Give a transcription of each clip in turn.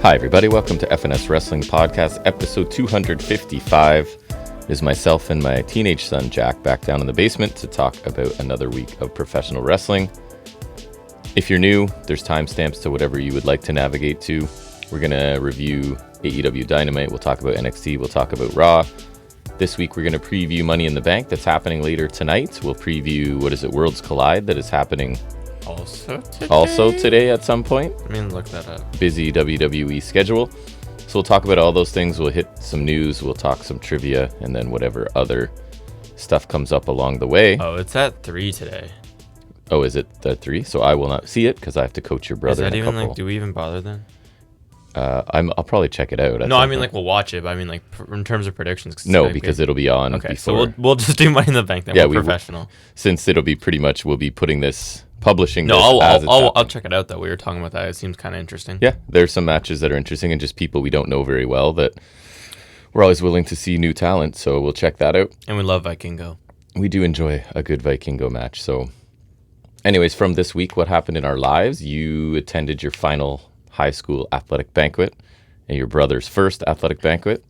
Hi, everybody. Welcome to FNS Wrestling Podcast, episode 255. It is myself and my teenage son, Jack, back down in the basement to talk about another week of professional wrestling. If you're new, there's timestamps to whatever you would like to navigate to. We're going to review AEW Dynamite. We'll talk about NXT. We'll talk about Raw. This week, we're going to preview Money in the Bank that's happening later tonight. We'll preview, Worlds Collide that is happening also today at some point. I mean, look that up. Busy WWE schedule. So we'll talk about all those things. We'll hit some news. We'll talk some trivia and then whatever other stuff comes up along the way. Oh, it's at 3 today. Oh, is it the 3? So I will not see it because I have to coach your brother. Is that even like, do we even bother then? I'll probably check it out. No, I mean like we'll watch it, but I mean like in terms of predictions. No, because it'll be on. Okay, before. so we'll just do Money in the Bank then. Yeah, we're professional. Since it'll be pretty much, we'll be publishing this. I'll check it out though. We were talking about that. It seems kind of interesting. Yeah, there's some matches that are interesting and just people we don't know very well that we're always willing to see new talent. So we'll check that out. And we love Vikingo. We do enjoy a good Vikingo match. So anyways, from this week, what happened in our lives? You attended your final high school athletic banquet and your brother's first athletic banquet.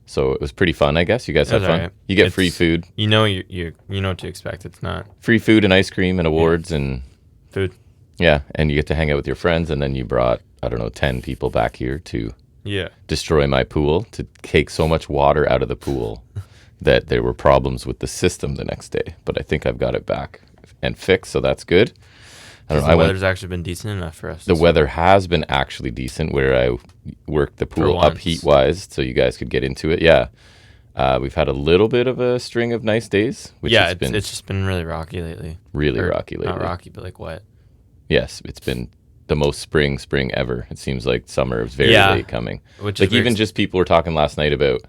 So it was pretty fun, I guess. You guys had fun. Right. You get free food. You know you know what to expect. It's not free food and ice cream and awards and food. Yeah, and you get to hang out with your friends, and then you brought 10 people back here to destroy my pool, to take so much water out of the pool that there were problems with the system the next day. But I think I've got it back and fixed, so that's good. I don't know. The weather's actually been decent enough for us. The weather has been actually decent where I worked the pool up heat-wise so you guys could get into it. Yeah. We've had a little bit of a string of nice days. It's just been really rocky lately. Not rocky, but like wet. Yes, it's been the most spring ever. It seems like summer is very late coming. Which like even just people were talking last night about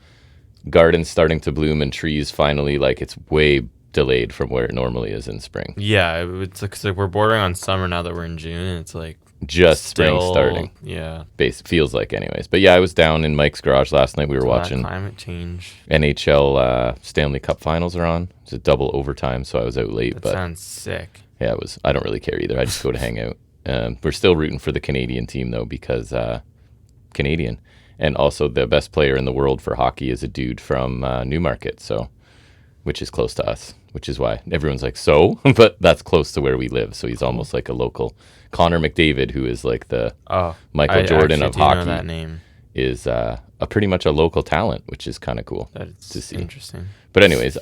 gardens starting to bloom and trees finally, like it's way delayed from where it normally is in spring. Yeah, it's like we're bordering on summer now that we're in June, and it's like just spring starting. Yeah, feels like anyways. But yeah, I was down in Mike's garage last night. We were watching climate change. NHL Stanley Cup Finals are on. It's a double overtime, so I was out late. That sounds sick. Yeah, it was. I don't really care either. I just go to hang out. We're still rooting for the Canadian team though, because Canadian, and also the best player in the world for hockey is a dude from Newmarket, so which is close to us. Which is why everyone's like, so? But that's close to where we live. So he's almost like a local. Connor McDavid, who is like the Michael Jordan of hockey, know that name. Is a pretty much a local talent, which is kind of cool to see. Interesting. But anyways,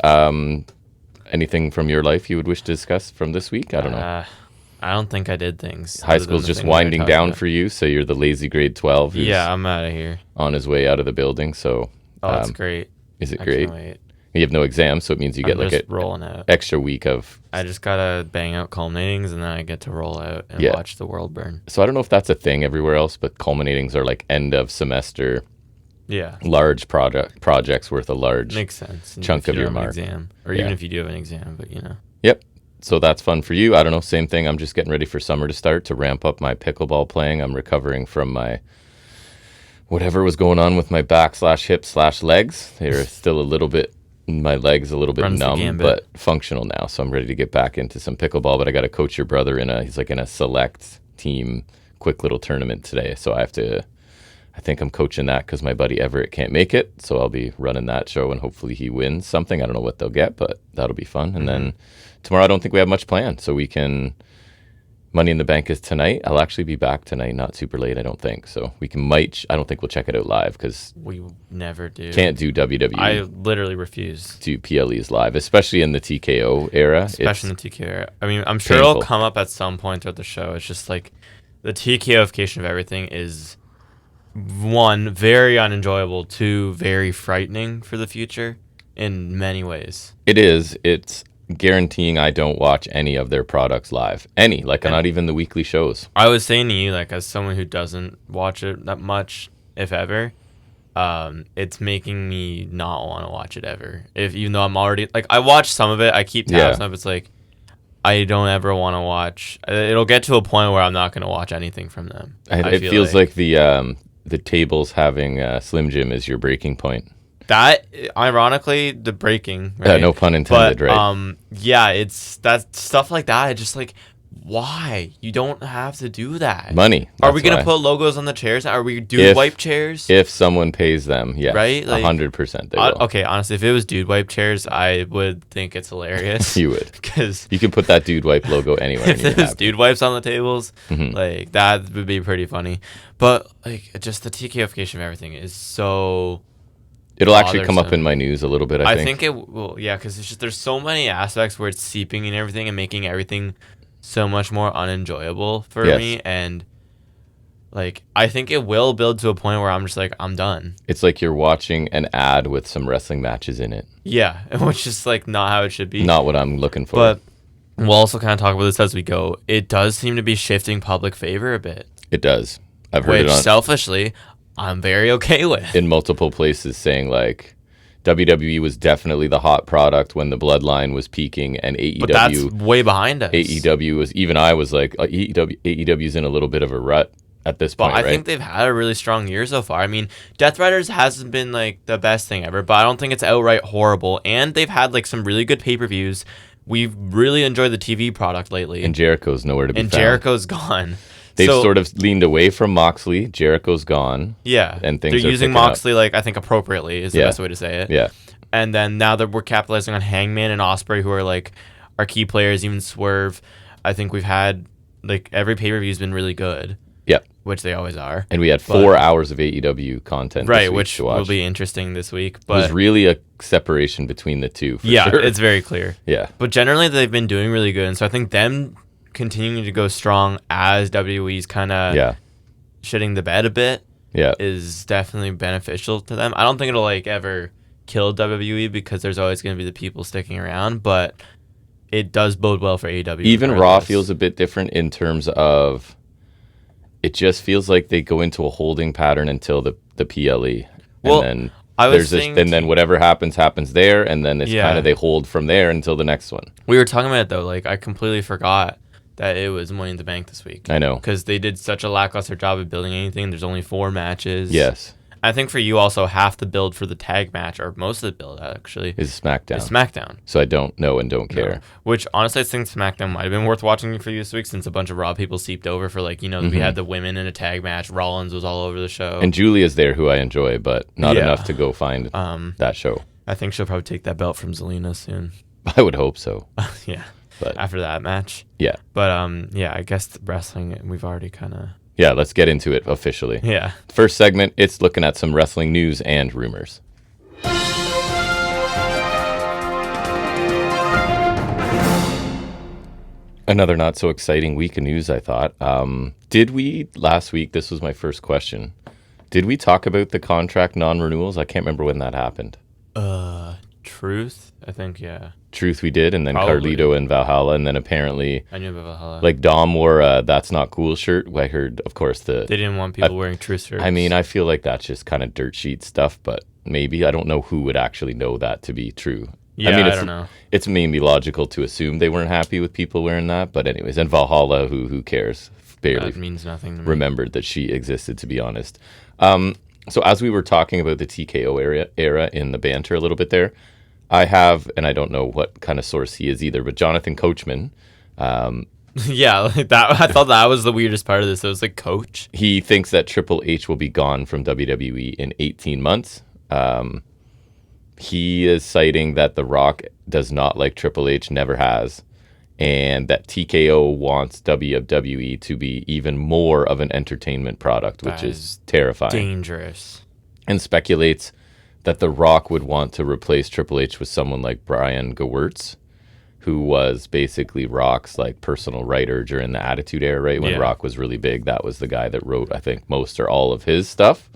anything from your life you would wish to discuss from this week? I don't know. I don't think I did things. High school's just winding down for you, so you're the lazy grade 12 who's I'm out of here. On his way out of the building. So that's great. Is it great? Can't wait. You have no exams, so it means you get like an extra week of... I just got to bang out culminatings, and then I get to roll out and watch the world burn. So I don't know if that's a thing everywhere else, but culminatings are like end of semester, large projects worth a large Makes sense. chunk of your mark. Exam, or even if you do have an exam, but Yep. So that's fun for you. I don't know, same thing. I'm just getting ready for summer to start to ramp up my pickleball playing. I'm recovering from my... whatever was going on with my back/hip/legs. They're still a little bit... my leg's a little bit numb, but functional now. So I'm ready to get back into some pickleball. But I got to coach your brother he's like in a select team, quick little tournament today. So I think I'm coaching that because my buddy Everett can't make it. So I'll be running that show and hopefully he wins something. I don't know what they'll get, but that'll be fun. And then tomorrow, I don't think we have much planned. So we can... Money in the Bank is tonight. I'll actually be back tonight, not super late, I don't think. So we I don't think we'll check it out live because we never do. Can't do WWE. I literally refuse to PLEs live, especially in the TKO era. Especially in the TKO era. I mean, I'm sure it'll come up at some point throughout the show. It's just like the TKOification of everything is 1, very unenjoyable, 2, very frightening for the future in many ways. It is. It's guaranteeing I don't watch any of their products live. Not even the weekly shows. I was saying to you, like, as someone who doesn't watch it that much, if ever, it's making me not want to watch it ever. Even though I'm already, like, I watch some of it, I keep tabs on it, it's like, I don't ever want to watch. It'll get to a point where I'm not going to watch anything from them. It feels like the tables having Slim Jim is your breaking point. That, ironically, the breaking. Right? No pun intended, but, right? Yeah, it's that stuff like that. It just like why? You don't have to do that. Money. Are we going to put logos on the chairs? Are we wipe chairs? If someone pays them, yes. Right? 100% they will. Okay, honestly, if it was dude wipe chairs, I would think it's hilarious. You would. Because you can put that dude wipe logo anywhere. If there's dude wipes on the tables, like, that would be pretty funny. But, like, just the TKification of everything is so... It'll actually come up in my news a little bit, I think. I think it will, yeah, because it's just there's so many aspects where it's seeping in everything and making everything so much more unenjoyable for me. And, like, I think it will build to a point where I'm just like, I'm done. It's like you're watching an ad with some wrestling matches in it. Yeah, which is, like, not how it should be. Not what I'm looking for. But we'll also kind of talk about this as we go. It does seem to be shifting public favor a bit. It does. I've heard it on... selfishly... I'm very okay with. In multiple places saying, like, WWE was definitely the hot product when the Bloodline was peaking, and AEW... But that's way behind us. AEW was... Even I was like, AEW's in a little bit of a rut at this point, right? I think they've had a really strong year so far. I mean, Death Riders hasn't been, like, the best thing ever, but I don't think it's outright horrible. And they've had, like, some really good pay-per-views. We've really enjoyed the TV product lately. And Jericho's nowhere to be found. And Jericho's gone. They've sort of leaned away from Moxley. Jericho's gone. Yeah. And things they're using Moxley, like, I think appropriately is the best way to say it. Yeah. And then now that we're capitalizing on Hangman and Ospreay, who are, like, our key players, even Swerve. I think we've had, like, every pay-per-view has been really good. Yeah. Which they always are. And we had 4 hours of AEW content this week which to watch. will be interesting this week. But it was really a separation between the two, for sure. It's very clear. Yeah. But generally, they've been doing really good. And so I think them continuing to go strong as WWE's kind of shitting the bed a bit is definitely beneficial to them. I don't think it'll, like, ever kill WWE because there's always going to be the people sticking around, but it does bode well for AEW. Even Raw feels a bit different in terms of it just feels like they go into a holding pattern until the PLE. Well, and then and then whatever happens there, and then it's kind of they hold from there until the next one. We were talking about it, though. Like, I completely forgot that it was Money in the Bank this week. I know. Because they did such a lackluster job of building anything. There's only 4 matches. Yes. I think for you also, half the build for the tag match, or most of the build actually, is SmackDown. So I don't know and don't care. Which, honestly, I think SmackDown might have been worth watching for you this week since a bunch of Raw people seeped over for, like, we had the women in a tag match. Rollins was all over the show. And Julia's there, who I enjoy, but not enough to go find that show. I think she'll probably take that belt from Zelina soon. I would hope so. Yeah. But after that match. Yeah. But, I guess the wrestling, we've already kind of... Yeah, let's get into it officially. Yeah. First segment, it's looking at some wrestling news and rumors. Another not so exciting week of news, I thought. Did we, last week, this was my first question, did we talk about the contract non-renewals? I can't remember when that happened. Truth? I think, yeah. Truth we did, and then probably. Carlito and Valhalla, and then apparently... I knew about Valhalla. Like, Dom wore a That's Not Cool shirt. I heard, of course, They didn't want people wearing Truth shirts. I mean, I feel like that's just kind of dirt sheet stuff, but maybe. I don't know who would actually know that to be true. Yeah, I mean, I don't know. It's maybe logical to assume they weren't happy with people wearing that, but anyways. And Valhalla, who cares? Barely that means nothing to me. Remembered that she existed, to be honest. So as we were talking about the TKO era in the banter a little bit there, I have, and I don't know what kind of source he is either, but Jonathan Coachman. Yeah, like that. I thought that was the weirdest part of this. It was like Coach. He thinks that Triple H will be gone from WWE in 18 months. He is citing that The Rock does not like Triple H, never has, and that TKO wants WWE to be even more of an entertainment product, which is terrifying. Dangerous. And speculates that The Rock would want to replace Triple H with someone like Brian Gewirtz, who was basically Rock's like personal writer during the Attitude Era, right? When Rock was really big, that was the guy that wrote, I think, most or all of his stuff.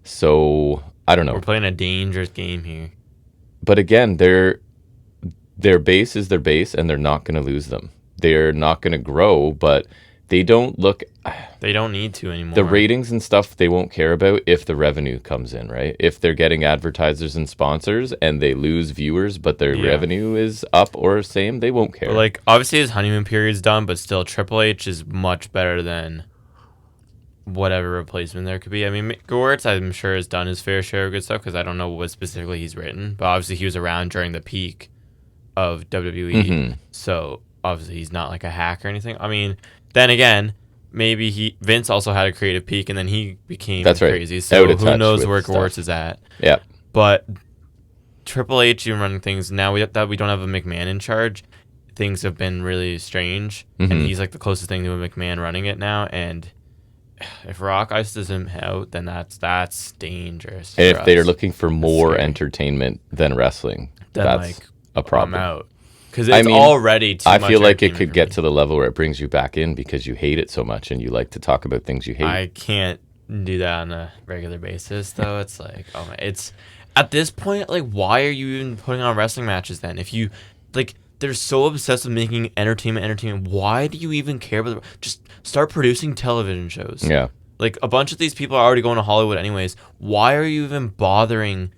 So, I don't know. We're playing a dangerous game here. But again, their base is their base, and they're not going to lose them. They're not going to grow, but they don't look... They don't need to anymore. The ratings and stuff they won't care about if the revenue comes in, right? If they're getting advertisers and sponsors and they lose viewers, but their revenue is up or same, they won't care. Like, obviously his honeymoon period's done, but still Triple H is much better than whatever replacement there could be. I mean, Gewirtz, I'm sure, has done his fair share of good stuff because I don't know what specifically he's written, but obviously he was around during the peak of WWE. Mm-hmm. So obviously he's not like a hack or anything. I mean, then again, maybe Vince also had a creative peak and then he became crazy. So who knows where Gewurz is at? Yeah. But Triple H even running things now that we don't have a McMahon in charge, things have been really strange, and he's like the closest thing to a McMahon running it now. And if Rock ices him out, then that's dangerous. And if they're looking for more entertainment than wrestling, then that's a problem. I'm out. Because it's already too much. I feel like it could get to the level where it brings you back in because you hate it so much and you like to talk about things you hate. I can't do that on a regular basis, though. It's like, oh my, it's at this point, like, why are you even putting on wrestling matches then? If you like, they're so obsessed with making entertainment. Why do you even care about just start producing television shows? Yeah. Like, a bunch of these people are already going to Hollywood anyways. Why are you even bothering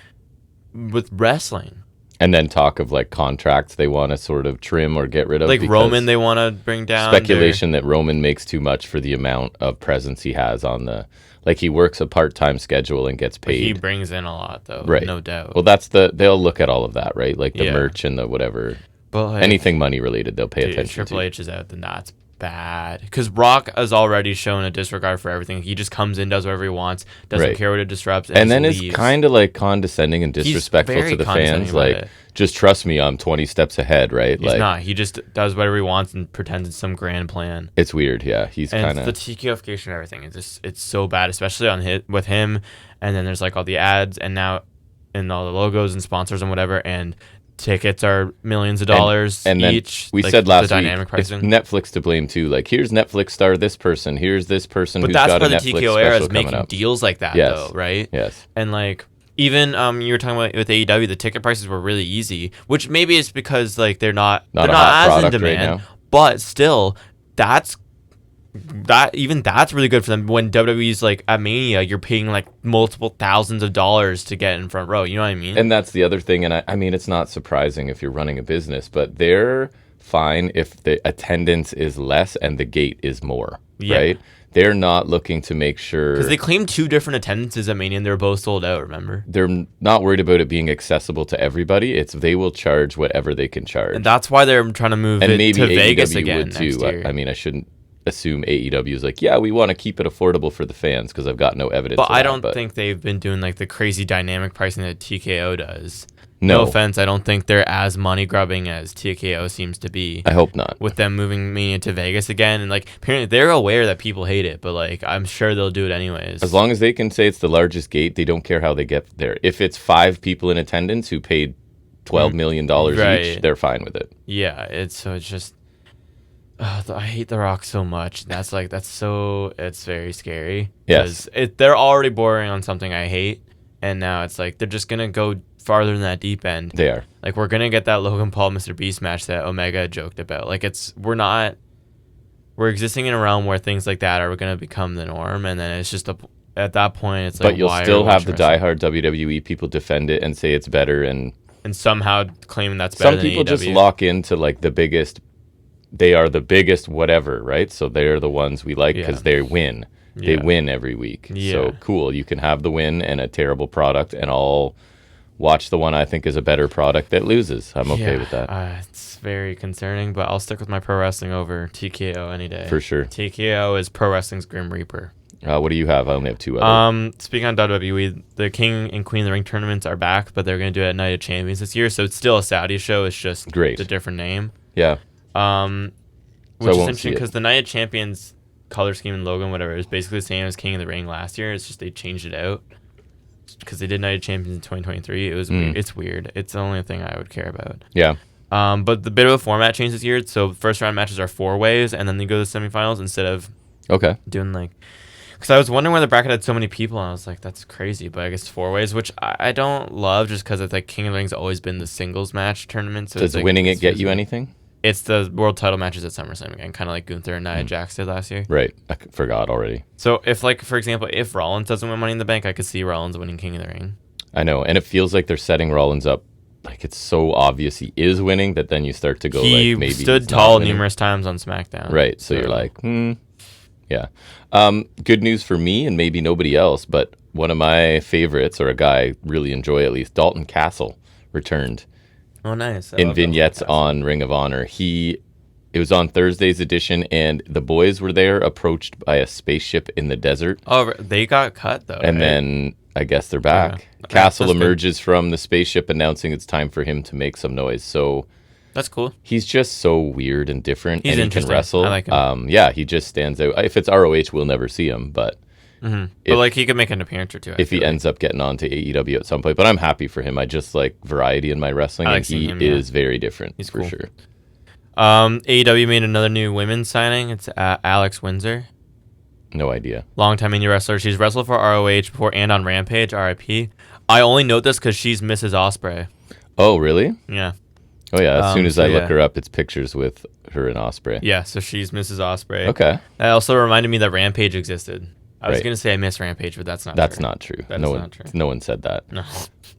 with wrestling? And then talk of like contracts they want to sort of trim or get rid of. Like Roman, they want to bring down. Speculation that Roman makes too much for the amount of presence he has on the. Like he works a part-time schedule and gets paid. He brings in a lot though, right? No doubt. Well, they'll look at all of that, right? Like the merch and the whatever. But like, anything money related, they'll pay attention to. Triple H is out, then that's bad. Because Rock has already shown a disregard for everything. He just comes in, does whatever he wants, doesn't care what it disrupts, and then is kind of like condescending and disrespectful to the fans. Like, just trust me, I'm 20 steps ahead, right? He's not. He just does whatever he wants and pretends it's some grand plan. It's weird, yeah. He's kind of the TKOification and everything. It's so bad, especially on with him. And then there's like all the ads, and now and all the logos and sponsors and whatever, and tickets are millions of dollars and each. We said last week, it's Netflix to blame too. Like, here's Netflix star this person, here's this person who's got a Netflix special coming up. But that's why the TKO era is making deals like that, though, right? Yes. And like, even you were talking about with AEW, the ticket prices were really easy, which maybe it's because like they're not as in demand, but still, that's really good for them. When WWE's like at Mania, you're paying like multiple thousands of dollars to get in front row. You know what I mean? And that's the other thing. And I mean, it's not surprising if you're running a business, but they're fine if the attendance is less and the gate is more, right? They're not looking to make sure... Because they claimed 2 different attendances at Mania and they were both sold out, remember? They're not worried about it being accessible to everybody. It's they will charge whatever they can charge. And that's why they're trying to move it to Vegas again next year. I mean, I shouldn't assume AEW is like, yeah, we want to keep it affordable for the fans because I've got no evidence. But I don't think they've been doing like the crazy dynamic pricing that TKO does. No offense, I don't think they're as money grubbing as TKO seems to be. I hope not. With them moving Mania to Vegas again, and like apparently they're aware that people hate it, but like I'm sure they'll do it anyways. As long as they can say it's the largest gate, they don't care how they get there. If it's 5 people in attendance who paid $12 million each, they're fine with it. Yeah, it's just. I hate The Rock so much. It's very scary. Yes. They're already bordering on something I hate, and now it's like they're just gonna go farther than that deep end. They are. Like, we're gonna get that Logan Paul Mr. Beast match that Omega joked about. Like, we're existing in a realm where things like that are gonna become the norm, and then it's just at that point it's like. But you'll still have the diehard WWE people defend it and say it's better, and somehow claiming that's better. Some people just lock into like the biggest. They are the biggest whatever, right? So they're the ones we like because they win. They win every week. Yeah. So cool. You can have the win and a terrible product, and I'll watch the one I think is a better product that loses. I'm okay with that. It's very concerning, but I'll stick with my pro wrestling over TKO any day. For sure. TKO is pro wrestling's Grim Reaper. What do you have? I only have 2 other. Speaking on WWE, the King and Queen of the Ring tournaments are back, but they're going to do it at Night of Champions this year. So it's still a Saudi show. It's just a different name. Yeah. Which is interesting because the Night of Champions color scheme and logo and whatever is basically the same as King of the Ring last year. It's just they changed it out because they did Night of Champions in 2023. It was weird. It's weird. It's the only thing I would care about. Yeah. But the bit of a format changed this year. So first round matches are 4 ways, and then they go to the semifinals instead of doing like. Because I was wondering why the bracket had so many people, and I was like, that's crazy. But I guess 4 ways, which I don't love just because it's like King of the Ring's always been the singles match tournament. So does winning it get you anything? It's the world title matches at SummerSlam again, kind of like Gunther and Nia Jax did last year. Right. I forgot already. So if, like, for example, if Rollins doesn't win Money in the Bank, I could see Rollins winning King of the Ring. I know. And it feels like they're setting Rollins up. Like, it's so obvious he is winning that then you start to go, he like, maybe he stood tall numerous times on SmackDown. Right. So you're like, yeah. Good news for me and maybe nobody else, but one of my favorites, or a guy I really enjoy at least, Dalton Castle, returned. Oh, nice. In vignettes on Ring of Honor. He It was on Thursday's edition, and the boys were there, approached by a spaceship in the desert. Oh, they got cut, though, And right? then I guess they're back. Yeah. Castle That's emerges from the spaceship, announcing it's time for him to make some noise. So That's cool. he's just so weird and different, He's and he can interesting. wrestle. I like him. Yeah, he just stands out. If it's ROH, we'll never see him, but But if- like he could make an appearance or two. if he ends up getting on to AEW at some point. But I'm happy for him. I just like variety in my wrestling, I like and he seeing him, yeah. is very different. He's for cool. sure. AEW made another new women's signing. It's Alex Windsor, No idea. longtime indie wrestler. She's wrestled for ROH before and on Rampage. RIP. I only note this because she's Mrs. Ospreay. Oh, really? Yeah, Oh, yeah. As soon as so I look yeah. her up, it's pictures with her and Osprey. yeah. So she's Mrs. Ospreay. Okay. That also reminded me that Rampage existed. I was Right. gonna say I miss Rampage, but that's not. That's true. not true. That no is one, not true. No one said that. No.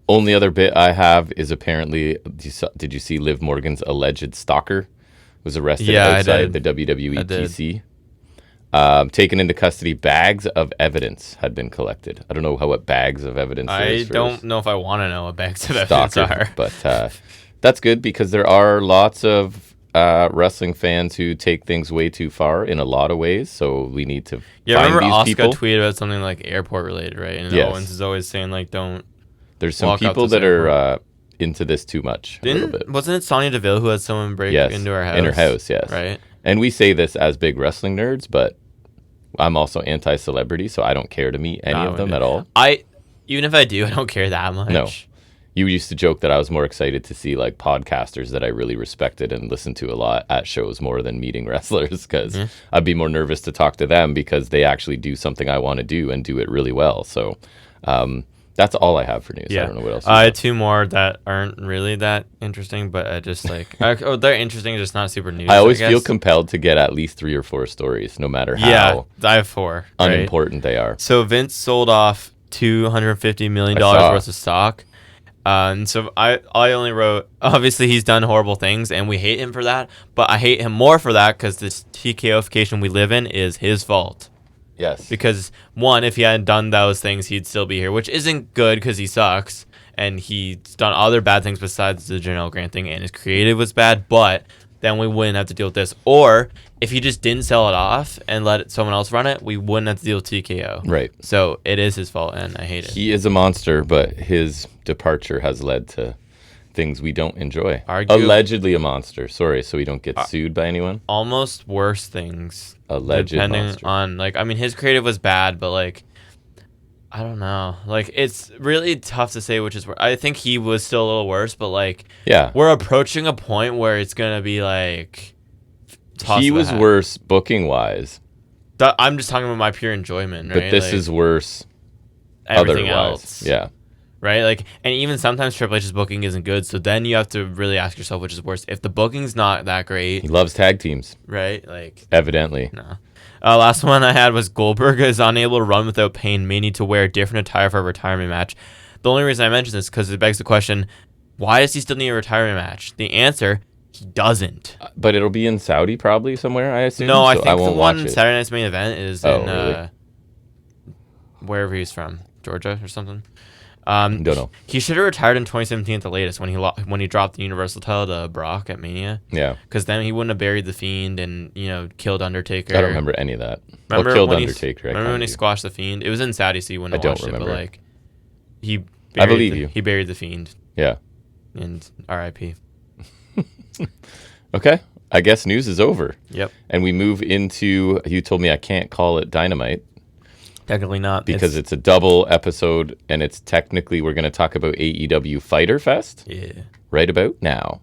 Only other bit I have is apparently, did you see Liv Morgan's alleged stalker was arrested Yeah, I outside did. the WWE I did. TC? Taken into custody, bags of evidence had been collected. I don't know what bags of evidence there I is for don't know if I want to know what bags of evidence stalker, are. but that's good because there are lots of wrestling fans who take things way too far in a lot of ways. So we need to Yeah, find remember these Oscar people. tweeted about something like airport related, right? And Yes. Owens is always saying like, don't. There's some walk out people this that are into this too much. A little bit. Wasn't it Sonya Deville who had someone break Yes, into her house? in her house, yes. Right. And we say this as big wrestling nerds, but I'm also anti-celebrity, so I don't care to meet any of them at all. Even if I do, I don't care that much. No. You used to joke that I was more excited to see like podcasters that I really respected and listened to a lot at shows more than meeting wrestlers because I'd be more nervous to talk to them because they actually do something I want to do and do it really well. So that's all I have for news. Yeah. I don't know what else. I had two more that aren't really that interesting, but I just like they're interesting, just not super news. I always guess. feel compelled to get at least 3 or 4 stories, no matter how Yeah, I have 4. Right? unimportant they are. So Vince sold off $250 million I saw. worth of stock. And so I only wrote, obviously he's done horrible things and we hate him for that, but I hate him more for that because this TKOification we live in is his fault. Yes. Because one, if he hadn't done those things, he'd still be here, which isn't good because he sucks and he's done other bad things besides the Janelle Grant thing and his creative was bad, but then we wouldn't have to deal with this. Or if he just didn't sell it off and let someone else run it, we wouldn't have to deal with TKO. Right. So it is his fault and I hate it. He is a monster, but his departure has led to things we don't enjoy. Allegedly a monster. Sorry, so we don't get sued by anyone. Almost worse things. Alleged depending monster. on like, I mean, his creative was bad, but like, I don't know. Like, it's really tough to say which is worse. I think he was still a little worse, but like, Yeah. we're approaching a point where it's gonna be like, toss He of the was hat. worse booking wise, I'm just talking about my pure enjoyment, right? but this Like, is worse everything otherwise. else. Yeah. Right? Like, and even sometimes Triple H's booking isn't good, so then you have to really ask yourself which is worse. If the booking's not that great, He loves tag teams, right? Like, evidently. no. Last one I had was Goldberg is unable to run without pain, may need to wear a different attire for a retirement match. The only reason I mention this is because it begs the question, why does he still need a retirement match? The answer, he doesn't. But it'll be in Saudi probably somewhere, I assume. No, I so think the won't one watch it. Saturday night's main event is Oh, in really? wherever he's from, Georgia or something. Don't know. He should have retired in 2017 at the latest when he dropped the Universal title to Brock at Mania. Yeah. Because then he wouldn't have buried the Fiend and killed Undertaker. I don't remember any of that. Remember Killed when Undertaker. Remember when he squashed the Fiend? It was in Saudi, so you wouldn't I have don't watched remember. it. But like, he buried I believe you. He buried the Fiend Yeah. and R.I.P. Okay. I guess news is over. Yep. And we move into, you told me I can't call it Dynamite Technically not because it's a double episode and it's technically, we're going to talk about AEW Fyter Fest yeah. right about now.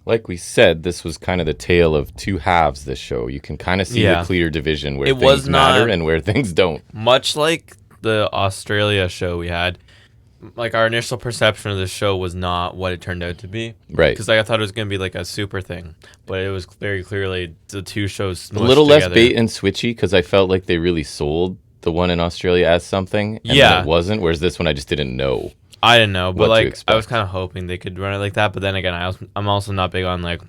Like we said, this was kind of the tale of two halves, this show. You can kind of see Yeah. the clear division where It things was matter not- and where things don't. Much like the Australia show we had, like our initial perception of the show was not what it turned out to be. Right. Because I thought it was going to be like a super thing, but it was very clearly the two shows A smushed little less together. bait and switchy because I felt like they really sold the one in Australia as something. And Yeah. then it wasn't. Whereas this one, I just didn't know. I didn't know, what but to like I expect. was kind of hoping they could run it like that. But then again, I'm also not big on like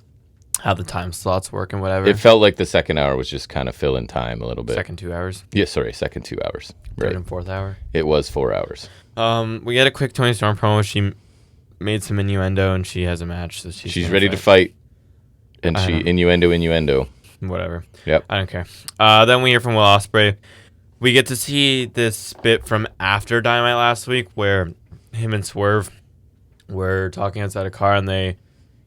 how the time slots work and whatever. It felt like the second hour was just kind of filling time a little bit. Second 2 hours. Yeah, sorry, second 2 hours. Third Right. and fourth hour. It was 4 hours. We had a quick Tony Storm promo. She made some innuendo, and she has a match. So she's ready to fight. And she innuendo. Whatever. Yep. I don't care. Then we hear from Will Ospreay. We get to see this bit from after Dynamite last week where him and Swerve were talking outside a car, and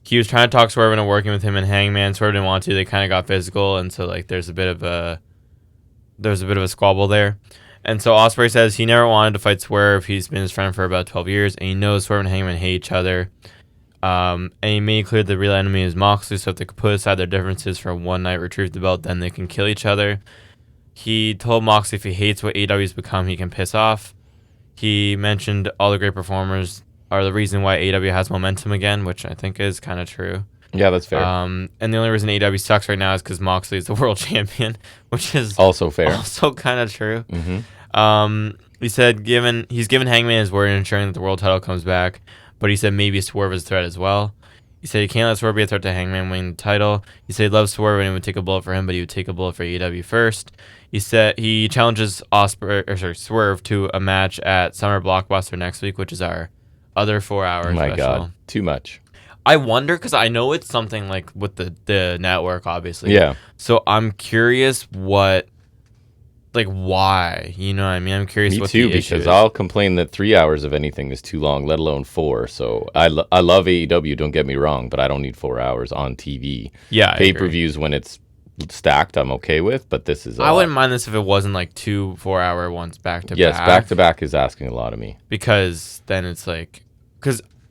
he was trying to talk Swerve into working with him and Hangman. Swerve didn't want to. They kind of got physical, and so like there's a bit of a squabble there. And so Ospreay says he never wanted to fight Swerve. He's been his friend for about 12 years, and he knows Swerve and Hangman hate each other. And he made clear the real enemy is Moxley, so if they could put aside their differences for one night, retrieve the belt, then they can kill each other. He told Moxley if he hates what AEW's become, he can piss off. He mentioned all the great performers are the reason why AEW has momentum again, which I think is kind of true. Yeah, that's fair. And the only reason AEW sucks right now is because Moxley is the world champion, which is also fair. Also kind of true. Mm-hmm. He said he's given Hangman his word in ensuring that the world title comes back, but he said maybe Swerve is a threat as well. He said he can't let Swerve be a threat to Hangman winning the title. He said he loves Swerve and he would take a bullet for him, but he would take a bullet for AEW first. He said he challenges Swerve to a match at Summer Blockbuster next week, which is our other 4 hours. Oh my special. God, too much. I wonder, because I know it's something like with the network, obviously. Yeah. So I'm curious why, you know what I mean? I'm curious what the issue is. Because I'll complain that 3 hours of anything is too long, let alone 4. So I love AEW, don't get me wrong, but I don't need 4 hours on TV. Yeah, Pay-per-views when it's stacked, I'm okay with, but this is I wouldn't mind this if it wasn't like 2 4-hour ones back to back. Yes, back to back is asking a lot of me. Because then it's like,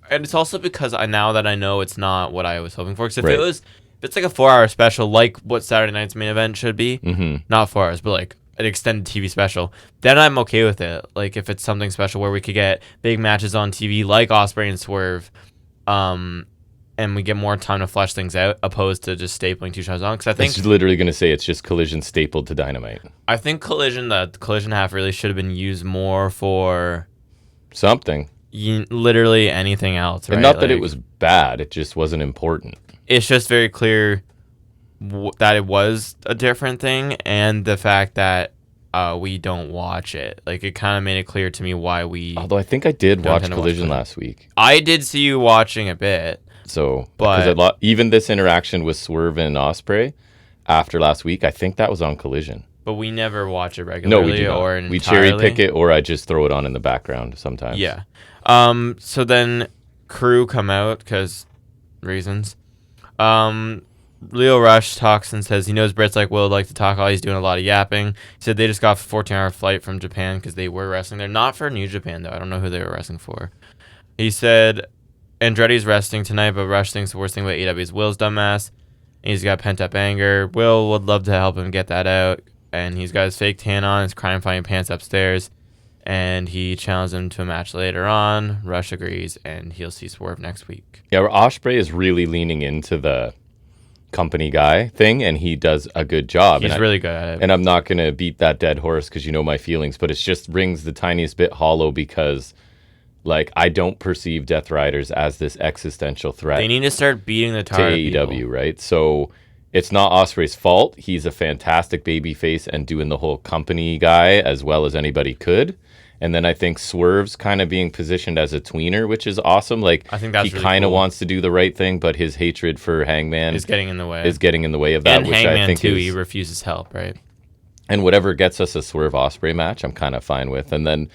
and it's also because now that I know it's not what I was hoping for. Because if it's like a 4-hour special, like what Saturday night's main event should be, not 4 hours, but like an extended TV special, then I'm okay with it. Like if it's something special where we could get big matches on TV like Ospreay and Swerve, and we get more time to flesh things out, opposed to just stapling 2 shows on. Because I think it's literally going to say it's just Collision stapled to Dynamite. I think the Collision half really should have been used more for something. Literally anything else, right? And not that it was bad, it just wasn't important. It's just very clear that it was a different thing, and the fact that we don't watch it. Like, it kind of made it clear to me why we... Although I think I did watch Collision last week. I did see you watching a bit. So, but even this interaction with Swerve and Ospreay after last week, I think that was on Collision. But we never watch it regularly. No, we do not. Or we cherry pick it, or I just throw it on in the background sometimes. Yeah. So then Crew come out because reasons. Leo Rush talks and says he knows Brits like Will like to talk while he's doing a lot of yapping. He said they just got a 14-hour flight from Japan because they were wrestling there. Not for New Japan, though. I don't know who they were wrestling for. He said Andretti's resting tonight, but Rush thinks the worst thing about AEW is Will's dumbass. And he's got pent-up anger. Will would love to help him get that out. And he's got his fake tan on, his crime-fighting pants upstairs. And he challenged him to a match later on. Rush agrees, and he'll see Swerve next week. Yeah, Ospreay is really leaning into the company guy thing, and he does a good job. He's really good at it. And I'm not going to beat that dead horse because you know my feelings, but it just rings the tiniest bit hollow because, like, I don't perceive Death Riders as this existential threat. They need to start beating the tar to AEW, right? So it's not Ospreay's fault. He's a fantastic babyface and doing the whole company guy as well as anybody could. And then I think Swerve's kind of being positioned as a tweener, which is awesome. Like, I think that's he kind of wants to do the right thing, but his hatred for Hangman is getting in the way. Of that, and which Hangman I think too, he refuses help, right? And whatever gets us a Swerve Ospreay match, I'm kind of fine with. And then,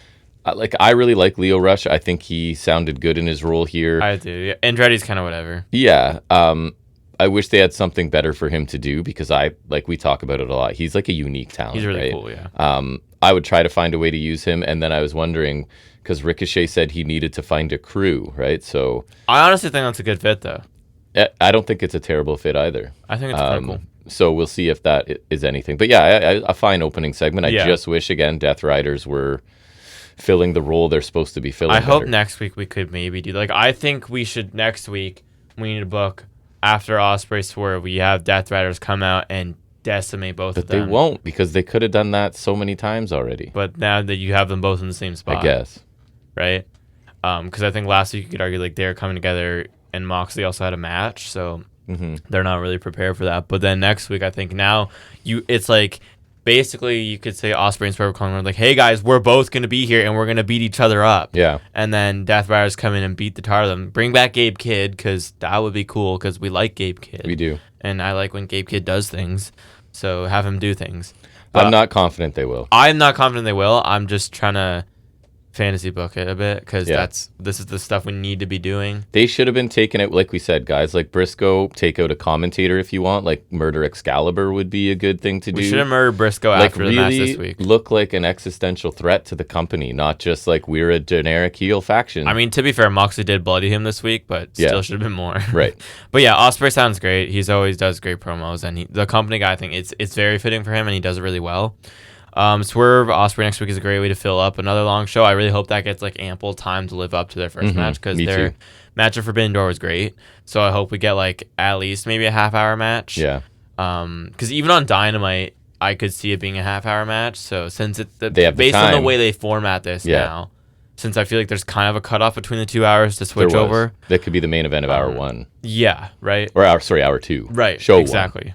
I really like Leo Rush. I think he sounded good in his role here. I do. Yeah. Andretti's kind of whatever. Yeah. I wish they had something better for him to do because we talk about it a lot. He's like a unique talent. He's really right? cool, yeah. I would try to find a way to use him, and then I was wondering because Ricochet said he needed to find a crew, right? So I honestly think that's a good fit, though. I don't think it's a terrible fit either. I think it's pretty cool. So we'll see if that is anything. But yeah, a fine opening segment. I just wish again Death Riders were filling the role they're supposed to be filling. I hope next week we could maybe do I think we should next week. We need to book after Ospreay Swerve. We have Death Riders come out and decimate both of them. But they won't because they could have done that so many times already. But now that you have them both in the same spot, I guess, right? Because I think last week you could argue like they're coming together, and Moxley also had a match, so They're not really prepared for that. But then next week, I think now it's like basically you could say Ospreay and Swerve calling like, hey guys, we're both going to be here and we're going to beat each other up. Yeah. And then Death Riders come in and beat the tar of them. Bring back Gabe Kidd because that would be cool because we like Gabe Kidd. We do. And I like when Gabe Kidd does things. So have him do things. But I'm not confident they will. I'm not confident they will. I'm just trying to fantasy book it a bit because this is the stuff we need to be doing. They should have been taking it, like we said, guys like Briscoe, take out a commentator if you want, like murder Excalibur would be a good thing to do. We should have murdered Briscoe after the match this week. Look like an existential threat to the company, not just like we're a generic heel faction. I mean, to be fair, Moxley did bloody him this week, but still should have been more. Right. But yeah, Ospreay sounds great. He's always does great promos, and the company guy, I think it's very fitting for him, and he does it really well. Swerve Ospreay next week is a great way to fill up another long show. I really hope that gets like ample time to live up to their first match because their match at Forbidden Door was great. So I hope we get like at least maybe a half-hour match. Yeah. Because even on Dynamite, I could see it being a half-hour match. So since it's based on the way they format this now, since I feel like there's kind of a cutoff between the 2 hours to switch over. That could be the main event of hour 1. Yeah, right. Or hour 2. Right. Show exactly.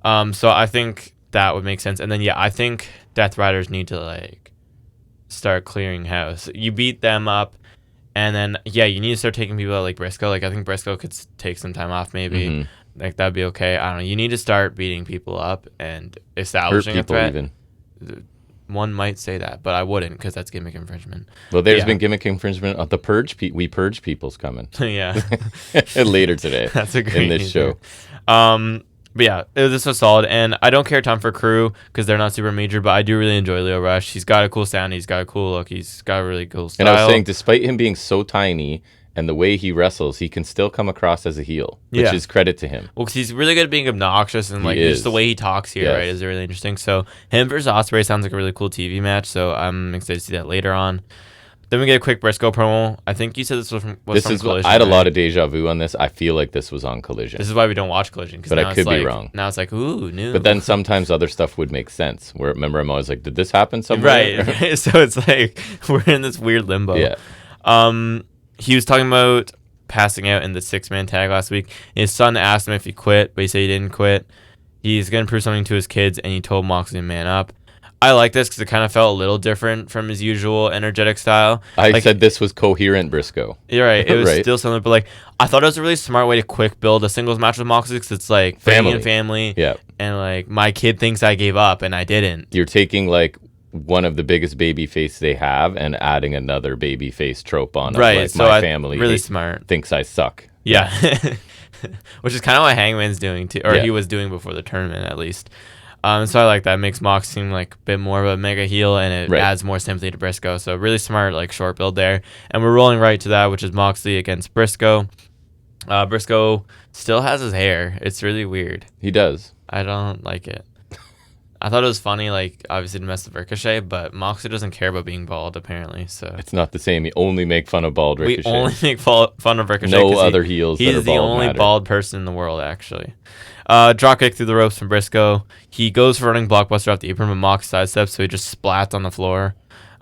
1. So I think that would make sense. And then I think Death Riders need to like start clearing house. You beat them up, and then you need to start taking people out like Briscoe. Like I think Briscoe could take some time off maybe. Like that'd be okay. I don't know. You need to start beating people up and establishing a threat. Even. One might say that, but I wouldn't because that's gimmick infringement. Well, there's been gimmick infringement. The Purge, We Purge people's coming. Yeah. Later today. That's a great in this show. But yeah, this was solid, and I don't care a ton for Crew because they're not super major, but I do really enjoy Leo Rush. He's got a cool sound, he's got a cool look, he's got a really cool style. And I was saying, despite him being so tiny and the way he wrestles, he can still come across as a heel, which is credit to him. Well, because he's really good at being obnoxious, and like just the way he talks here, right, is really interesting. So him versus Ospreay sounds like a really cool TV match, so I'm excited to see that later on. Then we get a quick Briscoe promo. I think you said this was from Collision. I had a lot of deja vu on this. I feel like this was on Collision. This is why we don't watch Collision. But I could be wrong. Now it's like, ooh, new. But then sometimes other stuff would make sense. Where remember, I'm always like, did this happen somewhere? Right. So it's like we're in this weird limbo. Yeah. He was talking about passing out in the 6-man tag last week. His son asked him if he quit, but he said he didn't quit. He's going to prove something to his kids, and he told Moxley to man up. I like this because it kind of felt a little different from his usual energetic style. I said this was coherent Briscoe. You're right. It was still something, but like I thought it was a really smart way to quick build a singles match with Moxley because it's like family. Yeah. And like my kid thinks I gave up and I didn't. You're taking like one of the biggest baby face they have and adding another baby face trope on. Right. Like, so my family really smart. Thinks I suck. Yeah. Which is kind of what Hangman's doing too, or he was doing before the tournament at least. So I like that. It makes Mox seem like a bit more of a mega heel, and it adds more sympathy to Briscoe. So really smart, like short build there. And we're rolling right to that, which is Moxley against Briscoe. Briscoe still has his hair. It's really weird. He does. I don't like it. I thought it was funny, like obviously to mess with Ricochet, but Moxley doesn't care about being bald apparently. So it's not the same. We only make fun of bald Ricochet. We only make fun of Ricochet. No other heels. He's the only bald person in the world, actually. Drop kick through the ropes from Briscoe. He goes for running blockbuster off the apron, but Mox sidesteps, so he just splats on the floor.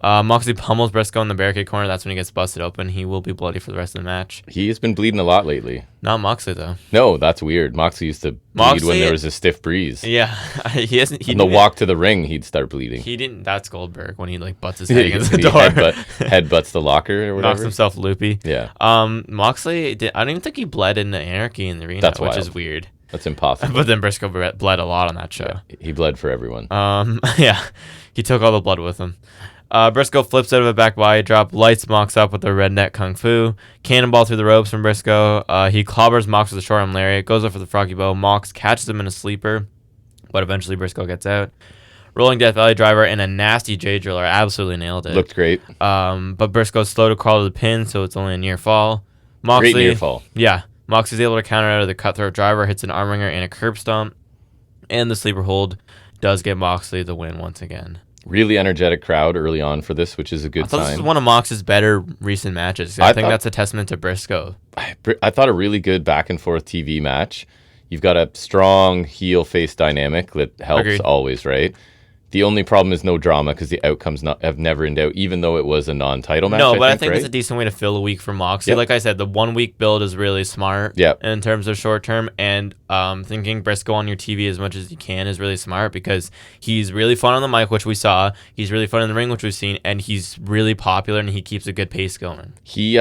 Moxley pummels Briscoe in the barricade corner. That's when he gets busted open. He will be bloody for the rest of the match. He has been bleeding a lot lately. Not Moxley, though. No, that's weird. Moxley used to bleed when there was a stiff breeze. Yeah. He hasn't. On the walk to the ring, he'd start bleeding. He didn't. That's Goldberg when he like butts his head against the door. Headbutts the locker or whatever. Knocks himself loopy. Yeah. Moxley, I don't even think he bled into Anarchy in the arena, which is weird. That's impossible. But then Briscoe bled a lot on that show. Yeah, he bled for everyone. Yeah. He took all the blood with him. Briscoe flips out of a back body drop, lights Mox up with a redneck kung fu. Cannonball through the ropes from Briscoe. He clobbers Mox with a short arm lariat, goes up for the froggy bow. Mox catches him in a sleeper, but eventually Briscoe gets out. Rolling Death Valley driver and a nasty J driller. Absolutely nailed it. Looked great. But Briscoe's slow to crawl to the pin, so it's only a near fall. Moxley, great near fall. Yeah. Mox is able to counter out of the cutthroat driver, hits an arm wringer and a curb stomp. And the sleeper hold does get Moxley the win once again. Really energetic crowd early on for this, which is a good sign. This is one of Mox's better recent matches. I think that's a testament to Briscoe. I thought a really good back and forth TV match. You've got a strong heel face dynamic that helps always, right? The only problem is no drama because the outcomes have never in doubt, even though it was a non-title match. No, but I think right? it's a decent way to fill a week for Moxley. Yep. Like I said, the 1 week build is really smart in terms of short term. And thinking Briscoe on your TV as much as you can is really smart because he's really fun on the mic, which we saw. He's really fun in the ring, which we've seen. And he's really popular and he keeps a good pace going. He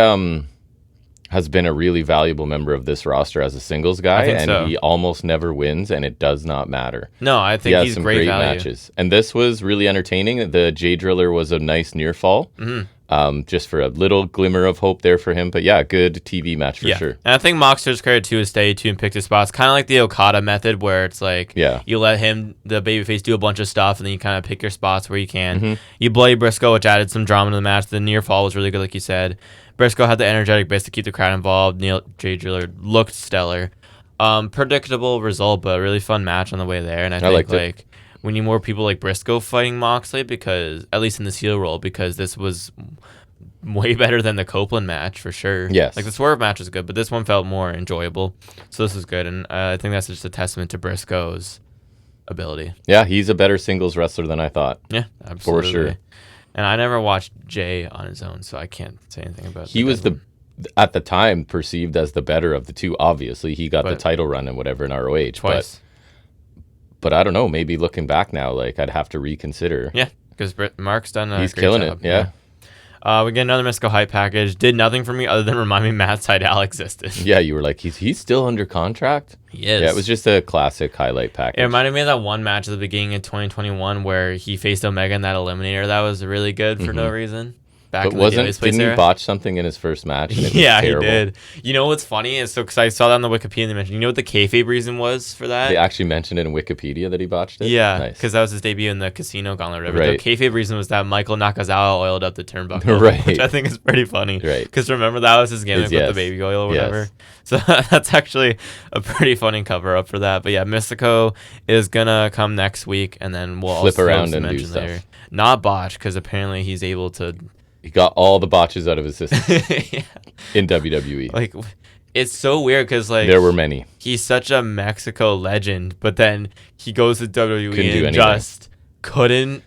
has been a really valuable member of this roster as a singles guy, and he almost never wins, and it does not matter. No, I think he's some great value. matches, and this was really entertaining. The J Driller was a nice near fall, just for a little glimmer of hope there for him. But yeah, good TV match for sure. And I think Moxley's credit too is stay tuned, pick his spots, kind of like the Okada method, where it's like you let him, the babyface, do a bunch of stuff, and then you kind of pick your spots where you can. You bloody Briscoe, which added some drama to the match. The near fall was really good, like you said. Briscoe had the energetic bits to keep the crowd involved. Neil J. Driller looked stellar. Predictable result, but a really fun match on the way there. And I think like we need more people like Briscoe fighting Moxley, because at least in this heel role, because this was way better than the Copeland match for sure. Yes. Like the Swerve match was good, but this one felt more enjoyable. So this was good, and I think that's just a testament to Briscoe's ability. Yeah, he's a better singles wrestler than I thought. Yeah, absolutely. For sure. And I never watched Jay on his own, so I can't say anything about. He was at the time perceived as the better of the two. Obviously, he got the title run and whatever in ROH twice. But I don't know. Maybe looking back now, like I'd have to reconsider. Yeah, because Mark's done. He's great killing job. it. Yeah. We get another Mystical hype package. Did nothing for me other than remind me Matt Sydal existed. Yeah, you were like, he's still under contract? He is. Yeah, it was just a classic highlight package. It reminded me of that one match at the beginning of 2021 where he faced Omega in that Eliminator. That was really good for no reason. But didn't he botch something in his first match? Yeah, he did. You know what's funny is, because I saw that on the Wikipedia, they mentioned, you know what the kayfabe reason was for that? They actually mentioned it in Wikipedia that he botched it? Yeah, because that was his debut in the Casino Gauntlet. Right. The kayfabe reason was that Michael Nakazawa oiled up the turnbuckle, which I think is pretty funny. Right. Because remember, that was his gimmick with the baby oil or whatever. Yes. So that's actually a pretty funny cover-up for that. But yeah, Mystico is going to come next week, and then we'll flip also around and do later. stuff. Not botch, because apparently he's able to... He got all the botches out of his system in WWE. Like, it's so weird because, like, there were many. He's such a Mexico legend, but then he goes to WWE and just couldn't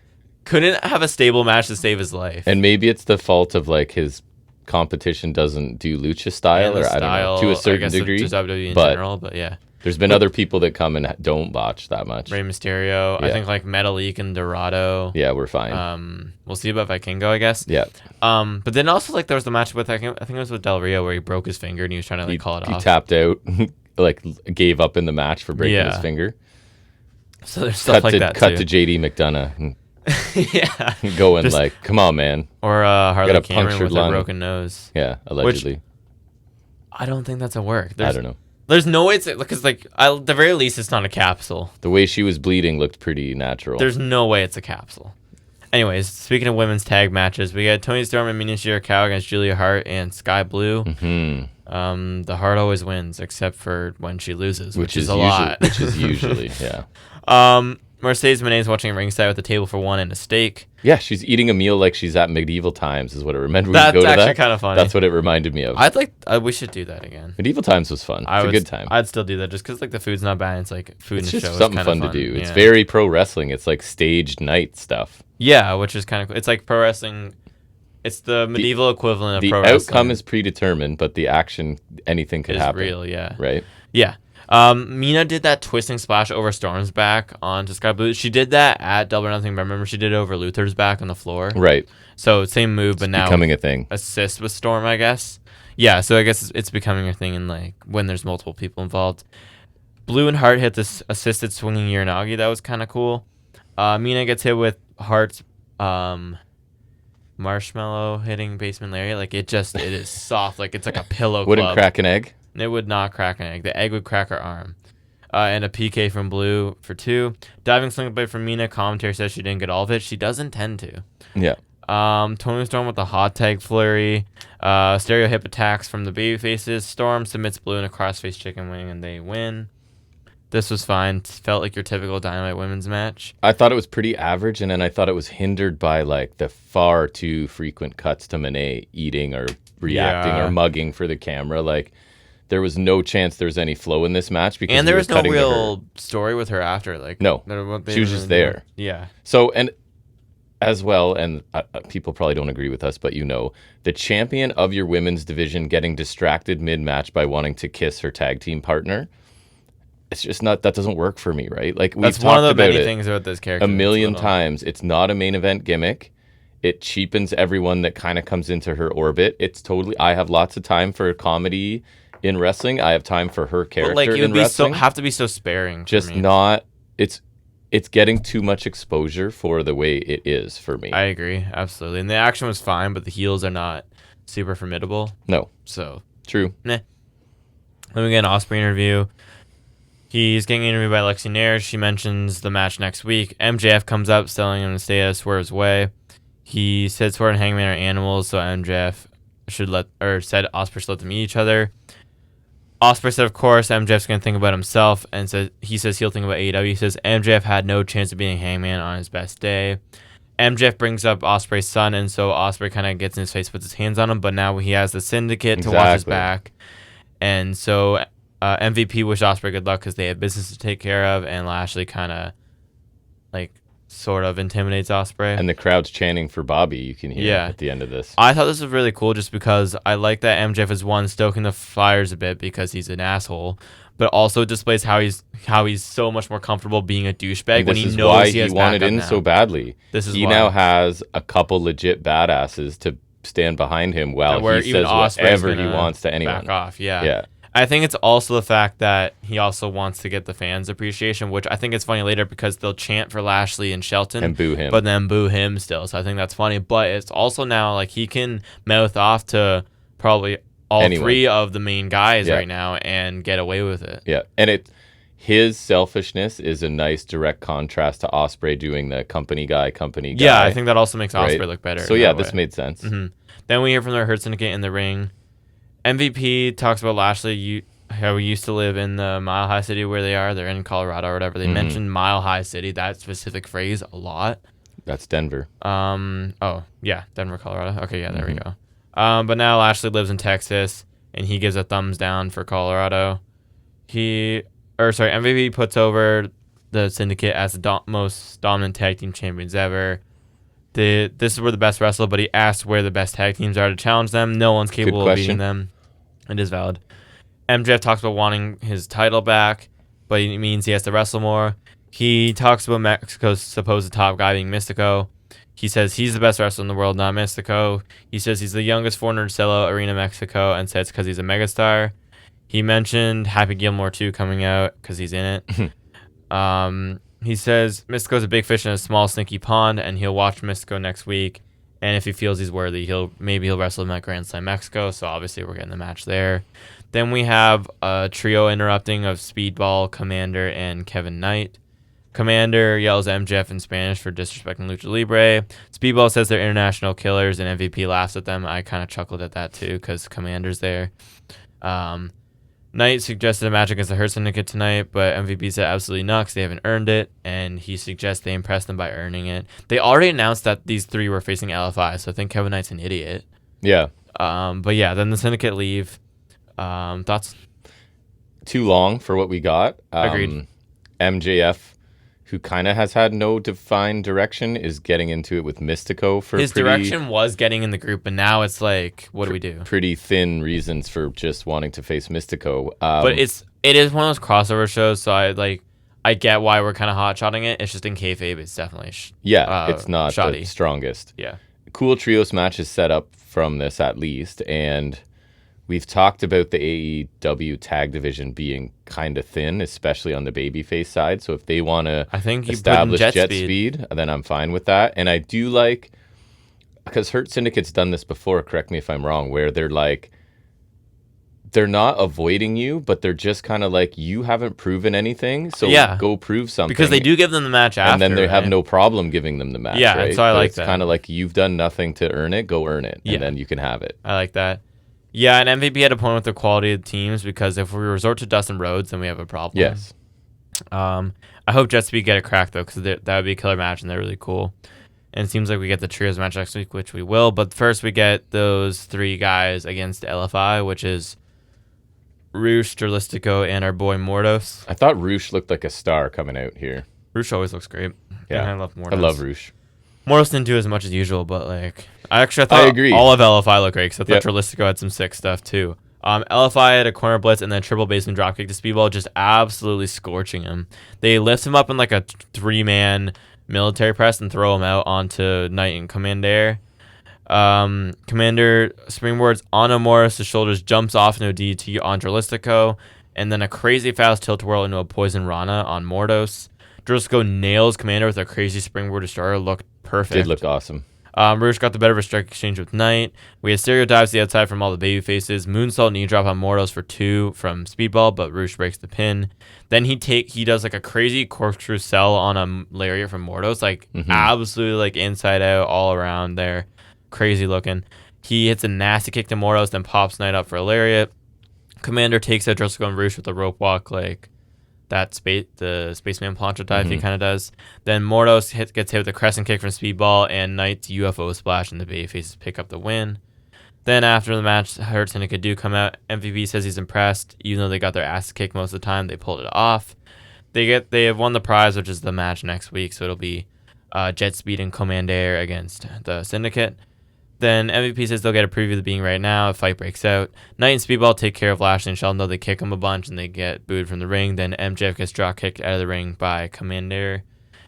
have a stable match to save his life. And maybe it's the fault of like his competition doesn't do lucha style, or I don't know, to a certain degree. Just WWE in general, but yeah. There's been other people that come and don't botch that much. Rey Mysterio. Yeah. I think like Metalik and Dorado. Yeah, we're fine. We'll see about Vikingo, I guess. Yeah. But then also like there was the match with I think it was with Del Rio where he broke his finger and he was trying to like call it off. He tapped out, like gave up in the match for breaking his finger. So there's stuff like that Cut to JD McDonough. Yeah. Going just, like, come on, man. Or Harley Cameron with a broken nose. Yeah, allegedly. Which, I don't think that's a work. I don't know. There's no way it's because, like, at the very least, it's not a capsule. The way she was bleeding looked pretty natural. There's no way it's a capsule. Anyways, speaking of women's tag matches, we got Toni Storm and Mina Shirakawa against Julia Hart and Sky Blue. Mm-hmm. The Hart always wins, except for when she loses, which is a lot. Which is usually, yeah. Mercedes Moné's watching ringside with a table for one and a steak. Yeah, she's eating a meal like she's at medieval times, is what it reminded me. That's actually kind of funny. That's what it reminded me of. We should do that again. Medieval times was fun. It's a good time. I'd still do that just because like the food's not bad. It's like food in the show. It's just something fun to do. Yeah. It's very pro wrestling. It's like staged night stuff. Yeah, which is kind of cool. It's like pro wrestling. It's the medieval equivalent of pro wrestling. The outcome is predetermined, but the action, anything could happen. It's real, yeah. Right? Yeah. Mina did that twisting splash over Storm's back onto Sky Blue. She did that at Double or Nothing. Remember, she did it over Luther's back on the floor. Right. So same move, but now becoming a thing. Assist with Storm, I guess. Yeah. So I guess it's becoming a thing in like when there's multiple people involved. Blue and Hart hit this assisted swinging Uranagi. That was kind of cool. Mina gets hit with Hart's marshmallow hitting basement lariat. Like it is soft. Like it's like a pillow. Wouldn't crack an egg. It would not crack an egg. The egg would crack her arm. And a PK from Blue for 2. Diving sling blade from Mina. Commentary says she didn't get all of it. She does intend to. Yeah. Toni Storm with the hot tag flurry. Stereo hip attacks from the baby faces. Storm submits Blue in a crossface chicken wing and they win. This was fine. Felt like your typical Dynamite women's match. I thought it was pretty average, and then I thought it was hindered by like the far too frequent cuts to Moné eating or reacting or mugging for the camera. Like, there was no chance there's any flow in this match because And there we were was no cutting to her. real story with her after. Like, No. what they She was were just doing. there. Yeah. So, and as well, and people probably don't agree with us, but the champion of your women's division getting distracted mid-match by wanting to kiss her tag team partner, it's just not, that doesn't work for me, right? Like, we've That's talked one of the about many it things about this character. a million that's little. times. It's not a main event gimmick. It cheapens everyone that kind of comes into her orbit. It's totally, I have lots of time for comedy in wrestling. I have time for her character But, like, it in would be wrestling. have to be so sparing. For Just me. not, it's getting too much exposure for the way it is for me. I agree, absolutely. And the action was fine, but the heels are not super formidable. No. So, True. Then we get an Ospreay interview. He's getting interviewed by Lexi Nair. She mentions the match next week. MJF comes up, telling him to stay out of Swerve's way. He said Swerve and Hangman are animals, so MJF said Ospreay should let them eat each other. Ospreay said, of course, MJF's going to think about himself, and he says he'll think about AEW. He says MJF had no chance of being Hangman on his best day. MJF brings up Ospreay's son, and so Ospreay kind of gets in his face, puts his hands on him, but now he has the Syndicate to watch his back. And so MVP wished Ospreay good luck because they have business to take care of, and Lashley kind of, like, sort of intimidates Ospreay. And the crowd's chanting for Bobby, you can hear at the end of this. I thought this was really cool just because I like that MJF is one stoking the fires a bit because he's an asshole, but also displays how he's so much more comfortable being a douchebag when he knows why he has wanted backup in now. so badly. He now has a couple legit badasses to stand behind him while he says whatever he wants to anyone. Back off, yeah. I think it's also the fact that he also wants to get the fans' appreciation, which I think is funny later because they'll chant for Lashley and Shelton and boo him, but then boo him still. So I think that's funny. But it's also now like he can mouth off to probably all three of the main guys right now and get away with it. Yeah, and his selfishness is a nice direct contrast to Ospreay doing the company guy. Yeah, I think that also makes Ospreay look better. So this made sense. Mm-hmm. Then we hear from the Hurt Syndicate in the ring. MVP talks about Lashley, how he used to live in the Mile High City where they are. They're in Colorado or whatever. They mentioned Mile High City, that specific phrase, a lot. That's Denver. Denver, Colorado. Okay, yeah, there we go. But now Lashley lives in Texas, and he gives a thumbs down for Colorado. MVP puts over the Syndicate as the most dominant tag team champions ever. This is where the best wrestle, but he asks where the best tag teams are to challenge them. No one's capable of beating them. It is valid. MJF talks about wanting his title back, but it means he has to wrestle more. He talks about Mexico's supposed top guy being Mystico. He says he's the best wrestler in the world, not Mystico. He says he's the youngest foreigner to sell out Arena Mexico and says it's because he's a megastar. He mentioned Happy Gilmore 2 coming out because he's in it. He says Mystico's a big fish in a small, sneaky pond, and he'll watch Mystico next week. And if he feels he's worthy, he'll wrestle him at Grand Slam Mexico. So obviously we're getting the match there. Then we have a trio interrupting of Speedball, Commander, and Kevin Knight. Commander yells at MJF in Spanish for disrespecting Lucha Libre. Speedball says they're international killers, and MVP laughs at them. I kind of chuckled at that too because Commander's there. Knight suggested a match against the Hurt Syndicate tonight, but MVP said absolutely not because they haven't earned it, and he suggests they impress them by earning it. They already announced that these three were facing LFI, so I think Kevin Knight's an idiot. Yeah. But yeah, then the Syndicate leave. Thoughts? Too long for what we got. Agreed. MJF, who kind of has had no defined direction, is getting into it with Mystico for his direction was getting in the group, but now it's like, what do we do? Pretty thin reasons for just wanting to face Mystico. But it is one of those crossover shows, so I get why we're kind of hot-shotting it. It's just in kayfabe, it's definitely it's not shoddy. The strongest. Yeah. Cool trios match is set up from this at least, and we've talked about the AEW tag division being kind of thin, especially on the babyface side. So if they want to establish jet speed, then I'm fine with that. And I do like, because Hurt Syndicate's done this before, correct me if I'm wrong, where they're like, they're not avoiding you, but they're just kind of like, you haven't proven anything, so go prove something. Because they do give them the match after. And then they have no problem giving them the match, right? So I like that. It's kind of like, you've done nothing to earn it, go earn it, and then you can have it. I like that. Yeah, and MVP had a point with the quality of the teams because if we resort to Dustin Rhodes, then we have a problem. Yes. I hope Jet Speed get a crack, though, because that would be a killer match, and they're really cool. And it seems like we get the trios match next week, which we will. But first, we get those three guys against LFI, which is Roosh, Dralistico, and our boy Mordos. I thought Roosh looked like a star coming out here. Roosh always looks great. Yeah, and I love Mordos. I love Roosh. Mordos didn't do as much as usual, but like I thought agree. all of LFI looked great because I thought Dralistico had some sick stuff too. LFI had a corner blitz and then triple basement dropkick to Speedball, just absolutely scorching him. They lift him up in like a 3-man military press and throw him out onto Knight and Commander. Commander springboards on Morris' shoulders, jumps off into a DT on Dralistico, and then a crazy fast tilt whirl into a poison Rana on Mordos. Dralistico nails Commander with a crazy springboard destroyer. Looked perfect. Did look awesome. Roosh got the better of a strike exchange with Knight. We had stereo dives to the outside from all the baby faces. Moonsault knee drop on Mordos for 2 from Speedball, but Roosh breaks the pin. Then he does like a crazy corkscrew sell on a lariat from Mordos, like absolutely like inside out all around there. Crazy looking. He hits a nasty kick to Mordos, then pops Knight up for a lariat. Commander takes out Dralistico and Roosh with a rope walk, like the spaceman plancha dive he kind of does. Then Mordos gets hit with a crescent kick from Speedball, and Knight's UFO splash, and the baby faces pick up the win. Then after the match, Hurts and Nikadu come out. MVP says he's impressed, even though they got their ass kicked most of the time. They pulled it off. They have won the prize, which is the match next week, so it'll be Jet Speed and Commander against the Syndicate. Then MVP says they'll get a preview of the being right now. A fight breaks out. Knight and Speedball take care of Lashley and Sheldon, though they kick him a bunch and they get booed from the ring. Then MJF gets drop kicked out of the ring by Commander,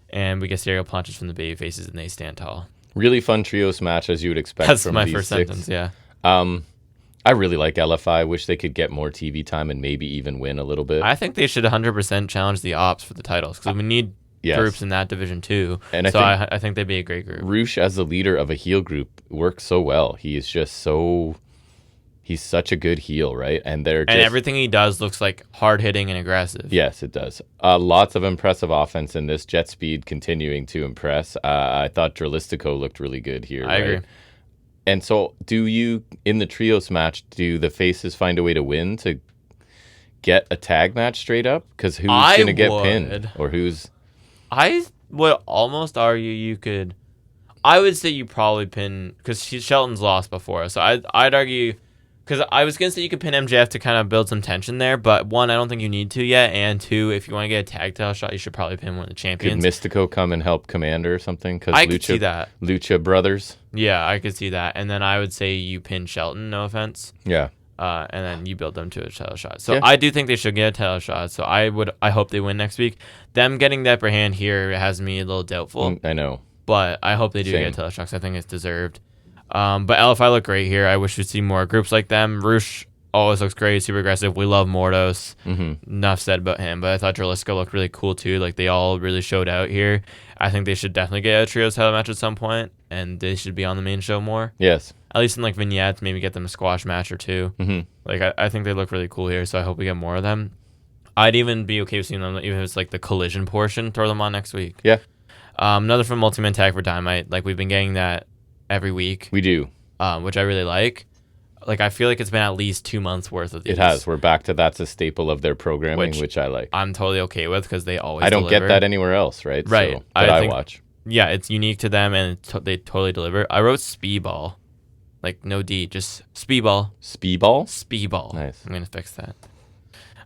and we get stereo punches from the baby faces, and they stand tall. Really fun trios match, as you would expect. That's from my these first 6. sentence, yeah. I really like LFI. Wish they could get more TV time and maybe even win a little bit. I think they should 100% challenge the Ops for the titles because we need groups in that division too. And I think they'd be a great group. Roosh, as the leader of a heel group, works so well. He is just he's such a good heel, right? And everything he does looks like hard hitting and aggressive. Yes, it does. Lots of impressive offense in this. Jet Speed continuing to impress. I thought Dralistico looked really good here. I agree. And so, in the trios match, do the faces find a way to win to get a tag match straight up? Because who's going to get pinned? Or who's... I would almost argue you could... I would say you probably pin... Because Shelton's lost before. So I'd argue... Because I was going to say you could pin MJF to kind of build some tension there. But 1, I don't think you need to yet. And 2, if you want to get a tag title shot, you should probably pin one of the champions. Could Mystico come and help Commander or something? I could see that. Lucha Brothers? Yeah, I could see that. And then I would say you pin Shelton, no offense. Yeah. And then you build them to a title shot. So I do think they should get a title shot. So I hope they win next week. Them getting the upper hand here has me a little doubtful. I know. But I hope they do get a title shot because I think it's deserved. But LFI look great here. I wish we'd see more groups like them. Roosh always looks great, super aggressive. We love Mordos. Enough said about him. But I thought Dralistico looked really cool too. Like they all really showed out here. I think they should definitely get a trios title match at some point, and they should be on the main show more. Yes. At least in like vignettes, maybe get them a squash match or 2. Like I think they look really cool here, so I hope we get more of them. I'd even be okay with seeing them, even if it's like the collision portion. Throw them on next week. Yeah. Another from Multi-Man Tag for Dynamite. Like we've been getting that every week. We do. Which I really like. Like I feel like it's been at least 2 months worth of these. It has. We're back to that's a staple of their programming, which I like. I'm totally okay with because they always. I don't get that anywhere else, right? Right. So, but I watch. Yeah, it's unique to them, and they totally deliver. I wrote Speedball, like no D, just Speedball. Speedball. Nice. I'm gonna fix that.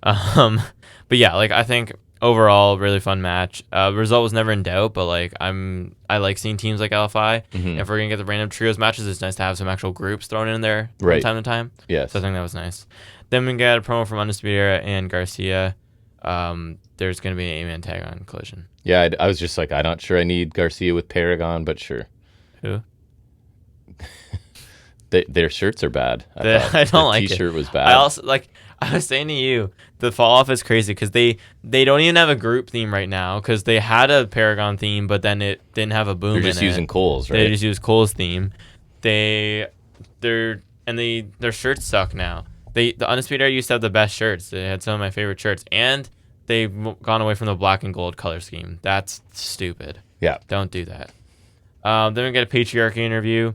But yeah, like I think overall really fun match. Result was never in doubt, but like I like seeing teams like LFI. If we're gonna get the random trios matches, it's nice to have some actual groups thrown in there from time to time. Yes. So I think that was nice. Then we got a promo from Undisputed Era and Garcia. There's gonna be an 8-man tag on Collision. Yeah, I was just like, I'm not sure I need Garcia with Paragon, but sure. Who? Their shirts are bad. I don't like it. The t-shirt was bad. I also like. I was saying to you, the fall off is crazy because they don't even have a group theme right now because they had a Paragon theme, but then it didn't have a boom. They're just using Cole's, right? They just use Cole's theme. Their shirts suck now. The Undisputed Era used to have the best shirts. They had some of my favorite shirts, and they've gone away from the black and gold color scheme. That's stupid. Yeah, don't do that. Then we get a Patriarchy interview.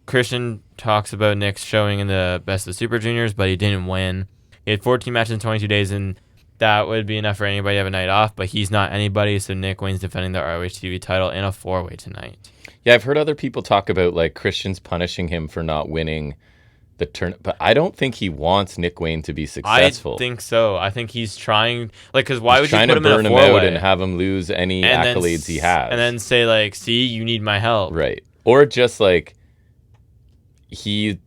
Christian talks about Nick's showing in the Best of Super Juniors, but he didn't win. He had 14 matches in 22 days, and that would be enough for anybody to have a night off, but he's not anybody, so Nick wins defending the ROH TV title in a 4-way tonight. Yeah, I've heard other people talk about like Christian's punishing him for not winning the turn. But I don't think he wants Nick Wayne to be successful. I think so. I think he's trying, like, because why would you trying put to him in burn a him out four-way and have him lose any accolades he has, and then say like, "See, you need my help." right? Or just like he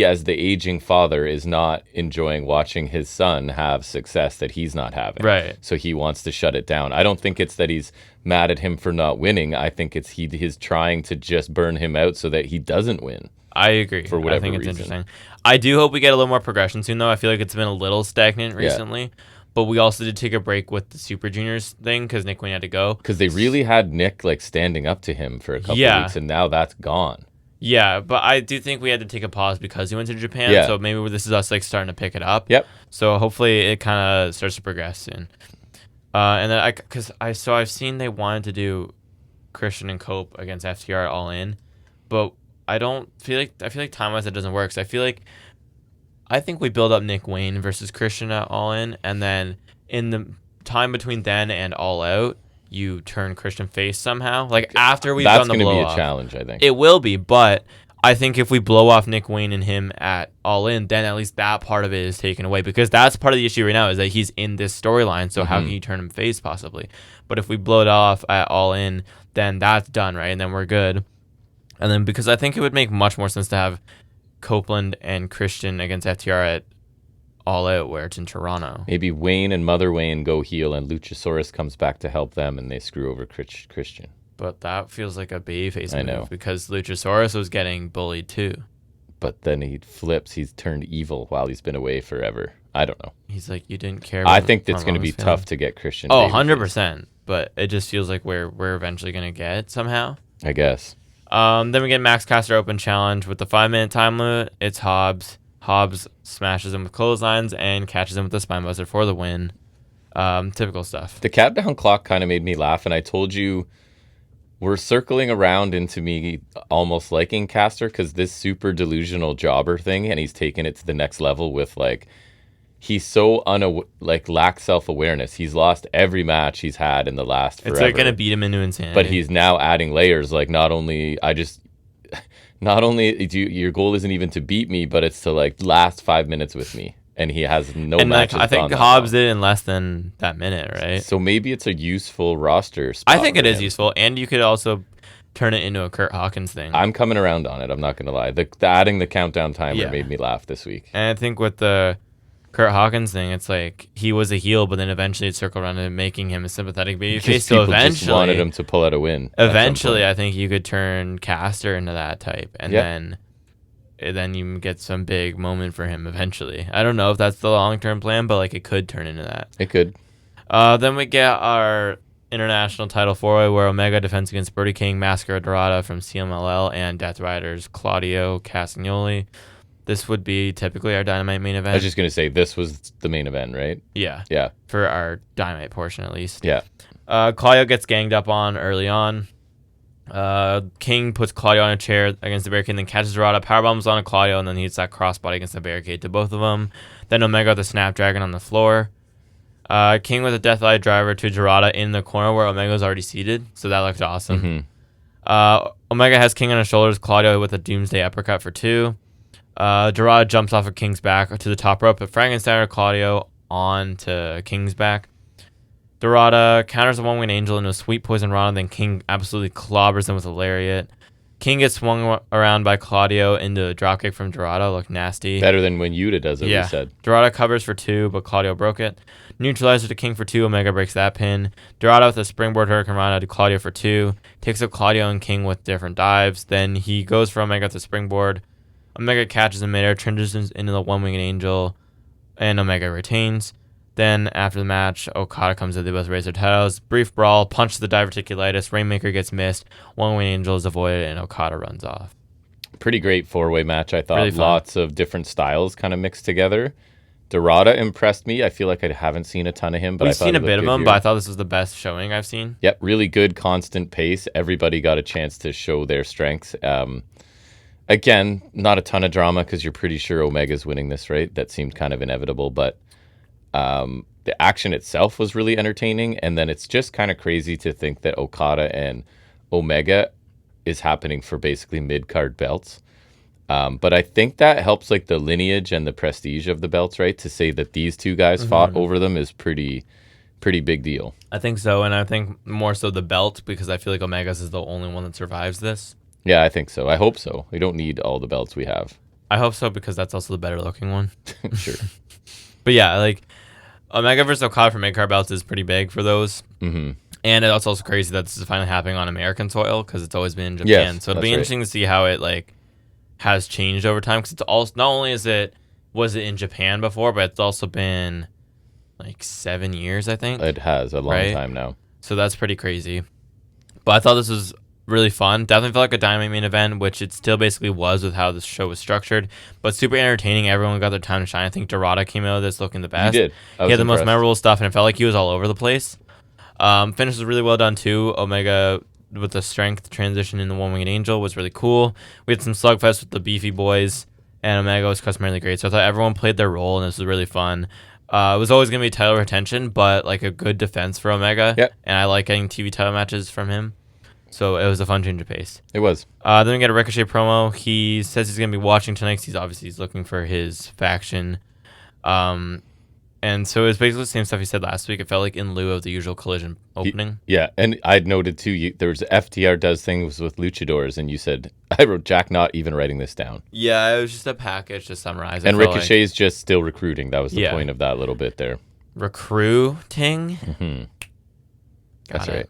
as the aging father is not enjoying watching his son have success that he's not having, Right. So he wants to shut it down. I don't think it's that he's mad at him for not winning. I think it's he's trying to just burn him out so that he doesn't win. I agree. For whatever I think it's reason. interesting. I do hope we get a little more progression soon, though. I feel like it's been a little stagnant recently. But we also did take a break with the Super Juniors thing because Nick Wayne had to go. Because they really had Nick like standing up to him for a couple weeks, and now that's gone. Yeah, but I do think we had to take a pause because he went to Japan. Yeah. So maybe this is us like starting to pick it up. Yep. So hopefully it kind of starts to progress soon. And then I've seen they wanted to do Christian and Cope against FTR at All In, but I feel like time-wise it doesn't work. So I think we build up Nick Wayne versus Christian at All In, and then in the time between then and All Out, you turn Christian face somehow. Like after we've done the blow off. That's going to be a challenge, I think. It will be, but I think if we blow off Nick Wayne and him at All In, then at least that part of it is taken away, because that's part of the issue right now is that he's in this storyline. So how can you turn him face possibly? But if we blow it off at All In, then that's done, right? And then we're good. And then because I think it would make much more sense to have Copeland and Christian against FTR at All Out, where it's in Toronto. Maybe Wayne and Mother Wayne go heel, and Luchasaurus comes back to help them, and they screw over Christian. But that feels like a babyface I move know. because Luchasaurus was getting bullied too. But then he flips. He's turned evil while he's been away forever. I don't know. He's like, you didn't care. I think it's going to be tough to get Christian. Oh, babyface. 100%. But it just feels like we're eventually going to get it somehow. I guess. Then we get Max Caster Open Challenge with the 5-minute time limit. It's Hobbs. Hobbs smashes him with clotheslines and catches him with the spinebuster for the win. Typical stuff. The countdown clock kind of made me laugh, and I told you we're circling around into me almost liking Caster because this super delusional jobber thing, and he's taken it to the next level with like he's so lacks self-awareness. He's lost every match he's had in the last forever. It's like gonna beat him into insanity. But he's now adding layers. Like not only your goal isn't even to beat me, but it's to like last 5 minutes with me. And he has no matches. I think Hobbs did it in less than that minute, right? So maybe it's a useful roster spot. I think it is useful, and you could also turn it into a Kurt Hawkins thing. I'm coming around on it. I'm not gonna lie. The adding the countdown timer made me laugh this week. And I think with the Kurt Hawkins thing, it's like he was a heel, but then eventually it circled around to making him a sympathetic babyface. So eventually, just wanted him to pull out a win. Eventually, I think you could turn Caster into that type, and then you get some big moment for him eventually. I don't know if that's the long-term plan, but like it could turn into that. It could. Then we get our international title four-way where Omega defends against Brody King, Massacre Dorada from CMLL, and Death Riders Claudio Castagnoli. This would be typically our Dynamite main event. I was just going to say, this was the main event, right? Yeah. Yeah. For our Dynamite portion, at least. Yeah. Claudio gets ganged up on early on. King puts Claudio on a chair against the barricade, and then catches Dorada, powerbombs on Claudio, and then he hits that crossbody against the barricade to both of them. Then Omega with the Snapdragon on the floor. King with a Deathlight driver to Dorada in the corner where Omega's already seated, so that looked awesome. Omega has King on his shoulders, Claudio with a Doomsday uppercut for 2. Dorada jumps off of King's back to the top rope, but Frankensteiner Claudio on to King's back. Dorada counters a one-winged angel into a sweet poison rana, then King absolutely clobbers him with a lariat. King gets swung around by Claudio into a dropkick from Dorada. Looked nasty. Better than when Yuta does it, we said. Dorada covers for 2, but Claudio broke it. Neutralizer to King for 2. Omega breaks that pin. Dorada with a springboard Hurricane Rana to Claudio for 2. Takes up Claudio and King with different dives. Then he goes for Omega with the springboard. Omega catches him midair, transitions into the one-winged angel, and Omega retains. Then, after the match, Okada comes in, they both raise their titles. Brief brawl, punch to the diverticulitis, Rainmaker gets missed, one-winged angel is avoided, and Okada runs off. Pretty great four-way match, I thought. Really fun. Lots of different styles kind of mixed together. Dorada impressed me. I feel like I haven't seen a ton of him, but We've I thought seen a he bit looked of good him, here. but I thought this was the best showing I've seen. Yep, really good, constant pace. Everybody got a chance to show their strengths. Again, not a ton of drama because you're pretty sure Omega's winning this, right? That seemed kind of inevitable, but the action itself was really entertaining. And then it's just kind of crazy to think that Okada and Omega is happening for basically mid-card belts. But I think that helps like the lineage and the prestige of the belts, right? To say that these two guys fought over them is pretty big deal. I think so, and I think more so the belt, because I feel like Omega's is the only one that survives this. Yeah, I think so. I hope so. We don't need all the belts we have. I hope so, because that's also the better looking one. Sure. But yeah, like Omega versus Okada for mid-card belts is pretty big for those. Mm-hmm. And it's also crazy that this is finally happening on American soil, because it's always been in Japan. Yes, So it'll be interesting to see how it like has changed over time, because it's also not only was it in Japan before, but it's also been like 7 years, I think. It has a long time now. So that's pretty crazy. But I thought this was really fun. Definitely felt like a Dynamite main event, which it still basically was with how this show was structured. But super entertaining. Everyone got their time to shine. I think Dorada came out of this looking the best. He did. He had the most memorable stuff, and it felt like he was all over the place. Finish was really well done too. Omega with the strength transition in the One-Winged Angel was really cool. We had some slugfest with the Beefy Boys, and Omega was customarily great. So I thought everyone played their role, and this was really fun. It was always going to be title retention, but like a good defense for Omega. Yep. And I like getting TV title matches from him. So it was a fun change of pace. It was. Then we get a Ricochet promo. He says he's going to be watching tonight. He's looking for his faction. And so it was basically the same stuff he said last week. It felt like in lieu of the usual Collision opening. Yeah, and I'd noted too, there was FTR does things with luchadors, and you said, I wrote Jack not even writing this down. Yeah, it was just a package to summarize. And Ricochet's just still recruiting. That was the point of that little bit there. Recruiting? Mm-hmm. That's right.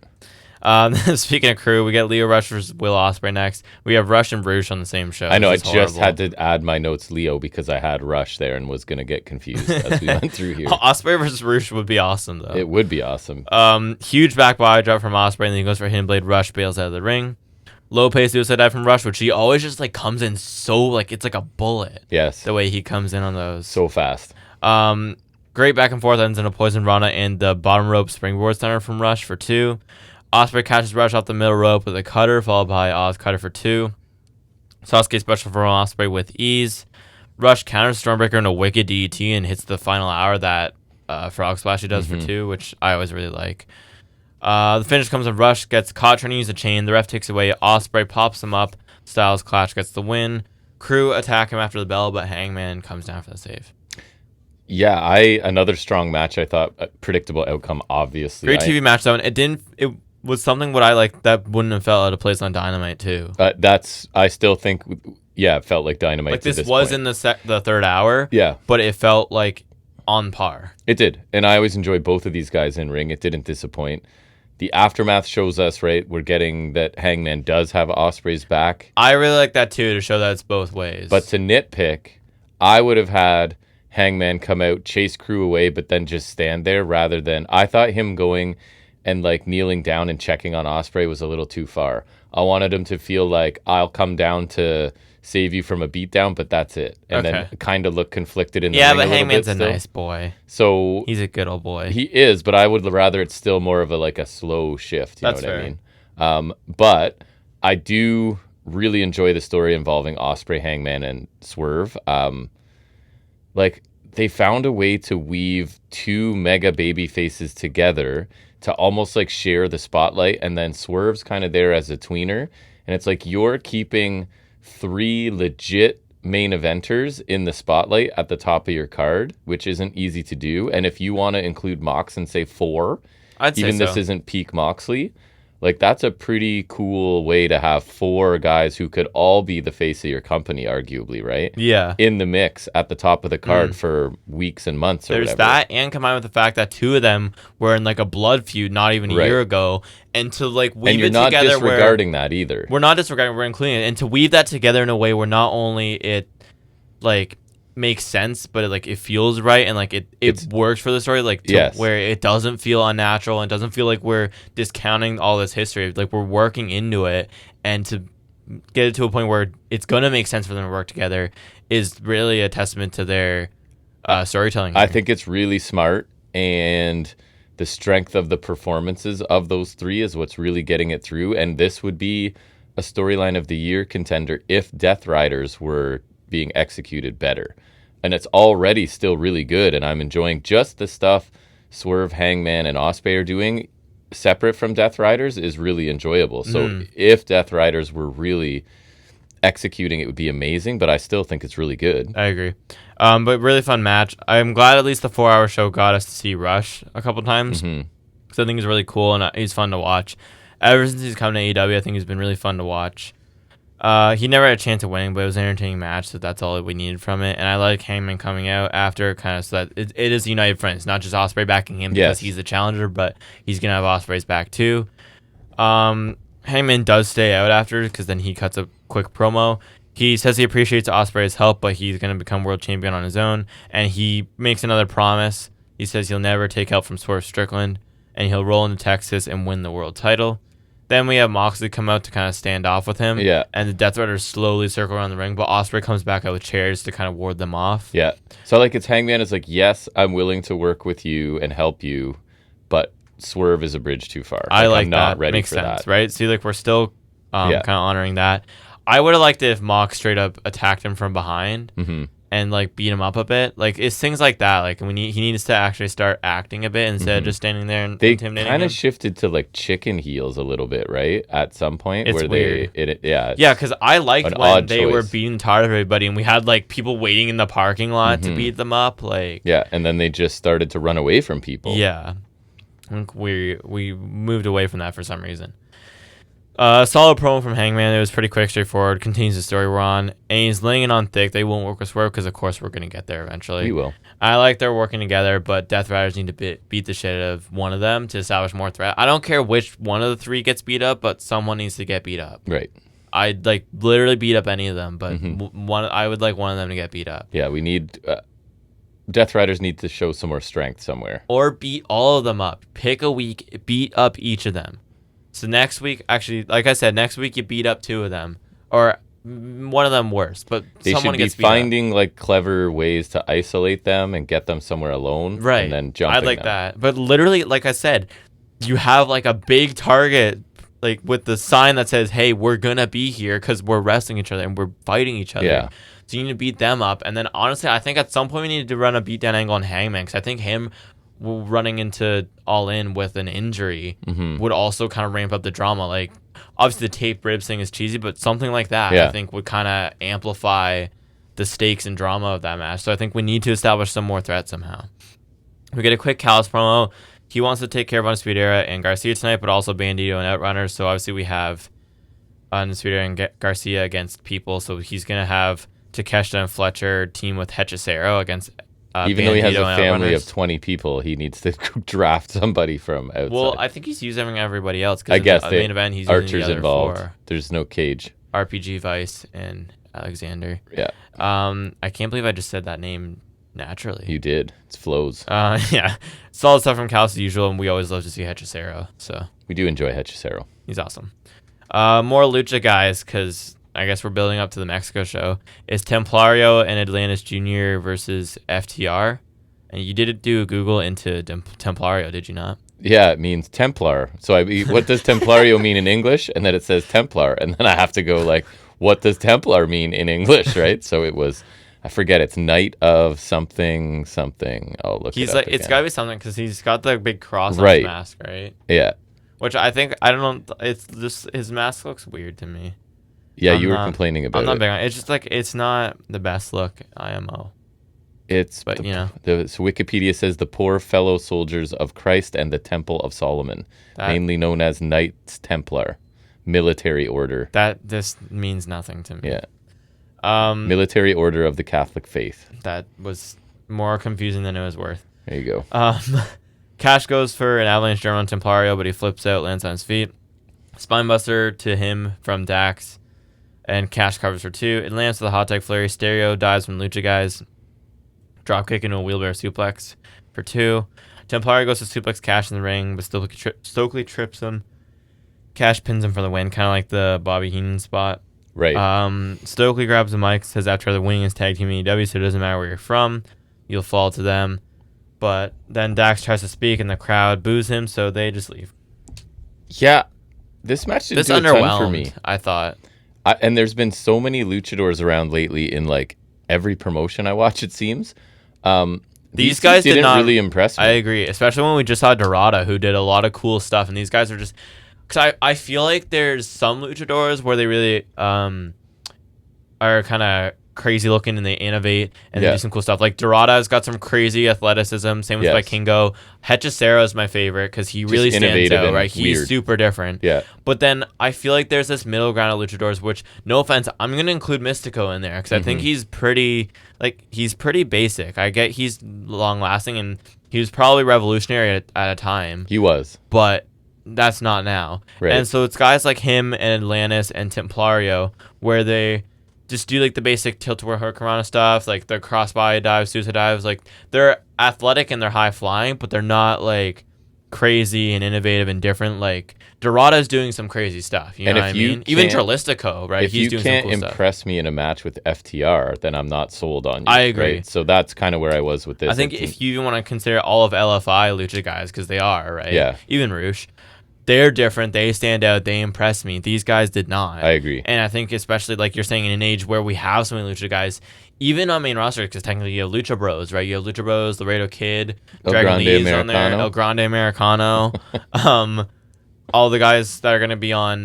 Speaking of crew, we get Leo Rush versus Will Ospreay next. We have Rush and Bruce on the same show. I know. I just had to add my notes Leo because I had Rush there and was going to get confused as we went through here. Ospreay versus Bruce would be awesome, though. It would be awesome. Huge back body drop from Ospreay, and then he goes for Hidden Blade. Rush bails out of the ring. Low pace suicide dive from Rush, which he always just like comes in so like it's like a bullet. Yes. The way he comes in on those. So fast. Great back and forth, ends in a poison Rana and the bottom rope springboard stunner from Rush for 2. Ospreay catches Rush off the middle rope with a cutter, followed by Oz cutter for 2. Sasuke special for Ospreay with ease. Rush counters Stormbreaker in a wicked DDT and hits the final hour that Frog Splash he does for 2, which I always really like. The finish comes when Rush gets caught trying to use a chain. The ref takes away. Ospreay pops him up. Styles Clash gets the win. Crew attack him after the bell, but Hangman comes down for the save. Yeah, another strong match. I thought predictable outcome. Obviously, great TV match though. And it was something what I like that wouldn't have felt out of place on Dynamite too. I still think, it felt like Dynamite. Like this was in the third hour. Yeah, but it felt like on par. It did, and I always enjoy both of these guys in ring. It didn't disappoint. The aftermath shows us, right, we're getting that Hangman does have Ospreay's back. I really like that too, to show that it's both ways. But to nitpick, I would have had Hangman come out, chase Crew away, but then just stand there rather than... I thought him going and like kneeling down and checking on Ospreay was a little too far. I wanted him to feel like, I'll come down to save you from a beatdown, but that's it. And then kind of look conflicted in the ring a little bit. Yeah, but Hangman's a nice boy. So he's a good old boy. He is, but I would rather it's still more of a slow shift. You know what fair. I mean? But I do really enjoy the story involving Ospreay, Hangman, and Swerve. They found a way to weave 2 mega baby faces together to almost like share the spotlight, and then Swerve's kind of there as a tweener, and it's like you're keeping 3 legit main eventers in the spotlight at the top of your card, which isn't easy to do. And if you want to include Mox and say 4, even this isn't peak Moxley, like that's a pretty cool way to have 4 guys who could all be the face of your company, arguably, right? Yeah. In the mix at the top of the card for weeks and months or There's whatever. that, and combined with the fact that 2 of them were in like a blood feud not even a year ago. And to like weave it together, and you're not disregarding that either. We're not disregarding, we're including it. And to weave that together in a way where not only it like makes sense, but it feels right, and like it works for the story, where it doesn't feel unnatural and doesn't feel like we're discounting all this history. Like we're working into it, and to get it to a point where it's gonna make sense for them to work together is really a testament to their storytelling. I think it's really smart, and the strength of the performances of those 3 is what's really getting it through. And this would be a storyline of the year contender if Death Riders were being executed better. And it's already still really good, and I'm enjoying just the stuff Swerve, Hangman, and Ospreay are doing separate from Death Riders is really enjoyable. So if Death Riders were really executing it would be amazing, but I still think it's really good. I agree. But really fun match. I'm glad at least the 4-hour show got us to see Rush a couple times. Because I think he's really cool and he's fun to watch. Ever since he's come to AEW, I think he's been really fun to watch. He never had a chance of winning, but it was an entertaining match, so that's all we needed from it. And I like Hangman coming out after, kind of, so that it is a united front. It's not just Ospreay backing him because he's the challenger, but he's going to have Ospreay's back too. Hangman does stay out after because then he cuts a quick promo. He says he appreciates Ospreay's help, but he's going to become world champion on his own. And he makes another promise. He says he'll never take help from Swerve Strickland, and he'll roll into Texas and win the world title. Then we have Moxley come out to kind of stand off with him. Yeah. And the Death Riders slowly circle around the ring, but Ospreay comes back out with chairs to kind of ward them off. Yeah. So like it's Hangman is like, yes, I'm willing to work with you and help you, but Swerve is a bridge too far. I like I'm that. not ready Makes for sense, that. right? See, like we're still kind of honoring that. I would have liked it if Mox straight up attacked him from behind and like beat him up a bit. Like it's things like that. Like he needs to actually start acting a bit instead of just standing there and they intimidating kind him. of shifted to like chicken heels a little bit, right? At some point, It's where weird. Yeah, because I liked when they were choice. beating tired of everybody, and we had like people waiting in the parking lot to beat them up. Like and then they just started to run away from people. Yeah, I think we moved away from that for some reason. Solid promo from Hangman. It was pretty quick, straightforward. Continues the story we're on. And he's laying it on thick. They won't work with Swerve because, of course, we're going to get there eventually. We will. I like they're working together, but Death Riders need to beat the shit out of one of them to establish more threat. I don't care which one of the three gets beat up, but someone needs to get beat up. Right. I'd like literally beat up any of them, but I would like one of them to get beat up. Yeah, we need... Death Riders need to show some more strength somewhere. Or beat all of them up. Pick a week, beat up each of them. So next week, actually, like I said, next week you beat up two of them, or one of them worse. But they someone should be gets beat finding like clever ways to isolate them and get them somewhere alone, right? And then jumping I like them. that. But literally, like I said, you have like a big target, like with the sign that says, "Hey, we're gonna be here because we're wrestling each other and we're fighting each other." Yeah. So you need to beat them up, and then honestly, I think at some point we need to run a beatdown angle on Hangman because I think him running into All In with an injury would also kind of ramp up the drama. Like, obviously the taped ribs thing is cheesy, but something like that I think would kind of amplify the stakes and drama of that match. So I think we need to establish some more threat somehow. We get a quick Callis promo. He wants to take care of Undisputed Era and Garcia tonight, but also Bandito and Outrunners. So obviously we have Undisputed Era and Garcia against people. So he's going to have Takeshita and Fletcher team with Hechicero against even though he has a family Outrunners. of 20 people, he needs to draft somebody from outside. Well, I think he's using everybody else. I guess the main event, he's Archer's using the other involved. four. There's no cage. RPG Vice and Alexander. Yeah. I can't believe I just said that name naturally. You did. It's flows. Yeah. Solid stuff from Callis as usual, and we always love to see Hechicero. So we do enjoy Hechicero. He's awesome. More Lucha guys, because I guess we're building up to the Mexico show. It's Templario and Atlantis Jr. versus FTR. And you did do a Google into Templario, did you not? Yeah, it means Templar. So what does Templario mean in English? And then it says Templar. And then I have to go like, what does Templar mean in English, right? So it was, I forget, it's Knight of something. I'll look it up again. It's got to be something because he's got the big cross on his mask, right? Yeah. Which I think, I don't know, it's just, his mask looks weird to me. Yeah, you were complaining about it. I'm not big on it. It's just like, it's not the best look IMO. But so Wikipedia says the poor fellow soldiers of Christ and the Temple of Solomon, mainly known as Knights Templar, military order. This means nothing to me. Yeah. Military order of the Catholic faith. That was more confusing than it was worth. There you go. Cash goes for an avalanche German on Templario, but he flips out, lands on his feet. Spinebuster to him from Dax. And Cash covers for 2. It lands with a hot tag flurry. Stereo dives from Lucha guys. Dropkick into a wheelbarrow suplex for 2. Templario goes to suplex Cash in the ring, but Stokely trips him. Cash pins him for the win, kind of like the Bobby Heenan spot. Right. Stokely grabs the mic, says after the winning his tag team in AEW, so it doesn't matter where you're from, you'll fall to them. But then Dax tries to speak, and the crowd boos him, so they just leave. Yeah. This match didn't do a ton for me. I thought. And there's been so many luchadors around lately in like every promotion I watch, it seems. These guys didn't really impress me. I agree, especially when we just saw Dorada, who did a lot of cool stuff, and these guys are just... Because I feel like there's some luchadors where they really are kind of crazy looking and they innovate and they Yeah. do some cool stuff. Like Dorada's got some crazy athleticism. Same with Yes. Vikingo. Hechicero is my favorite because he really stands innovative out, and right? He's weird. super different. Yeah. But then I feel like there's this middle ground of luchadors, which, no offense, I'm going to include Mystico in there because I think he's pretty basic. I get he's long lasting and he was probably revolutionary at a time. He was. But that's not now. Right. And so it's guys like him and Atlantis and Templario where they just do like the basic tilt-a-whirl hurricanrana stuff, like their crossbody dives, suicide dives. Like they're athletic and they're high flying, but they're not like crazy and innovative and different. Like Dorada's doing some crazy stuff. You know what I mean? Even Dralistico, right? If He's you doing can't some cool impress stuff. me in a match with FTR, then I'm not sold on you. I agree. Right? So that's kind of where I was with this. I think if you even want to consider all of LFI lucha guys, because they are, right? Yeah. Even Roosh. They're different. They stand out. They impress me. These guys did not. I agree. And I think especially like you're saying in an age where we have so many lucha guys, even on main roster, because technically you have Lucha Bros, right? You have Lucha Bros, Laredo Kid, El Dragon Grande Lee's on there, Americano. El Grande Americano, all the guys that are going to be on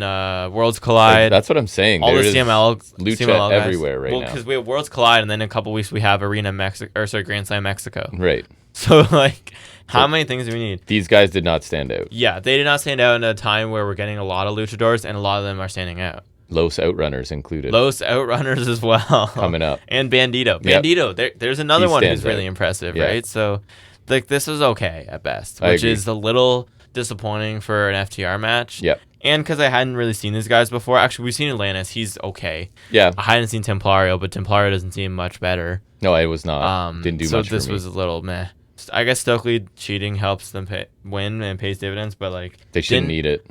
Worlds Collide. That's what I'm saying. All There the is CML lucha guys. everywhere right now. Because we have Worlds Collide, and then in a couple weeks we have Arena Mexico, or sorry, Grand Slam Mexico. Right. So like, how many things do we need? These guys did not stand out. Yeah, they did not stand out in a time where we're getting a lot of luchadors, and a lot of them are standing out. Los Outrunners included. Los Outrunners as well. Coming up. And Bandito. Yep. Bandito, there's another He one who's stands really out. impressive, Yeah. right? So, like, this is okay at best, I which agree. is a little disappointing for an FTR match. Yep. And because I hadn't really seen these guys before. Actually, we've seen Atlantis. He's okay. Yeah. I hadn't seen Templario, but Templario doesn't seem much better. No, it was not. Didn't do so much for me. this was a little meh. I guess Stokely cheating helps them win and pays dividends, but like They shouldn't need it.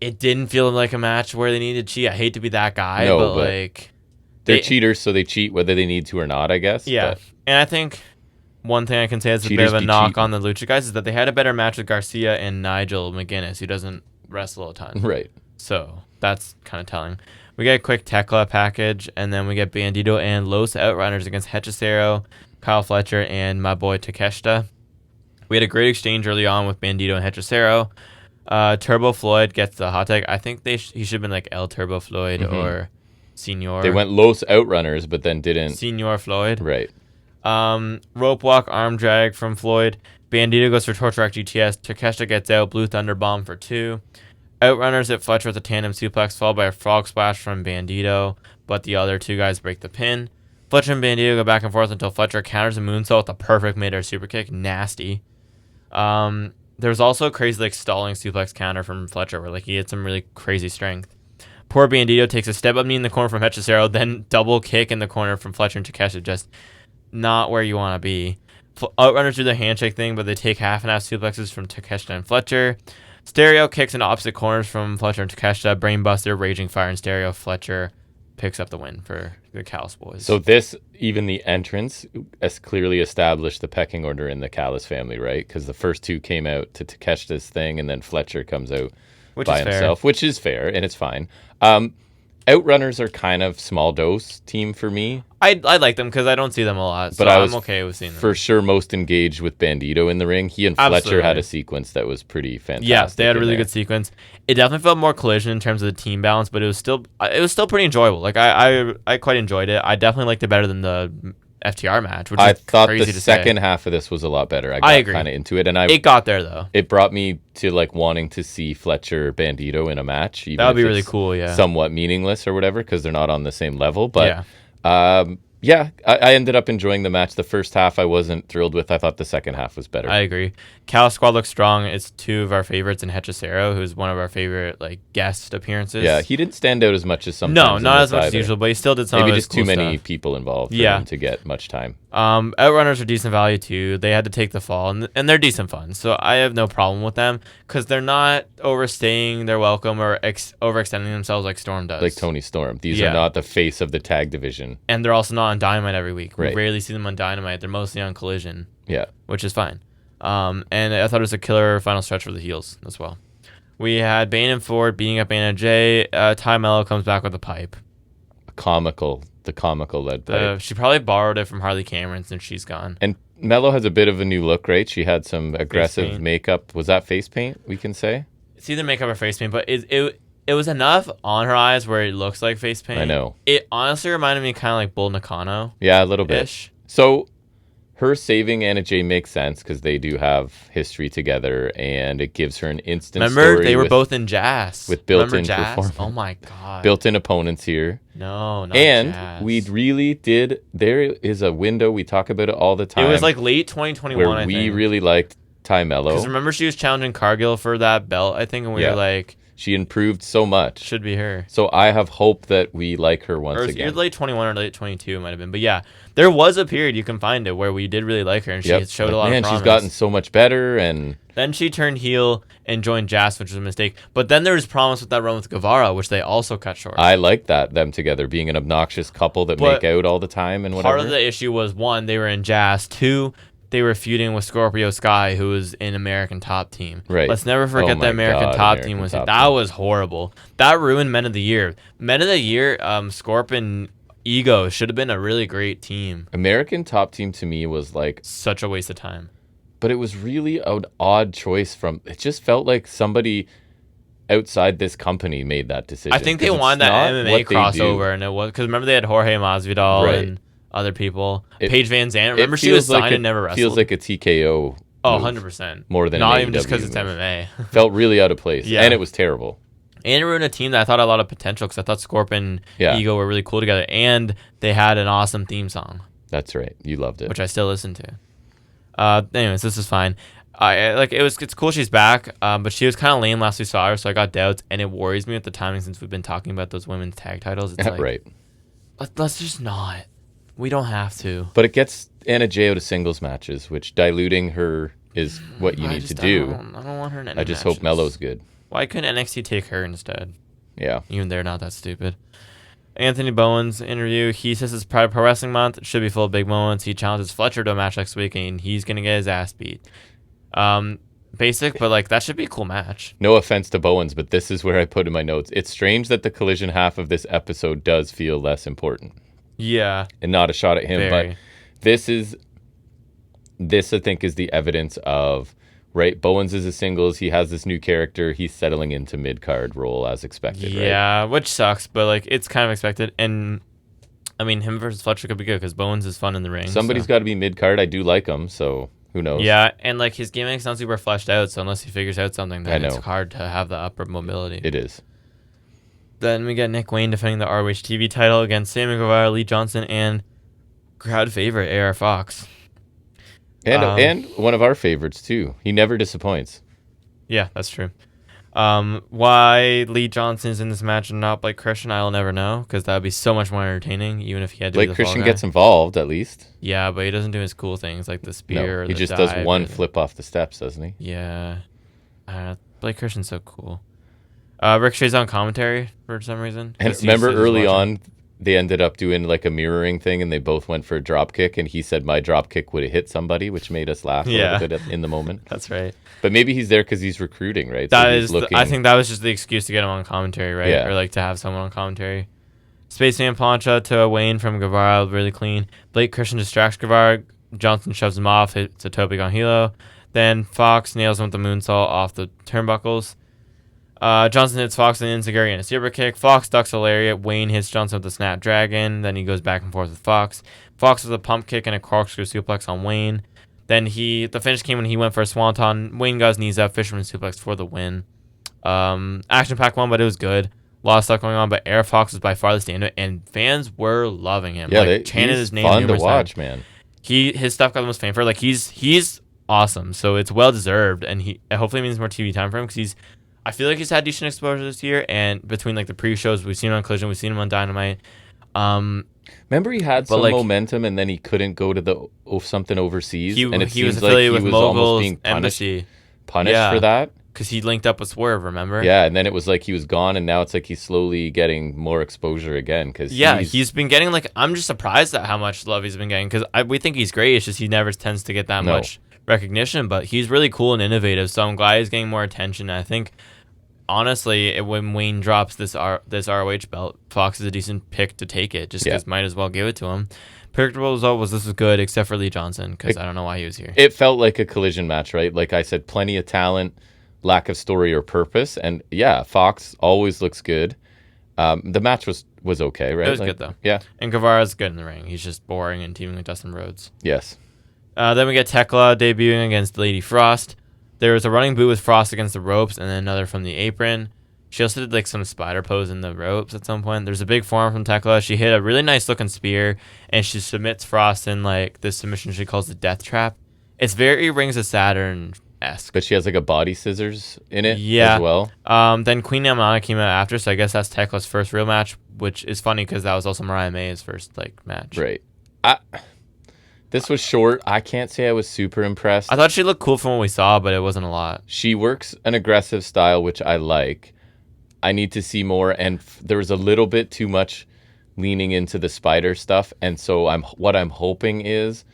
It didn't feel like a match where they needed to cheat. I hate to be that guy, No, but but like They're cheaters, so they cheat whether they need to or not, I guess. yeah. But And I think one thing I can say as a bit Cheaters of a be knock cheating. on the Lucha guys is that they had a better match with Garcia and Nigel McGuinness, who doesn't wrestle a ton. right. So that's kind of telling. We get a quick Tekla package, and then we get Bandito and Los Outrunners against Hechicero, Kyle Fletcher, and my boy Takeshita. We had a great exchange early on with Bandito and Hechicero. Turbo Floyd gets the hot tag. I think he should have been like El Turbo Floyd or Senor. They went Los Outrunners, but then didn't. Senor Floyd. Right. Rope walk, arm drag from Floyd. Bandito goes for Torch Rack GTS. Takeshita gets out. Blue Thunder Bomb for 2. Outrunners at Fletcher with a tandem suplex, followed by a frog splash from Bandito, but the other two guys break the pin. Fletcher and Bandito go back and forth until Fletcher counters a moonsault with a perfect mid-air super kick. Nasty. There was also a crazy like stalling suplex counter from Fletcher where like he had some really crazy strength. Poor Bandito takes a step up knee in the corner from Hechicero, then double kick in the corner from Fletcher and Takeshita. Just not where you want to be. Outrunners do the handshake thing, but they take half and half suplexes from Takeshita and Fletcher. Stereo kicks in opposite corners from Fletcher and Takeshita. Brainbuster, Raging Fire, and Stereo. Fletcher picks up the win for the Callis boys. So this, even the entrance, has clearly established the pecking order in the Callis family, right? Because the first two came out to Takeshita's thing, and then Fletcher comes out by himself, which is fair, and it's fine. Outrunners are kind of small dose team for me. I like them because I don't see them a lot, so But I was I'm okay with seeing them. for sure most engaged with Bandito in the ring. He and Fletcher Absolutely. had a sequence that was pretty fantastic. Yeah, they had a in really there. good sequence. It definitely felt more collision in terms of the team balance, but it was still pretty enjoyable. Like I quite enjoyed it. I definitely liked it better than the FTR match, which I is thought crazy the to second say. half of this was a lot better. I I got agree. kind of into it, and It got there though. it brought me to like wanting to see Fletcher Bandito in a match. Even That would if be really it's cool. Yeah. somewhat meaningless or whatever because they're not on the same level. But Yeah. I ended up enjoying the match. The first half I wasn't thrilled with. I thought the second half was better. I agree. Cal Squad looks strong. It's two of our favorites in Hechicero, who's one of our favorite like guest appearances. Yeah, he didn't stand out as much as sometimes. No, in not this as much as either. usual, but he still did some Maybe of his just too cool many stuff. people involved for Yeah. him to get much time. Outrunners are decent value too. They had to take the fall, and they're decent fun. So I have no problem with them because they're not overstaying their welcome or overextending themselves like Storm does. Like Tony Storm. These Yeah. are not the face of the tag division. And they're also not on Dynamite every week. Right. We rarely see them on Dynamite. They're mostly on Collision, Yeah. which is fine. And I thought it was a killer final stretch for the heels as well. We had Bane and Ford beating up Anna Jay. Ty Mello comes back with a pipe. The comical lead pipe. She probably borrowed it from Harley Cameron since she's gone. And Mello has a bit of a new look, right? She had some aggressive paint. makeup. Was that face paint, we can say? It's either makeup or face paint, but it it was enough on her eyes where it looks like face paint. I know. It honestly reminded me kind of like Bull Nakano. Yeah, a little bit. So her saving Anna Jay makes sense because they do have history together, and it gives her an instant Remember, story they were both in Jazz. with built-in performance. Oh my god. Built-in opponents here. No, not and Jazz. We really did. There is a window, we talk about it all the time. It was like late 2021, where we really liked Ty Mello. Because remember, she was challenging Cargill for that belt, I think, and we were like, she improved so much. Should be her. So I have hope that we like her once again. Either late 21 or late 22 it might have been. But yeah, there was a period, you can find it, where we did really like her, and she showed a lot of promise. She's gotten so much better. And then she turned heel and joined Jazz, which was a mistake. But then there was promise with that run with Guevara, which they also cut short. I like that, them together, being an obnoxious couple that make out all the time and whatever. Part of the issue was, one, they were in Jazz. Two, they were feuding with Scorpio Sky, who was in American Top Team. Right. Let's never forget the American Top Team was that was horrible. That ruined Men of the Year. Men of the Year, Scorp and Ego should have been a really great team. American Top Team to me was like such a waste of time. But it was really an odd choice from. It just felt like somebody outside this company made that decision. I think they wanted that MMA crossover, and it was because remember they had Jorge Masvidal and other people. Paige Van Zandt. Remember she was signed and never wrestled. Feels like a TKO. Oh, 100%. More than not even just because it's MMA. Felt really out of place. Yeah. And it was terrible. And it ruined a team that I thought had a lot of potential because I thought Scorp and Ego were really cool together. And they had an awesome theme song. That's right. You loved it. Which I still listen to. Anyways, this is fine. It's cool she's back, but she was kind of lame last we saw her, so I got doubts. And it worries me with the timing since we've been talking about those women's tag titles. It's like, right. Let's just not. We don't have to. But it gets Anna Jay out of singles matches, which diluting her is what you need to do. I don't want her in any I just matches. hope Mello's good. Why couldn't NXT take her instead? Yeah. Even they're not that stupid. Anthony Bowen's interview, he says it's Pride Pro Wrestling Month. It should be full of big moments. He challenges Fletcher to a match next week, and he's going to get his ass beat. Basic, but that should be a cool match. No offense to Bowens, but this is where I put in my notes. It's strange that the collision half of this episode does feel less important. Yeah. And not a shot at him, but this I think is the evidence of, right, Bowens is a singles, he has this new character, he's settling into mid-card role as expected, right? Yeah, which sucks, but it's kind of expected. And I mean, him versus Fletcher could be good because Bowens is fun in the ring. Somebody's got to be mid-card. I do like him, so who knows? Yeah, and his gimmick's not super fleshed out, so unless he figures out something, then it's hard to have the upper mobility. It is. Then we get Nick Wayne defending the ROH TV title against Sammy Guevara, Lee Johnson, and crowd favorite AR Fox. And one of our favorites, too. He never disappoints. Yeah, that's true. Why Lee Johnson's in this match and not Blake Christian, I'll never know, because that would be so much more entertaining, even if he had to Blake be the Christian fall guy. gets involved, at least. Yeah, but he doesn't do his cool things like the spear or the he just dive does one flip off the steps, doesn't he? Yeah. Blake Christian's so cool. Ricochet's on commentary for some reason. And remember early on, they ended up doing a mirroring thing, and they both went for a drop kick, and he said my drop kick would have hit somebody, which made us laugh a little bit in the moment. That's right. But maybe he's there because he's recruiting, right? I think that was just the excuse to get him on commentary, right? Yeah. Or to have someone on commentary. Spaceman Plancha to Wayne from Guevara, really clean. Blake Christian distracts Guevara. Johnson shoves him off, hits a tope on Hilo. Then Fox nails him with the moonsault off the turnbuckles. Johnson hits Fox with an enziguri and a super kick. Fox ducks a lariat. Wayne hits Johnson with a snapdragon. Then he goes back and forth with Fox. Fox with a pump kick and a corkscrew suplex on Wayne. Then the finish came when he went for a swanton. Wayne got his knees up. Fisherman suplex for the win. Action-packed one, but it was good. A lot of stuff going on, but Air Fox was by far the standout, and fans were loving him. Yeah, chanted his name. Fun to watch, man. His stuff got the most fanfare. He's awesome, so it's well deserved, and he hopefully means more TV time for him because I feel like he's had decent exposure this year, and between the pre-shows, we've seen him on Collision, we've seen him on Dynamite. Remember he had some momentum, and then he couldn't go to something overseas, and it he was seems affiliated like he with was Mogul's almost being Embassy. Punished for that. Because he linked up with Swerve, remember? Yeah, and then it was he was gone, and now it's he's slowly getting more exposure again. He's been getting I'm just surprised at how much love he's been getting because we think he's great. It's just he never tends to get that much recognition, but he's really cool and innovative. So I'm glad he's getting more attention. I think honestly, when Wayne drops this ROH belt, Fox is a decent pick to take it. Just because might as well give it to him. Predictable result was this was good, except for Lee Johnson because I don't know why he was here. It felt like a collision match, right? Like I said, plenty of talent. lack of story or purpose. And yeah, Fox always looks good. The match was okay, right? It was good, though. Yeah. And Guevara's good in the ring. He's just boring and teaming with Dustin Rhodes. Yes. Then we get Tekla debuting against Lady Frost. There was a running boot with Frost against the ropes and then another from the apron. She also did like some spider pose in the ropes at some point. There's a big forearm from Tekla. She hit a really nice looking spear and she submits Frost in like this submission she calls the death trap. It's very Rings of Saturn-esque. But she has like a body scissors in it as well. Then Queen Yamana came out after, so I guess that's Tekla's first real match, which is funny because that was also Mariah May's first like match. Right. This was short. I can't say I was super impressed. I thought she looked cool from what we saw, but it wasn't a lot. She works an aggressive style, which I like. I need to see more, and there was a little bit too much leaning into the spider stuff, and so what I'm hoping is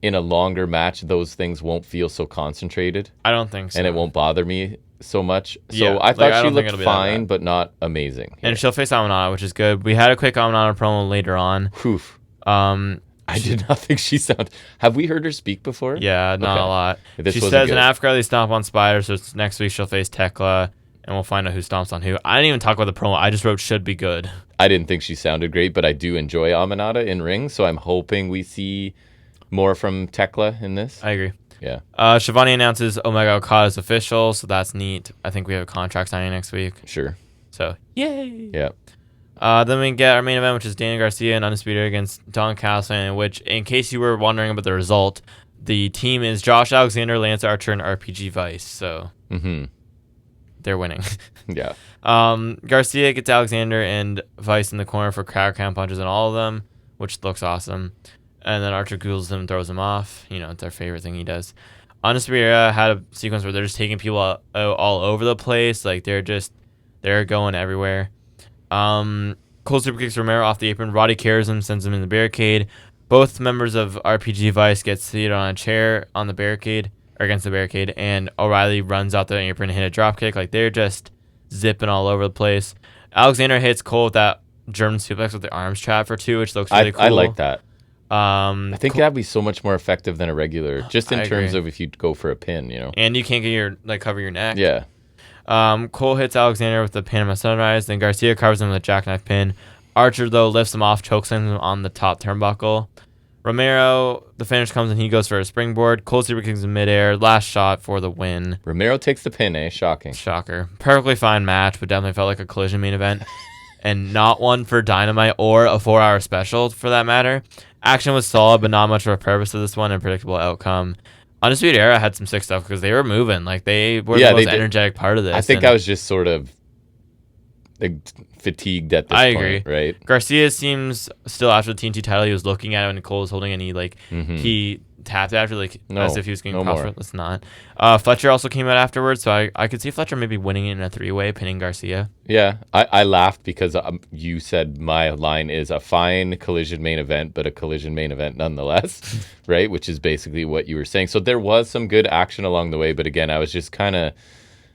in a longer match, those things won't feel so concentrated. I don't think so. And it won't bother me so much. Yeah, so I thought she looked be fine, but not amazing. And she'll face Amanada, which is good. We had a quick Amanada promo later on. Oof. I did not think she sounded... Have we heard her speak before? Yeah, not a lot. She says good. In Africa they stomp on spiders, so it's next week she'll face Tekla, and we'll find out who stomps on who. I didn't even talk about the promo. I just wrote should be good. I didn't think she sounded great, but I do enjoy Amanada in ring, so I'm hoping we see more from Tekla in this. I agree. Yeah. Shivani announces Omega Okada is official, so that's neat. I think we have a contract signing next week. Sure. So, yay! Yeah. Then we get our main event, which is Daniel Garcia and Undisputed against Don Callis, which, in case you were wondering about the result, the team is Josh Alexander, Lance Archer, and RPG Vice. So they're winning. Yeah. Garcia gets Alexander and Vice in the corner for crowd count punches on all of them, which looks awesome. And then Archer googles him and throws him off. You know, it's our favorite thing he does. Undisputed Era had a sequence where they're just taking people all over the place. Like, they're going everywhere. Cole super kicks Romero off the apron. Roddy carries him, sends him in the barricade. Both members of RPG Vice get seated on a chair on the barricade, or against the barricade, and O'Reilly runs out the apron and hit a drop kick. Like, they're just zipping all over the place. Alexander hits Cole with that German suplex with the arms trap for 2, which looks really cool. I like that. I think that'd be so much more effective than a regular, just in terms of if you go for a pin, you know. And you can't get cover your neck. Yeah. Cole hits Alexander with the Panama Sunrise. Then Garcia covers him with a jackknife pin. Archer, though, lifts him off, chokes him on the top turnbuckle. Romero, the finish comes and he goes for a springboard. Cole super kicks in midair. Last shot for the win. Romero takes the pin, eh? Shocking. Shocker. Perfectly fine match, but definitely felt like a collision main event. And not one for Dynamite or a 4-hour special, for that matter. Action was solid, but not much of a purpose of this one, and predictable outcome. Undisputed Era had some sick stuff because they were moving. Like, they were the most energetic part of this. I think I was just sort of fatigued at this point. I agree. Right? Garcia seems still, after the TNT title, he was looking at it when Cole was holding it, and he tapped after, as if he was getting crossed. Let's not. Fletcher also came out afterwards, so I could see Fletcher maybe winning it in a 3-way, pinning Garcia. Yeah, I laughed because you said my line is a fine collision main event, but a collision main event nonetheless, right? Which is basically what you were saying. So there was some good action along the way, but again, I was just kind of,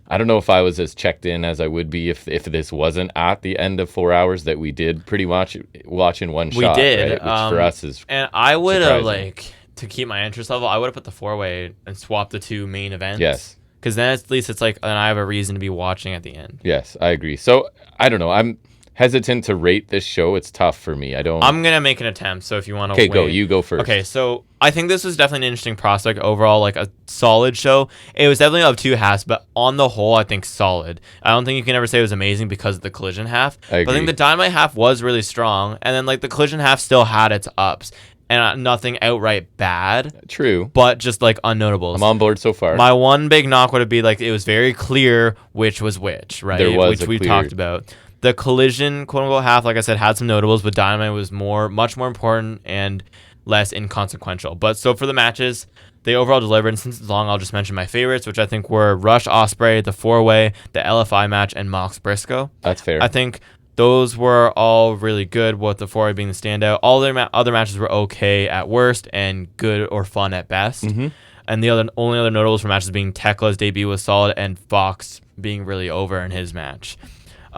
I don't know if I was as checked in as I would be if this wasn't at the end of 4 hours that we did pretty much watch in one shot. We did. Right? Which for us is and I would have, to keep my interest level, I would have put the 4-way and swapped the 2 main events. Yes. Because then at least it's then I have a reason to be watching at the end. Yes, I agree. So, I don't know. I'm hesitant to rate this show. It's tough for me. I'm going to make an attempt, so if you want to Okay, go. You go first. Okay, so I think this was definitely an interesting prospect overall, like a solid show. It was definitely of 2 halves, but on the whole, I think solid. I don't think you can ever say it was amazing because of the collision half. I agree. But I think the Dynamite half was really strong, and then the collision half still had its ups. And nothing outright bad. True. But just unnotables. I'm on board so far. My one big knock would be it was very clear which was which, right? There was which we talked about. The collision, quote unquote, half, like I said, had some notables, but Dynamite was much more important and less inconsequential. But so for the matches, they overall delivered. And since it's long, I'll just mention my favorites, which I think were Rush Ospreay, the 4-way, the LFI match, and Mox Briscoe. That's fair. I think those were all really good, with the 4-way being the standout. All their other matches were okay at worst and good or fun at best. Mm-hmm. And the only other notables for matches being Tekla's debut was solid and Fox being really over in his match.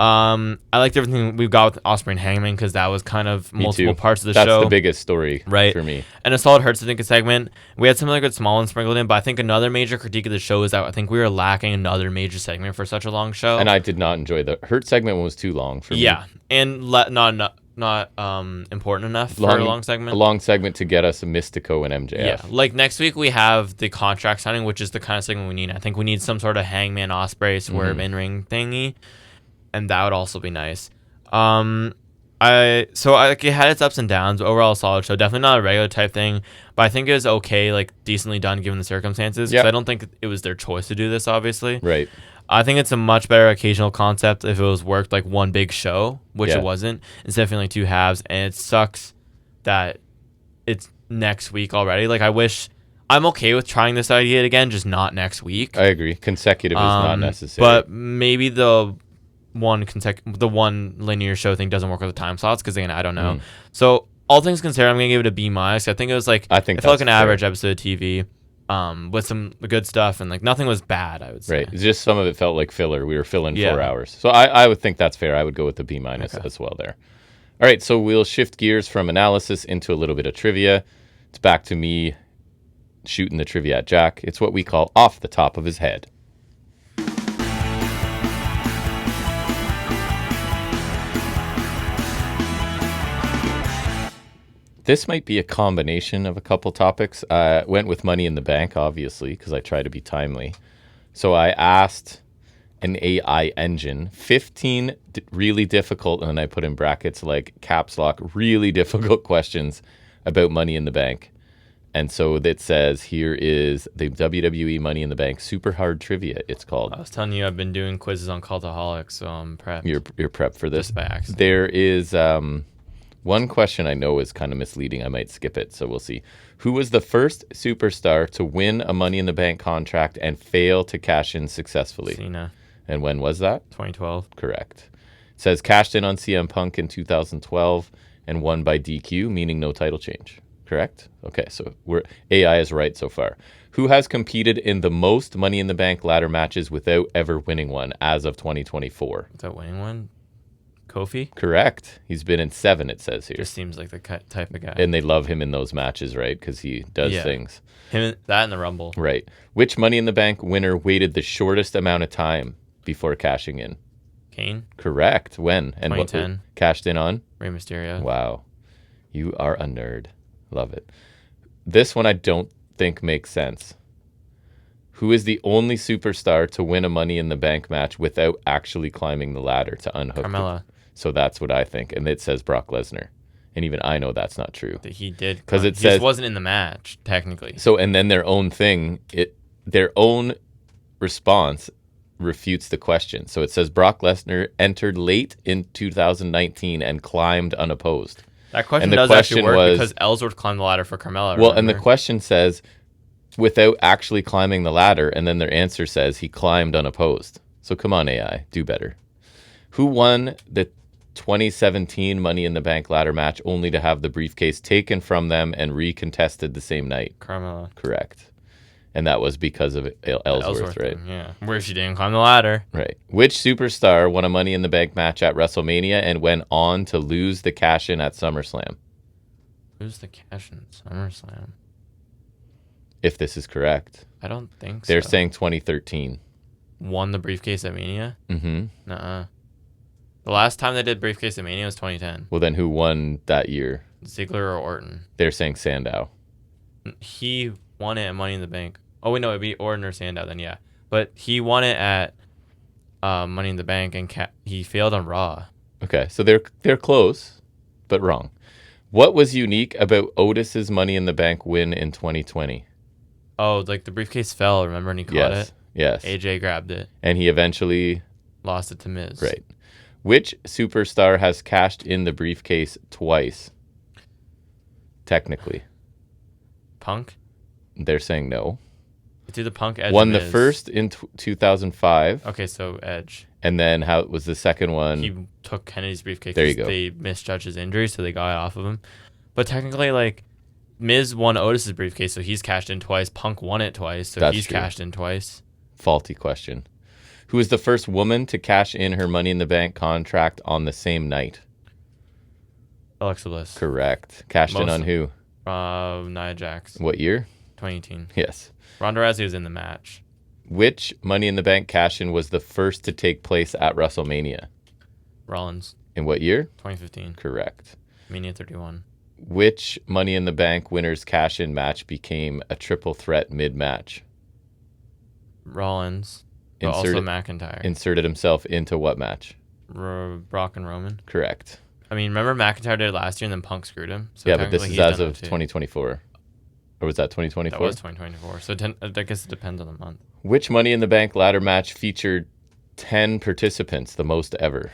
I liked everything we got with Ospreay and Hangman because that was kind of multiple parts of the show. That's the biggest story for me. And a solid Hurts, I think, a segment. We had some other good small ones sprinkled in, but I think another major critique of the show is that I think we were lacking another major segment for such a long show. And I did not enjoy the Hurt segment. Was too long for me. Yeah, and not important enough for a long segment. A long segment to get us a Mystico and MJF. Yeah, like next week we have the contract signing, which is the kind of segment we need. I think we need some sort of Hangman Ospreay swerve in-ring thingy. And that would also be nice. It had its ups and downs, but overall a solid show. Definitely not a regular type thing, but I think it was okay, like decently done given the circumstances. Because I don't think it was their choice to do this, obviously. Right. I think it's a much better occasional concept if it was worked like one big show, which it wasn't, instead of feeling like two halves. And it sucks that it's next week already. Like I'm okay with trying this idea again, just not next week. I agree. Consecutive is not necessary. But maybe the one linear show thing doesn't work with the time slots because again I don't know. So all things considered, I'm gonna give it a B-. I think it was like it felt like an average episode of TV, with some good stuff and like nothing was bad. I would say. Right. It's just some of it felt like filler. We were filling 4 hours, so I would think that's fair. I would go with the B- as well there. All right, so we'll shift gears from analysis into a little bit of trivia. It's back to me shooting the trivia at Jack. It's what we call off the top of his head. This might be a combination of a couple topics. I went with Money in the Bank, obviously, because I try to be timely. So I asked an AI engine 15 really difficult, and then I put in brackets like caps lock, really difficult questions about Money in the Bank. And so it says, here is the WWE Money in the Bank Super Hard Trivia, it's called. I was telling you I've been doing quizzes on Cultaholics, so I'm prepped. You're prepped for this? Just by accident. There is... one question I know is kind of misleading. I might skip it, so we'll see. Who was the first superstar to win a Money in the Bank contract and fail to cash in successfully? Cena. And when was that? 2012. Correct. It says cashed in on CM Punk in 2012 and won by DQ, meaning no title change. Correct? Okay, so AI is right so far. Who has competed in the most Money in the Bank ladder matches without ever winning one as of 2024? Without winning one? Kofi? Correct. He's been in 7, it says here. Just seems like the type of guy. And they love him in those matches, right? Because he does things. That and the Rumble. Right. Which Money in the Bank winner waited the shortest amount of time before cashing in? Kane? Correct. When? And 2010. What cashed in on? Rey Mysterio. Wow. You are a nerd. Love it. This one I don't think makes sense. Who is the only superstar to win a Money in the Bank match without actually climbing the ladder to unhook? Carmella. So that's what I think. And it says Brock Lesnar. And even I know that's not true. He did. Because it he says... just wasn't in the match, technically. So, and then their own thing, their own response refutes the question. So it says Brock Lesnar entered late in 2019 and climbed unopposed. That question does actually work because Ellsworth climbed the ladder for Carmella. Well, and the question says without actually climbing the ladder, and then their answer says he climbed unopposed. So come on, AI, do better. Who won the 2017 Money in the Bank ladder match only to have the briefcase taken from them and recontested the same night? Carmella. Correct. And that was because of Ellsworth, right? Yeah. Where she didn't climb the ladder. Right. Which superstar won a Money in the Bank match at WrestleMania and went on to lose the cash-in at SummerSlam? Lose the cash-in at SummerSlam? If this is correct. I don't think so. They're saying 2013. Won the briefcase at Mania? Mm-hmm. Nuh-uh. The last time they did briefcase at Mania was 2010. Well, then who won that year? Ziggler or Orton? They're saying Sandow. He won it at Money in the Bank. Oh, wait, no, it'd be Orton or Sandow then, yeah. But he won it at Money in the Bank, and he failed on Raw. Okay, so they're close, but wrong. What was unique about Otis's Money in the Bank win in 2020? Oh, like the briefcase fell, remember, and he caught it? Yes. AJ grabbed it. And he eventually... lost it to Miz. Right. Which superstar has cashed in the briefcase twice? Technically. Punk? They're saying no. Do the Punk Edge. Won the first in 2005. Okay, so Edge. And then how was the second one? He took Kennedy's briefcase. There you go. They misjudged his injury, so they got it off of him. But technically, like, Miz won Otis's briefcase, so he's cashed in twice. Punk won it twice, so he's cashed in twice. Faulty question. Who was the first woman to cash in her Money in the Bank contract on the same night? Alexa Bliss. Correct. Cashed in on who? Nia Jax. What year? 2018. Yes. Ronda Rousey was in the match. Which Money in the Bank cash-in was the first to take place at WrestleMania? Rollins. In what year? 2015. Correct. Mania 31. Which Money in the Bank winner's cash-in match became a triple threat mid-match? Rollins. But also McIntyre. Inserted himself into what match? Brock and Roman. Correct. I mean, remember McIntyre did it last year and then Punk screwed him? So yeah, but this is as of 2024. Or was that 2024? That was 2024. So I guess it depends on the month. Which Money in the Bank ladder match featured 10 participants, the most ever?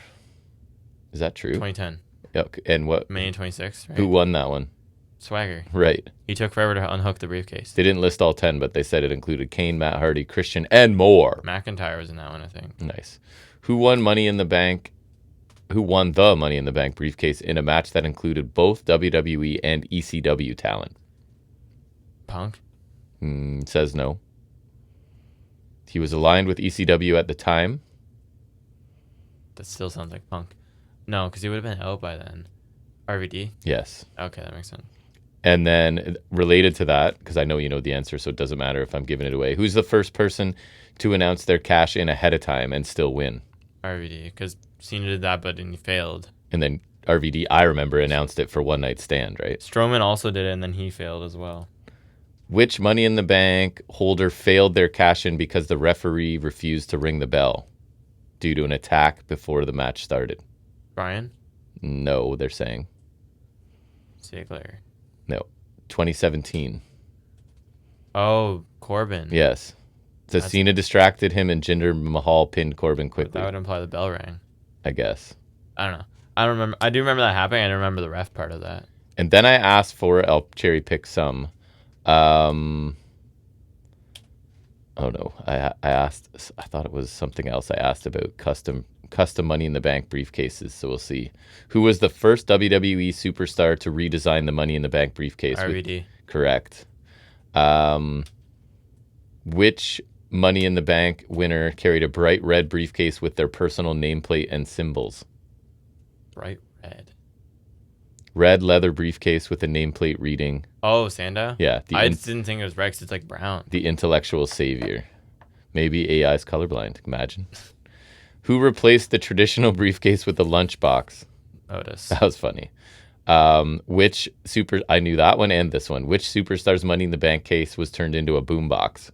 Is that true? 2010. Yep. And what? May 26, right? Who won that one? Swagger. Right. He took forever to unhook the briefcase. They didn't list all 10, but they said it included Kane, Matt Hardy, Christian, and more. McIntyre was in that one, I think. Nice. Who won Money in the Bank? Who won the Money in the Bank briefcase in a match that included both WWE and ECW talent? Punk? Says no. He was aligned with ECW at the time. That still sounds like Punk. No, because he would have been out by then. RVD? Yes. Okay, that makes sense. And then related to that, because I know you know the answer, so it doesn't matter if I'm giving it away. Who's the first person to announce their cash in ahead of time and still win? RVD, because Cena did that, but then he failed. And then RVD, I remember, announced it for One Night Stand, right? Strowman also did it, and then he failed as well. Which Money in the Bank holder failed their cash in because the referee refused to ring the bell due to an attack before the match started? Brian? No, they're saying. Ziggler. No. 2017. Oh, Corbin. Yes. So Cena distracted him and Jinder Mahal pinned Corbin quickly. That would imply the bell rang. I guess. I don't know. I don't remember. I do remember that happening. I don't remember the ref part of that. And then I asked for it. I'll cherry pick some. Oh no. I asked. I thought it was something else. I asked about custom Money in the Bank briefcases. So we'll see. Who was the first WWE superstar to redesign the Money in the Bank briefcase? RVD. Correct. Which Money in the Bank winner carried a bright red briefcase with their personal nameplate and symbols? Bright red. Red leather briefcase with a nameplate reading. Oh, Sandow? Yeah. I just didn't think it was red 'cause it's like brown. The intellectual savior. Maybe AI's colorblind. Imagine. Who replaced the traditional briefcase with a lunchbox? Otis. That was funny. I knew that one and this one. Which superstar's Money in the Bank case was turned into a boombox?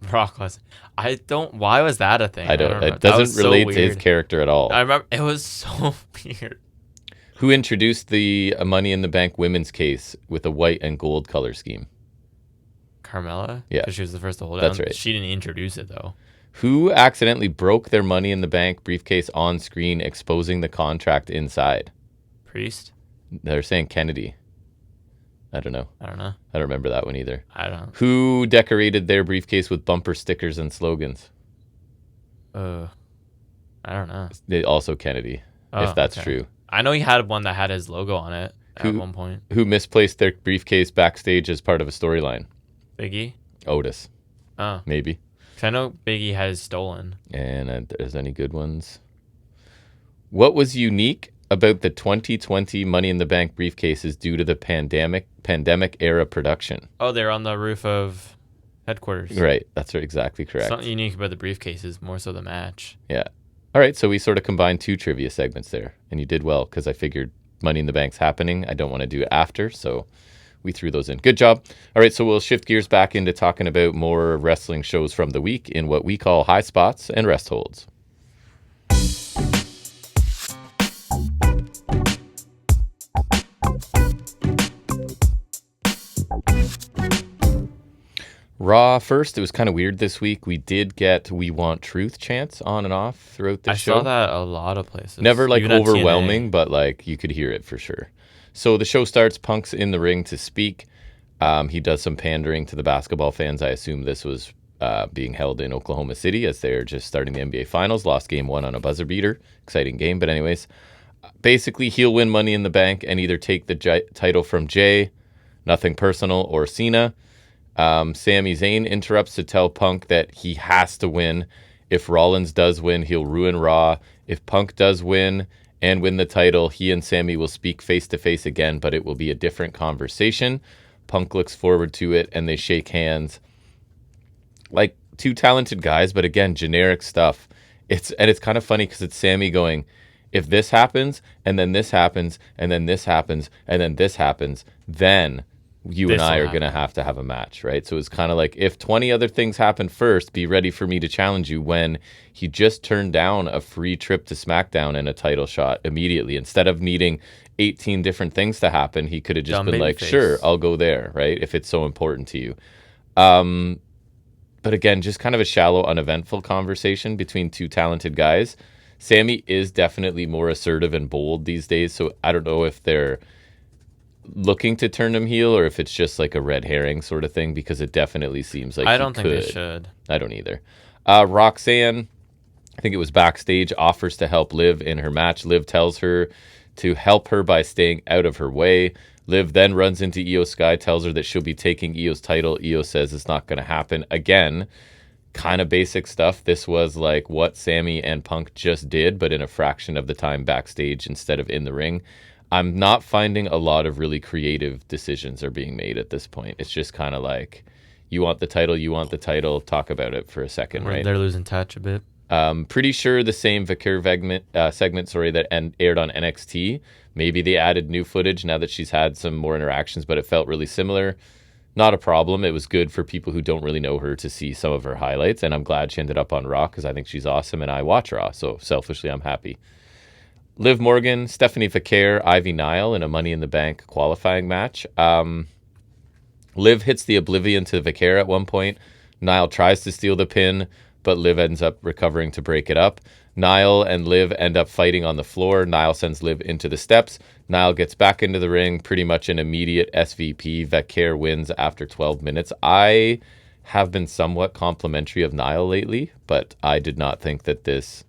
Brock Lesnar. Why was that a thing? I don't. It doesn't relate to his character at all. I remember it was so weird. Who introduced the Money in the Bank women's case with a white and gold color scheme? Carmella? Yeah. Because she was the first to hold it. That's right. She didn't introduce it, though. Who accidentally broke their Money in the Bank briefcase on screen, exposing the contract inside? Priest? They're saying Kennedy. I don't know. I don't know. I don't remember that one either. I don't. Who decorated their briefcase with bumper stickers and slogans? I don't know. Also Kennedy, if that's true. I know he had one that had his logo on it at one point. Who misplaced their briefcase backstage as part of a storyline? Biggie? Otis. Oh. Maybe. Because I know Biggie has stolen. And there's any good ones? What was unique about the 2020 Money in the Bank briefcases due to the pandemic era production? Oh, they're on the roof of headquarters. Right. That's exactly correct. Something unique about the briefcases, more so the match. Yeah. All right, so we sort of combined two trivia segments there, and you did well because I figured Money in the Bank's happening. I don't want to do it after, so we threw those in. Good job. All right, so we'll shift gears back into talking about more wrestling shows from the week in what we call Highspots and Restholds. Raw first. It was kind of weird this week. We did get We Want Truth chants on and off throughout the show. I saw that a lot of places. Never like overwhelming, but like you could hear it for sure. So the show starts. Punk's in the ring to speak. He does some pandering to the basketball fans. I assume this was being held in Oklahoma City as they're just starting the NBA Finals. Lost game 1 on a buzzer beater. Exciting game. But anyways, basically he'll win Money in the Bank and either take the title from Jay, nothing personal, or Cena. Sami Zayn interrupts to tell Punk that he has to win If Rollins does win, he'll ruin Raw. If Punk does win and win the title, he and Sammy will speak face-to-face again, but it will be a different conversation. Punk looks forward to it, and they shake hands. Like, two talented guys, but again, generic stuff. It's kind of funny because it's Sammy going, if this happens, and then this happens, and then this happens, and then this happens, then you and I are going to have a match, right? So it's kind of like, if 20 other things happen first, be ready for me to challenge you, when he just turned down a free trip to SmackDown and a title shot immediately. Instead of needing 18 different things to happen, he could have just been like, sure, I'll go there, right? If it's so important to you. But again, just kind of a shallow, uneventful conversation between two talented guys. Sammy is definitely more assertive and bold these days, so I don't know if they're looking to turn him heel or if it's just like a red herring sort of thing, because it definitely seems like I don't think they should. I don't either. Roxanne, I think it was backstage, offers to help Liv in her match. Liv tells her to help her by staying out of her way. Liv then runs into Io Sky, tells her that she'll be taking Io's title. Io says it's not going to happen. Again, kind of basic stuff. This was like what Sammy and Punk just did, but in a fraction of the time backstage instead of in the ring. I'm not finding a lot of really creative decisions are being made at this point. It's just kind of like, you want the title, talk about it for a second, right? They're losing touch a bit. Pretty sure the same Vicar segment, that aired on NXT. Maybe they added new footage now that she's had some more interactions, but it felt really similar. Not a problem. It was good for people who don't really know her to see some of her highlights, and I'm glad she ended up on Raw because I think she's awesome, and I watch Raw, so selfishly I'm happy. Liv Morgan, Stephanie Vicaire, Ivy Nile in a Money in the Bank qualifying match. Liv hits the Oblivion to Vicaire at one point. Nile tries to steal the pin, but Liv ends up recovering to break it up. Nile and Liv end up fighting on the floor. Nile sends Liv into the steps. Nile gets back into the ring, pretty much an immediate SVP. Vicaire wins after 12 minutes. I have been somewhat complimentary of Nile lately, but I did not think that this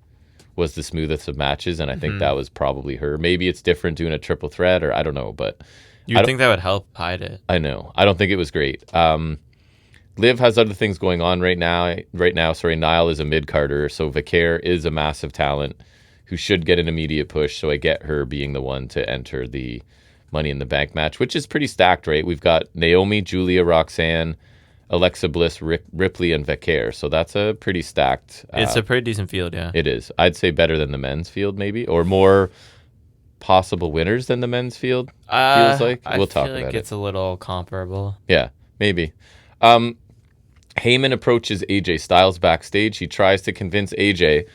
was the smoothest of matches, and I think that was probably her. Maybe it's different doing a triple threat, or I don't know, but... You'd think that would help hide it. I know. I don't think it was great. Liv has other things going on right now. Nile is a mid-carder, so Vicaire is a massive talent who should get an immediate push, so I get her being the one to enter the Money in the Bank match, which is pretty stacked, right? We've got Naomi, Julia, Roxanne, Alexa Bliss, Ripley, and Vicaire, so that's a pretty stacked... it's a pretty decent field, yeah. It is. I'd say better than the men's field, maybe, or more possible winners than the men's field, feels like. We'll talk about it. I feel like it's a little comparable. Yeah, maybe. Heyman approaches AJ Styles backstage. He tries to convince AJ,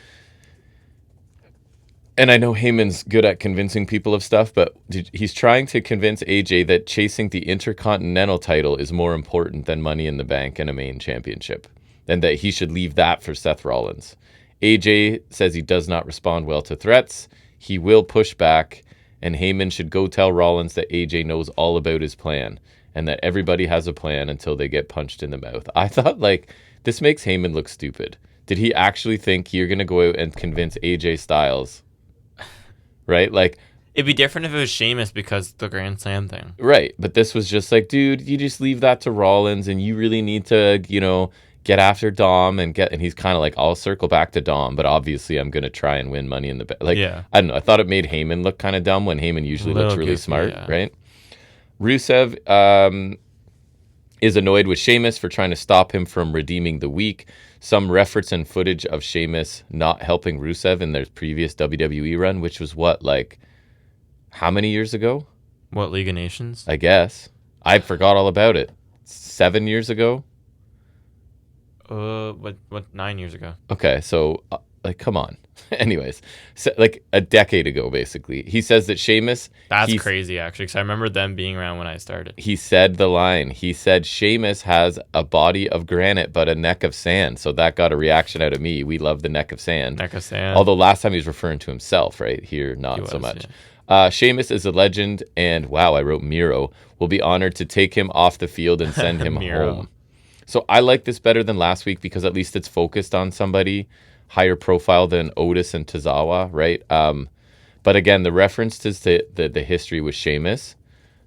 and I know Heyman's good at convincing people of stuff, but he's trying to convince AJ that chasing the Intercontinental title is more important than Money in the Bank and a main championship, and that he should leave that for Seth Rollins. AJ says he does not respond well to threats. He will push back, and Heyman should go tell Rollins that AJ knows all about his plan, and that everybody has a plan until they get punched in the mouth. I thought, like, this makes Heyman look stupid. Did he actually think you're going to go out and convince AJ Styles? Right? Like, it'd be different if it was Sheamus because the Grand Slam thing. Right. But this was just like, dude, you just leave that to Rollins, and you really need to, get after Dom and he's kind of like, I'll circle back to Dom, but obviously I'm going to try and win Money in the Bank. Like, yeah. I don't know. I thought it made Heyman look kind of dumb when Heyman usually looks really goofy, smart, yeah. Right? Rusev is annoyed with Sheamus for trying to stop him from redeeming the week. Some reference and footage of Sheamus not helping Rusev in their previous WWE run, which was how many years ago? What, League of Nations? I guess. I forgot all about it. 7 years ago? What 9 years ago? Okay, so come on. Anyways, so, a decade ago, basically, he says that Sheamus... That's crazy, actually, because I remember them being around when I started. He said the line. He said, Sheamus has a body of granite, but a neck of sand. So that got a reaction out of me. We love the neck of sand. Neck of sand. Although last time he was referring to himself, right? Here, not so much. Yeah. Sheamus is a legend, and wow, I wrote Miro. Will be honored to take him off the field and send him home. So I like this better than last week because at least it's focused on somebody higher profile than Otis and Tozawa, right? But again, the references to the history with Sheamus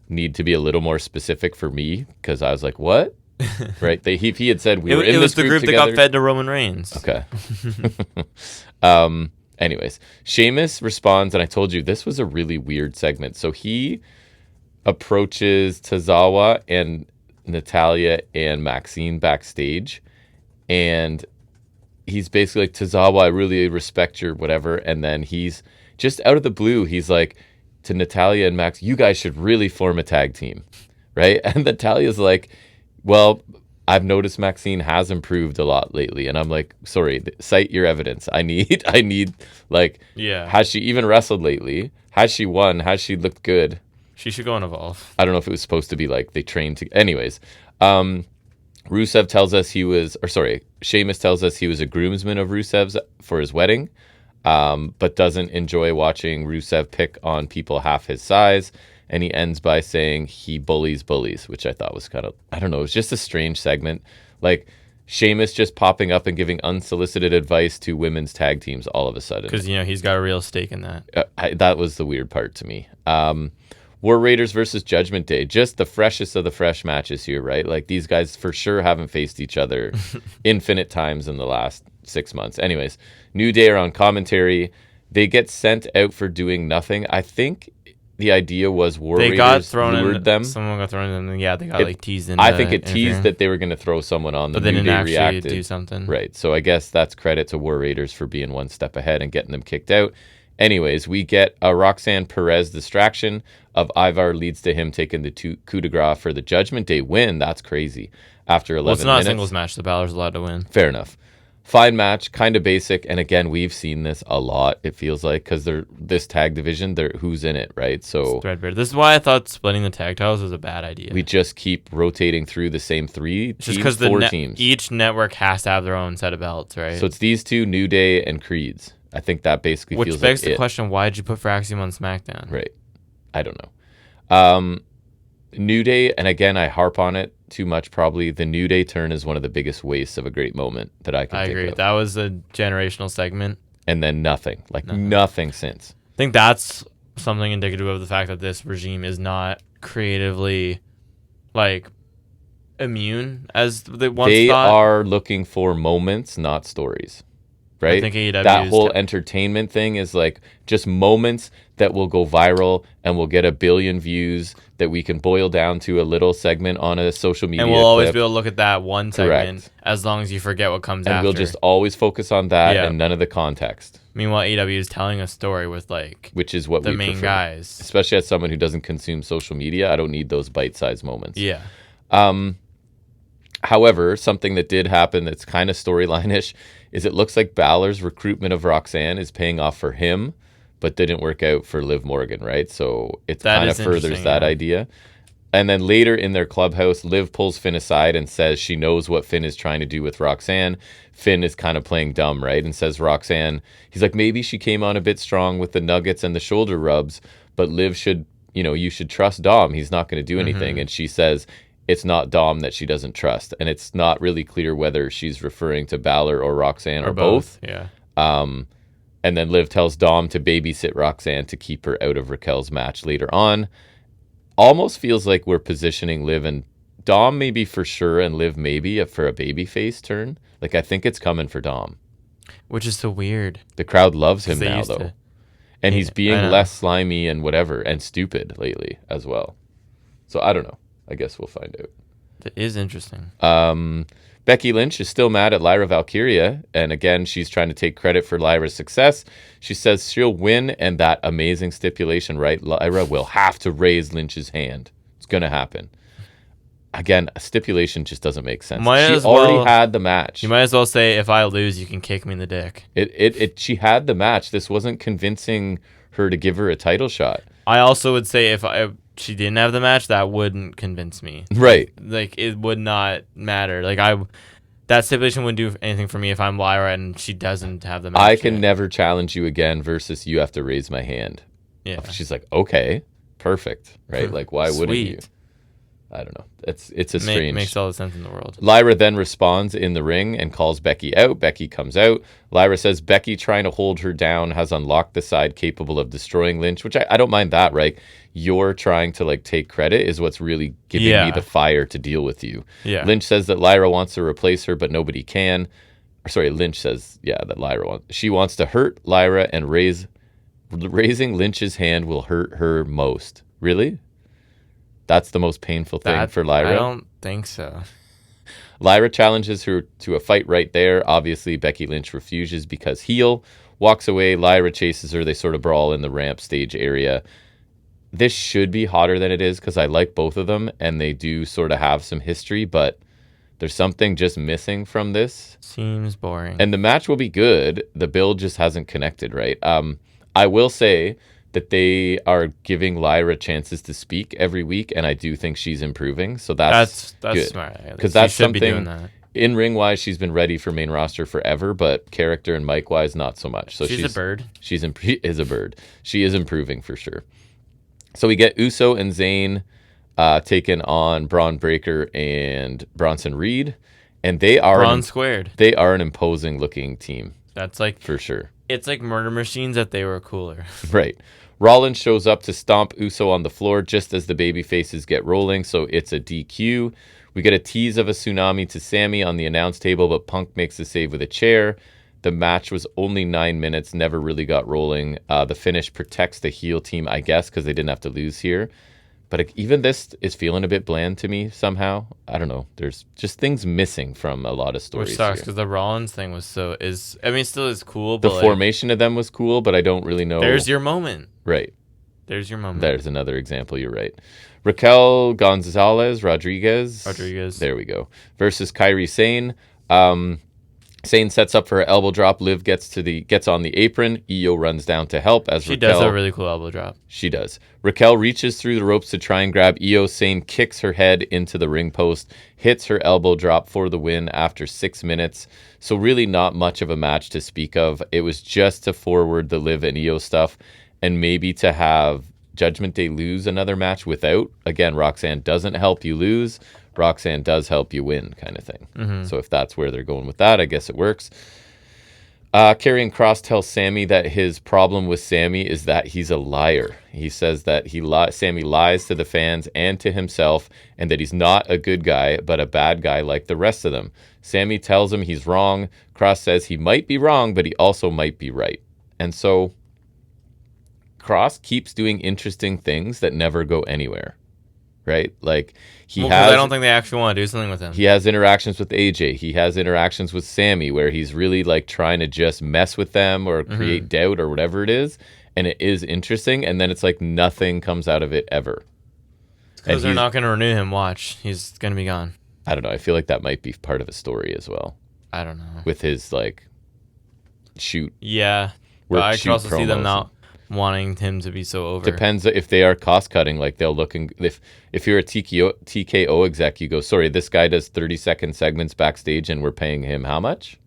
need to be a little more specific for me because I was like, what? right? He had said we were in it was this the group together. that got fed to Roman Reigns. Okay. Anyways, Sheamus responds, and I told you this was a really weird segment. So he approaches Tozawa and Natalya and Maxine backstage, and he's basically like, Tozawa, I really respect your whatever. And then he's just out of the blue, he's like to Natalya and Max, you guys should really form a tag team, right? And Natalya's like, well, I've noticed Maxine has improved a lot lately. And I'm like, sorry, cite your evidence. I need like, has she even wrestled lately? Has she won? Has she looked good? She should go and Evolve. I don't know if it was supposed to be like they trained to. Anyways, Sheamus tells us he was a groomsman of Rusev's for his wedding, but doesn't enjoy watching Rusev pick on people half his size. And he ends by saying he bullies, which I thought was kind of, I don't know, it was just a strange segment. Like Sheamus just popping up and giving unsolicited advice to women's tag teams all of a sudden. Because, he's got a real stake in that. That was the weird part to me. War Raiders versus Judgment Day. Just the freshest of the fresh matches here, right? Like these guys for sure haven't faced each other infinite times in the last 6 months. Anyways, New Day are on commentary. They get sent out for doing nothing. I think the idea was Raiders lured them. Someone got thrown in. Yeah, they got teased in. I think it teased that they were going to throw someone on them. But they didn't actually do something. Right. So I guess that's credit to War Raiders for being one step ahead and getting them kicked out. Anyways, we get a Roxanne Perez distraction of Ivar leads to him taking the coup de grace for the Judgment Day win. That's crazy. After 11 minutes. It's not a singles match. The Balor's allowed to win. Fair enough. Fine match, kind of basic. And again, we've seen this a lot, it feels like, because this tag division, who's in it, right? So threadbare. This is why I thought splitting the tag titles was a bad idea. We just keep rotating through the same three teams, just because teams. Each network has to have their own set of belts, right? So it's these two, New Day and Creeds. I think that basically feels like Which begs the question, why did you put Fraxium on SmackDown? Right. I don't know. New Day, and again, I harp on it too much probably. The New Day turn is one of the biggest wastes of a great moment that I can think agree. of. That was a generational segment. And then nothing. Nothing since. I think that's something indicative of the fact that this regime is not creatively, immune as they once thought. They are looking for moments, not stories. Right? I think AEW that whole entertainment thing is just moments that will go viral and will get 1 billion views that we can boil down to a little segment on a social media And we'll always clip. be able to look at that one segment as long as you forget what comes after. And we'll just always focus on that and none of the context. Meanwhile, AEW is telling a story with which is what the we main prefer. guys. Especially as someone who doesn't consume social media, I don't need those bite-sized moments. Yeah. However, something that did happen that's kind of storyline-ish is it looks like Balor's recruitment of Roxanne is paying off for him, but didn't work out for Liv Morgan, right? So it kind of furthers that idea. And then later in their clubhouse, Liv pulls Finn aside and says she knows what Finn is trying to do with Roxanne. Finn is kind of playing dumb, right? And says Roxanne, he's like, maybe she came on a bit strong with the nuggets and the shoulder rubs, but Liv should, you should trust Dom. He's not going to do anything. And she says, it's not Dom that she doesn't trust. And it's not really clear whether she's referring to Balor or Roxanne or both. Yeah. And then Liv tells Dom to babysit Roxanne to keep her out of Raquel's match later on. Almost feels like we're positioning Liv and Dom maybe for sure and Liv maybe for a babyface turn. I think it's coming for Dom. Which is so weird. The crowd loves him now, though. And he's being less slimy and whatever and stupid lately as well. So I don't know. I guess we'll find out. That is interesting. Becky Lynch is still mad at Lyra Valkyria. And again, she's trying to take credit for Lyra's success. She says she'll win and that amazing stipulation, right? Lyra will have to raise Lynch's hand. It's going to happen. Again, a stipulation just doesn't make sense. She already had the match. You might as well say, if I lose, you can kick me in the dick. She had the match. This wasn't convincing her to give her a title shot. I also would say if she didn't have the match, that wouldn't convince me. Right. It would not matter. That stipulation wouldn't do anything for me if I'm Lyra and she doesn't have the match. I can never challenge you again versus you have to raise my hand. Yeah. She's like, okay, perfect. Right? Why wouldn't you? I don't know. It's a strange. Makes all the sense in the world. Lyra then responds in the ring and calls Becky out. Becky comes out. Lyra says Becky trying to hold her down has unlocked the side capable of destroying Lynch, which I don't mind that, right? You're trying to like take credit is what's really giving me the fire to deal with you. Yeah. Lynch says that Lyra wants to replace her, but nobody can. Sorry, Lynch says, that Lyra wants to hurt Lyra, and raising Lynch's hand will hurt her most. Really? That's the most painful thing for Lyra? I don't think so. Lyra challenges her to a fight right there. Obviously, Becky Lynch refuses because heel. Walks away. Lyra chases her. They sort of brawl in the ramp stage area. This should be hotter than it is because I like both of them, and they do sort of have some history, but there's something just missing from this. Seems boring. And the match will be good. The build just hasn't connected right. I will say that they are giving Lyra chances to speak every week, and I do think she's improving. So that's good. Smart. Because that's something be doing that. In ring wise, she's been ready for main roster forever, but character and mic wise, not so much. So she's a bird. She is a bird. She is improving for sure. So we get Uso and Zayn taking on Braun Breaker and Bronson Reed, and they are squared. They are an imposing looking team. That's like for sure. It's like murder machines that they were cooler. Right. Rollins shows up to stomp Uso on the floor just as the baby faces get rolling, so it's a DQ. We get a tease of a tsunami to Sammy on the announce table, but Punk makes the save with a chair. The match was only 9 minutes, never really got rolling. The finish protects the heel team, I guess, because they didn't have to lose here. But even this is feeling a bit bland to me somehow. I don't know. There's just things missing from a lot of stories. Which sucks because the Rollins thing was still is cool. The but formation of them was cool, but I don't really know. There's your moment. Right. There's your moment. There's another example. You're right. Raquel Rodriguez. There we go. Versus Kairi Sane. Sane sets up for her elbow drop. Liv gets on the apron. Io runs down to help as she Raquel. Does a really cool elbow drop. She does. Raquel reaches through the ropes to try and grab Io. Sane kicks her head into the ring post, hits her elbow drop for the win after 6 minutes. So really not much of a match to speak of. It was just to forward the Liv and Io stuff and maybe to have Judgment Day lose another match without. Again, Roxanne doesn't help you lose. Roxanne does help you win, kind of thing. Mm-hmm. So if that's where they're going with that, I guess it works. Karrion Kross tells Sammy that his problem with Sammy is that he's a liar. He says that Sammy lies to the fans and to himself, and that he's not a good guy, but a bad guy like the rest of them. Sammy tells him he's wrong. Kross says he might be wrong, but he also might be right. And so Kross keeps doing interesting things that never go anywhere. Right? Like I don't think they actually want to do something with him. He has interactions with AJ. He has interactions with Sammy where he's really like trying to just mess with them or create doubt or whatever it is. And it is interesting. And then it's like nothing comes out of it ever. Because they're not going to renew him. Watch. He's going to be gone. I don't know. I feel like that might be part of a story as well. I don't know. With his like shoot. Yeah. But I could also see them not wanting him to be so over. Depends if they are cost cutting. Like they'll look if you're a TKO exec, you go, sorry, this guy does 30-second segments backstage, and we're paying him how much,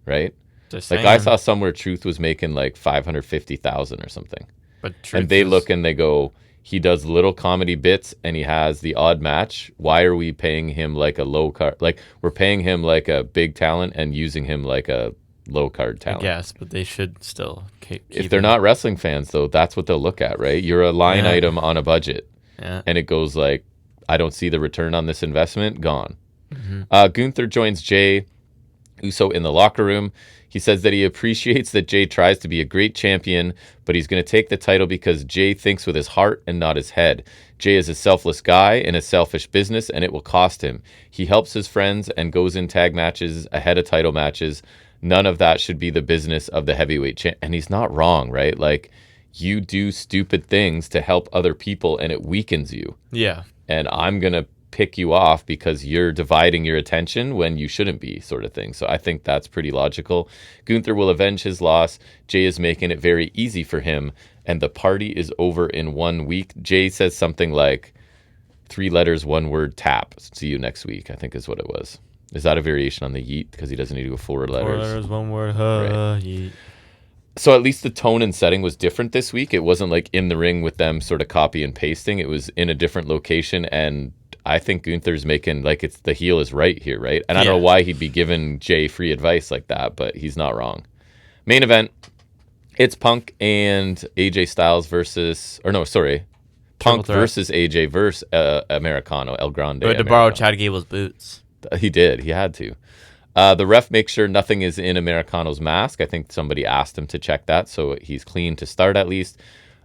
right? Just like saying. I saw somewhere Truth was making like $550,000 or something, but and they look and they go, he does little comedy bits and he has the odd match. Why are we paying him like a low card? Like we're paying him like a big talent and using him like a low card talent. Yes, but they should still keep if they're not wrestling fans, though, that's what they'll look at, right? You're a line item on a budget, and it goes like, I don't see the return on this investment. Gone. Mm-hmm. Gunther joins Jay Uso in the locker room. He says that he appreciates that Jay tries to be a great champion, but he's going to take the title because Jay thinks with his heart and not his head. Jay is a selfless guy in a selfish business, and it will cost him. He helps his friends and goes in tag matches ahead of title matches. None of that should be the business of the heavyweight champ. And he's not wrong, right? Like, you do stupid things to help other people and it weakens you. Yeah. And I'm going to pick you off because you're dividing your attention when you shouldn't be, sort of thing. So I think that's pretty logical. Gunther will avenge his loss. Jay is making it very easy for him. And the party is over in 1 week. Jay says something like 3 letters, 1 word, tap. See you next week, I think is what it was. Is that a variation on the yeet? Because he doesn't need to go 4 letters. 4 letters, 1 word, right. Yeet. So at least the tone and setting was different this week. It wasn't like in the ring with them sort of copy and pasting. It was in a different location. And I think Gunther's making, like, it's the heel is right here, right? And I don't Yeah. know why he'd be giving Jay free advice like that, but he's not wrong. Main event, it's Punk and AJ Styles Punk versus AJ versus Americano, El Grande. But to borrow Chad Gable's boots. He did. He had to. The ref makes sure nothing is in Americano's mask. I think somebody asked him to check that, so he's clean to start at least.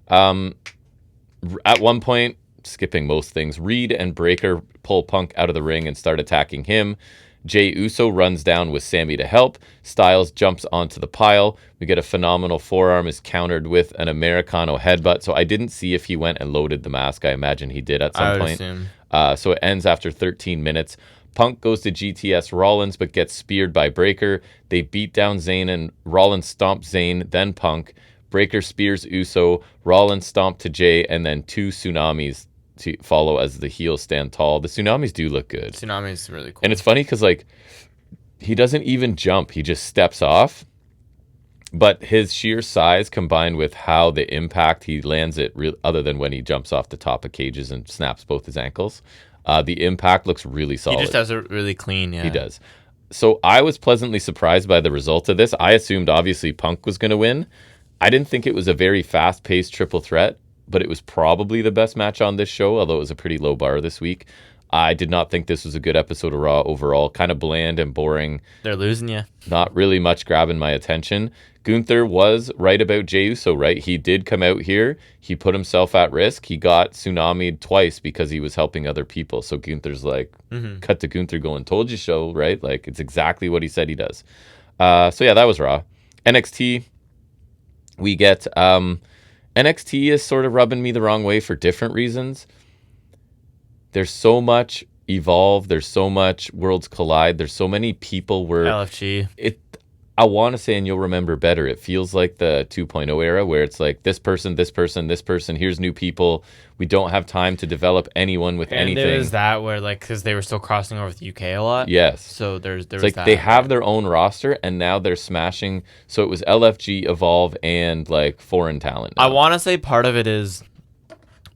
At one point, skipping most things, Reed and Breaker pull Punk out of the ring and start attacking him. Jey Uso runs down with Sammy to help. Styles jumps onto the pile. We get a phenomenal forearm is countered with an Americano headbutt. So I didn't see if he went and loaded the mask. I imagine he did at some point. So it ends after 13 minutes. Punk goes to GTS Rollins but gets speared by Breaker. They beat down Zayn and Rollins stomps Zayn, then Punk. Breaker spears Uso. Rollins stomp to Jay, and then 2 tsunamis to follow as the heels stand tall. The tsunamis do look good. Tsunami's really cool. And it's funny because, like, he doesn't even jump. He just steps off. But his sheer size combined with how the impact he lands it, other than when he jumps off the top of cages and snaps both his ankles, the impact looks really solid. He just has it really clean, yeah. He does. So I was pleasantly surprised by the result of this. I assumed, obviously, Punk was going to win. I didn't think it was a very fast-paced triple threat, but it was probably the best match on this show, although it was a pretty low bar this week. I did not think this was a good episode of Raw overall. Kind of bland and boring. They're losing you. Not really much grabbing my attention. Gunther was right about Jey Uso, right? He did come out here. He put himself at risk. He got tsunami'd twice because he was helping other people. So Gunther's like, cut to Gunther going, told you so, right? Like, it's exactly what he said he does. So yeah, that was Raw. NXT, we get... NXT is sort of rubbing me the wrong way for different reasons. There's so much Evolve. There's so much Worlds Collide. There's so many people where... LFG. I want to say, and you'll remember better, it feels like the 2.0 era where it's like this person, this person, this person, here's new people. We don't have time to develop anyone with anything. And there's that where, like, because they were still crossing over with UK a lot. Yes. So there's like that. They have their own roster, and now they're smashing. So it was LFG, Evolve, and, like, foreign talent now. I want to say part of it is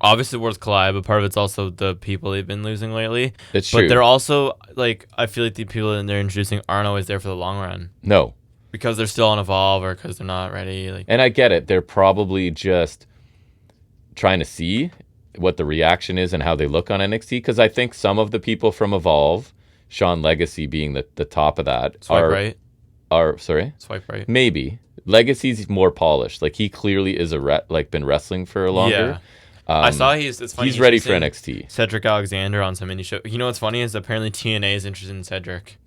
obviously Worlds Collide, but part of it's also the people they've been losing lately. It's true. But they're also, like, I feel like the people that they're introducing aren't always there for the long run. No. Because they're still on Evolve or because they're not ready. Like. And I get it. They're probably just trying to see what the reaction is and how they look on NXT. Because I think some of the people from Evolve, Sean Legacy being the top of that, Swipe right. Swipe right. Maybe. Legacy's more polished. Like, he clearly is been wrestling for a longer. Yeah. I saw it's funny. He's ready for NXT. Cedric Alexander on some indie show. You know what's funny is apparently TNA is interested in Cedric.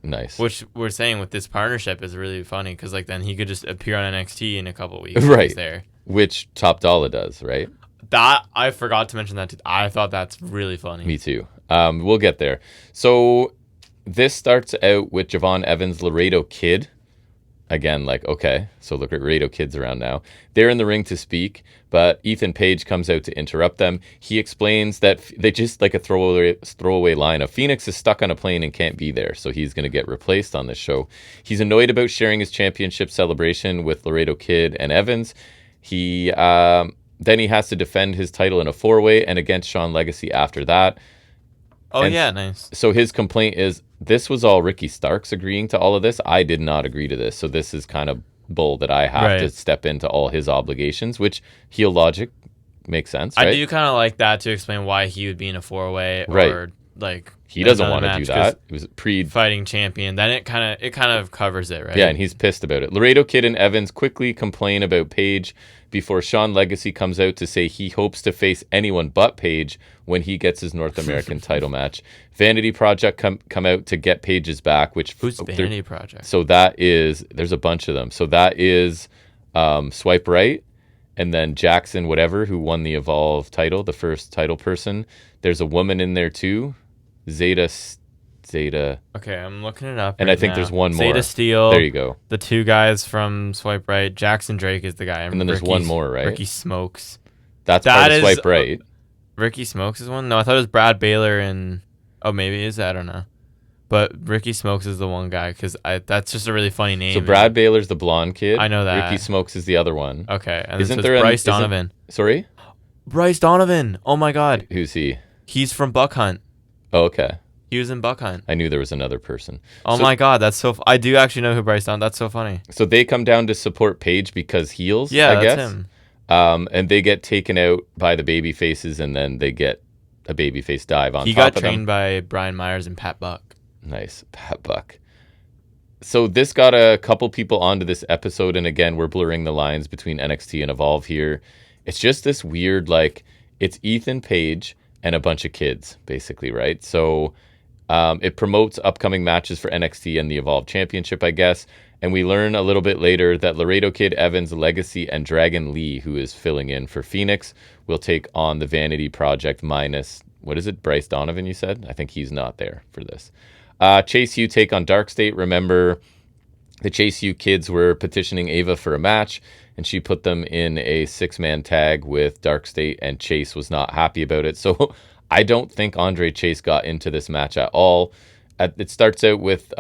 Nice. Which we're saying with this partnership is really funny because, like, then he could just appear on NXT in a couple of weeks. Right. He's there. Which Top Dollar does, right? That I forgot to mention that too. I thought that's really funny. Me too. We'll get there. So this starts out with Javon Evans, Laredo Kid. Again, like, okay, so look at Laredo Kid's around now. They're in the ring to speak, but Ethan Page comes out to interrupt them. He explains that they just, like a throwaway line of Phoenix is stuck on a plane and can't be there, so he's going to get replaced on this show. He's annoyed about sharing his championship celebration with Laredo Kid and Evans. Then he has to defend his title in a 4-way and against Sean Legacy after that. Oh, and yeah, nice. So his complaint is, this was all Ricky Starks agreeing to all of this. I did not agree to this. So this is kind of bull that I have to step into all his obligations, which heel logic makes sense, right? I do kind of like that to explain why he would be in a 4-way or, like... He doesn't want to do that. It was fighting champion. Then it kind of covers it, right? Yeah, and he's pissed about it. Laredo Kid and Evans quickly complain about Page before Sean Legacy comes out to say he hopes to face anyone but Page when he gets his North American title match. Vanity Project come out to get Page's back, which... Who's Vanity Project? So that is... There's a bunch of them. So that is Swipe Right, and then Jackson whatever, who won the Evolve title, the first title person. There's a woman in there too. Zeta. Okay, I'm looking it up. And I think there's one more. Zeta Steel. There you go. The 2 guys from Swipe Right. Jackson Drake is the guy. And then there's one more, right? Ricky Smokes. That's part of Swipe Right. Ricky Smokes is one? No, I thought it was Brad Baylor and... Oh, maybe it is. I don't know. But Ricky Smokes is the one guy because that's just a really funny name. So Brad Baylor's the blonde kid. I know that. Ricky Smokes is the other one. Okay. And isn't there Bryce Donovan. Sorry? Bryce Donovan. Oh, my God. Who's he? He's from Buck Hunt. Oh, okay. He was in Buck Hunt. I knew there was another person. Oh my God, that's so. I do actually know who Bryce Dunn. That's so funny. So they come down to support Paige because heels. Yeah, I that's guess. him. And they get taken out by the baby faces, and then they get a babyface dive on top of them. He got trained by Brian Myers and Pat Buck. Nice, Pat Buck. So this got a couple people onto this episode, and again, we're blurring the lines between NXT and Evolve here. It's just this weird, like, it's Ethan Page and a bunch of kids, basically, right? So it promotes upcoming matches for NXT and the Evolve Championship, I guess. And we learn a little bit later that Laredo Kid, Evans, Legacy, and Dragon Lee, who is filling in for Phoenix, will take on the Vanity Project minus, what is it, Bryce Donovan, you said? I think he's not there for this. Chase U take on Dark State. Remember, the Chase U kids were petitioning Ava for a match, and she put them in a 6-man tag with Dark State, and Chase was not happy about it. So I don't think Andre Chase got into this match at all. It starts out with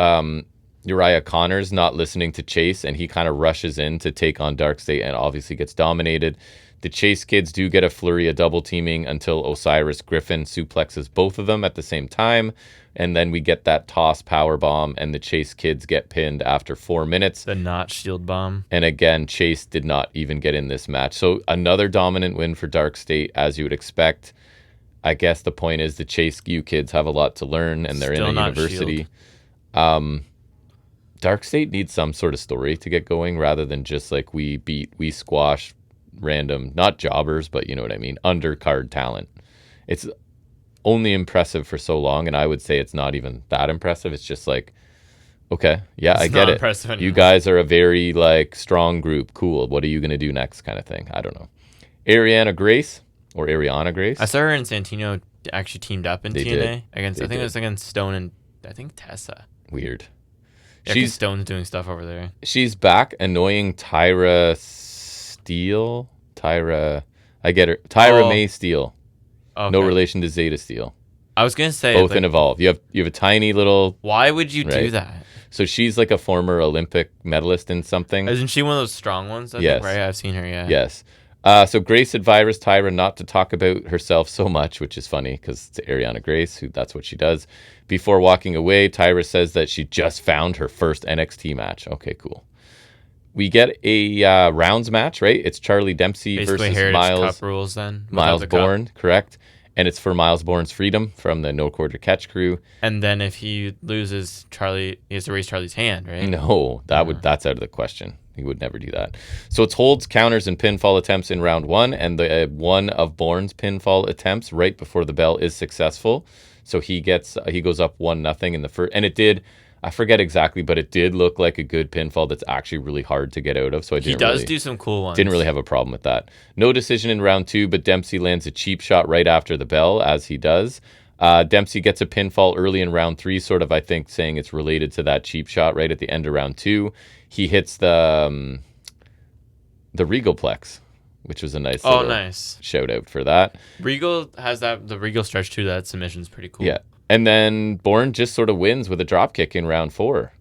Uriah Connors not listening to Chase, and he kind of rushes in to take on Dark State and obviously gets dominated. The Chase kids do get a flurry of double teaming until Osiris Griffin suplexes both of them at the same time. And then we get that toss power bomb, and the Chase kids get pinned after 4 minutes. The not shield bomb. And again, Chase did not even get in this match. So another dominant win for Dark State, as you would expect. I guess the point is the Chase U kids have a lot to learn, and they're Still in a not university. Shield. Dark State needs some sort of story to get going rather than just like we squash random, not jobbers, but you know what I mean, undercard talent. It's only impressive for so long, and I would say it's not even that impressive. It's just like, okay, yeah, It's I get not it. impressive anymore. You guys are a very like strong group. Cool. What are you going to do next kind of thing? I don't know. Ariana Grace. I saw her and Santino actually teamed up in They TNA did. against. They I think did. it was against Stone and I think Tessa. Weird. Yeah, 'cause Stone's doing stuff over there. She's back annoying Tyra Steele. I get her. Tyra May Steele. Okay. No relation to Zeta Steele. I was gonna say Both like, in Evolve. You have a tiny little. why would you do Right. that? So she's like a former Olympic medalist in something. Isn't she one of those strong ones? I Yes. think, right? I've seen her. Yeah. Yes. So Grace advised Tyra not to talk about herself so much, which is funny because it's Ariana Grace, that's what she does. Before walking away, Tyra says that she just found her first NXT match. Okay, cool. We get a rounds match, right? It's Charlie Dempsey Basically, versus Heritage Miles. Cup rules then. without Miles the cup. Bourne, correct? And it's for Miles Bourne's freedom from the No Quarter Catch crew. And then if he loses, he has to raise Charlie's hand, right? No, that's out of the question. He would never do that. So it's holds, counters, and pinfall attempts in round 1, and the one of Bourne's pinfall attempts right before the bell is successful. So he goes up 1-0 in the first, and it did. I forget exactly, but it did look like a good pinfall that's actually really hard to get out of. So He does do some cool ones. Didn't really have a problem with that. No decision in round 2, but Dempsey lands a cheap shot right after the bell, as he does. Dempsey gets a pinfall early in round 3, sort of, I think, saying it's related to that cheap shot right at the end of round 2. He hits the Regalplex, which was a nice shout out for that. Regal has the Regal stretch too. That submission's pretty cool. Yeah. And then Bourne just sort of wins with a drop kick in round 4.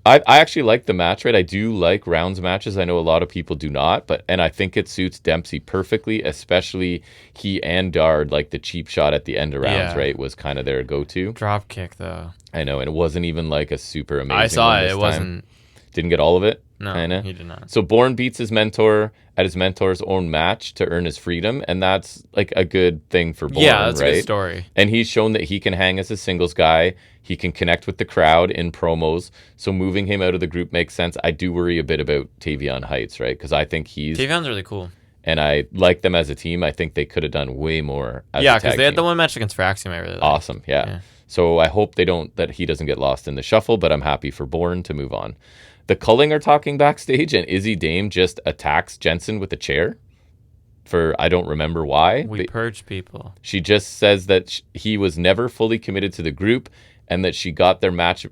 I actually like the match, right? I do like rounds matches. I know a lot of people do not, and I think it suits Dempsey perfectly, especially he and Dard, like the cheap shot at the end of rounds, right, was kind of their go-to. Drop kick, though. I know, and it wasn't even like a super amazing I saw one it. this It time. wasn't. Didn't get all of it? No, kinda. he did not. So Bourne beats his mentor at his mentor's own match to earn his freedom, and that's like a good thing for Bourne, Yeah, that's right? a good story. And he's shown that he can hang as a singles guy. He can connect with the crowd in promos. So moving him out of the group makes sense. I do worry a bit about Tavion Heights, right? Because I think Tavion's really cool. And I like them as a team. I think they could have done way more as a Yeah, tag because they had team. the one match against Fraxium I really liked. Awesome, yeah. So I hope that he doesn't get lost in the shuffle, but I'm happy for Bourne to move on. The Culling are talking backstage, and Izzy Dame just attacks Jensen with a chair. I don't remember why. We purge people. She just says that he was never fully committed to the group, and that she got their match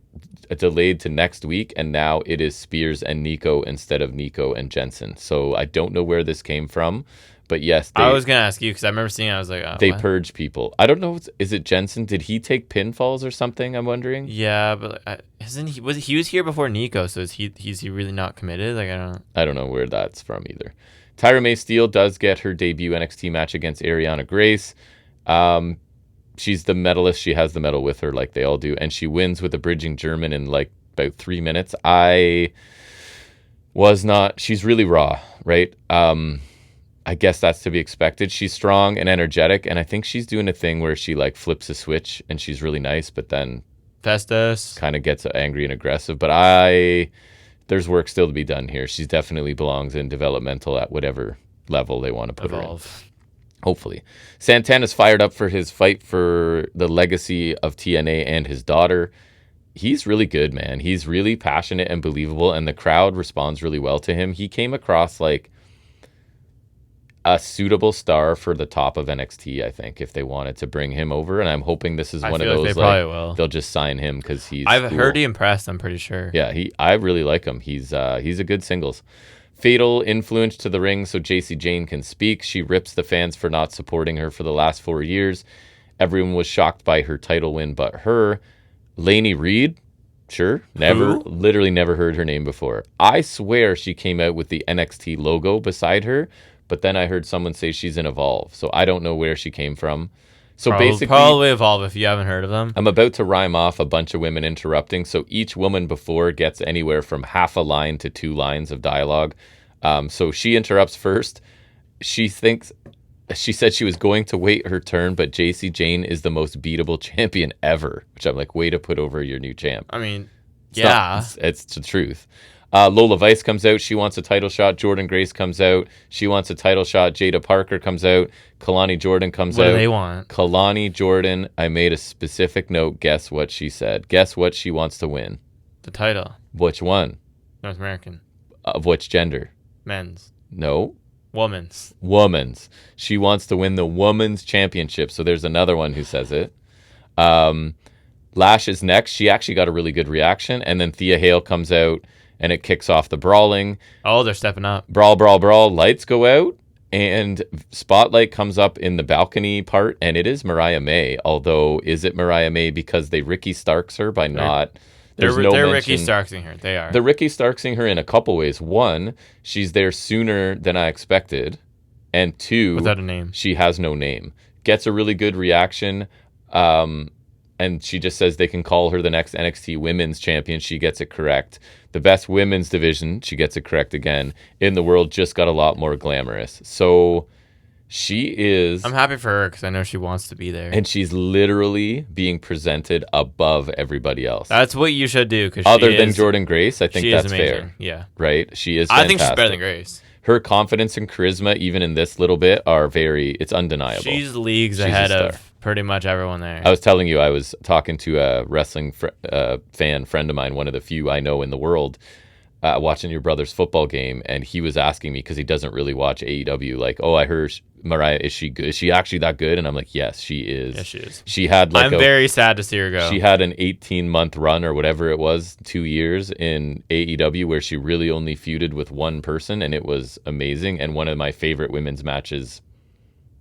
delayed to next week, and now it is Spears and Nico instead of Nico and Jensen. So I don't know where this came from, but yes. I was going to ask you, because I remember seeing it, I was like, they what? purge people. I don't know, is it Jensen? Did he take pinfalls or something, I'm wondering? Yeah, but isn't he was here before Nico, so he's he really not committed? Like, I don't know where that's from either. Tyra May Steele does get her debut NXT match against Ariana Grace. she's the medalist. She has the medal with her like they all do. And she wins with a bridging German in like about 3 minutes. She's really raw, right? I guess that's to be expected. She's strong and energetic, and I think she's doing a thing where she like flips a switch and she's really nice, but then Festus kind of gets angry and aggressive. But there's work still to be done here. She definitely belongs in developmental at whatever level they want to put her in. Hopefully. Santana's fired up for his fight for the legacy of TNA and his daughter. He's really good, man. He's really passionate and believable, and the crowd responds really well to him. He came across like a suitable star for the top of NXT, I think, if they wanted to bring him over. And I'm hoping this is one of those, they probably will. They'll just sign him because I've heard he impressed, I'm pretty sure. Yeah, I really like him. He's a good singles. Fatal influence to the ring so JC Jane can speak. She rips the fans for not supporting her for the last 4 years. Everyone was shocked by her title win but her. Lainey Reed? Sure. Literally never heard her name before. I swear she came out with the NXT logo beside her, but then I heard someone say she's in Evolve, so I don't know where she came from. So basically, probably Evolve if you haven't heard of them. I'm about to rhyme off a bunch of women interrupting, so each woman before gets anywhere from half a line to 2 lines of dialogue. So she interrupts first. She said she was going to wait her turn, but JC Jane is the most beatable champion ever, which I'm like, way to put over your new champ. I mean, it's the truth. Lola Vice comes out. She wants a title shot. Jordan Grace comes out. She wants a title shot. Jada Parker comes out. Kalani Jordan comes out. What do they want? Kalani Jordan, I made a specific note. Guess what she said? Guess what she wants to win? The title. Which one? North American. Of which gender? Men's. No. Women's. She wants to win the women's championship. So there's another one who says it. Lash is next. She actually got a really good reaction. And then Thea Hale comes out. And it kicks off the brawling. Oh, they're stepping up. Brawl, brawl, brawl. Lights go out. And Spotlight comes up in the balcony part. And it is Mariah May. Although, is it Mariah May because they Ricky Starks her by not... They're Ricky Starksing her. They are. They're Ricky Starksing her in a couple ways. One, she's there sooner than I expected. And 2... Without a name. She has no name. Gets a really good reaction. And she just says they can call her the next NXT Women's Champion. She gets it correct. The best women's division, she gets it correct again, in the world just got a lot more glamorous. So she is... I'm happy for her because I know she wants to be there. And she's literally being presented above everybody else. That's what you should do. Other than Jordan Grace, I think that's fair. Yeah. Right? She is fantastic. I think she's better than Grace. Her confidence and charisma, even in this little bit, it's undeniable. She's leagues ahead of pretty much everyone there. I was telling you, I was talking to a wrestling fan friend of mine, one of the few I know in the world, watching your brother's football game, and he was asking me, because he doesn't really watch AEW, like, oh, I heard Mariah, is she good? Is she actually that good? And I'm like, yes, she is. Yes, she is. She had I'm very sad to see her go. She had an 18-month run or whatever it was, 2 years in AEW, where she really only feuded with one person, and it was amazing, and one of my favorite women's matches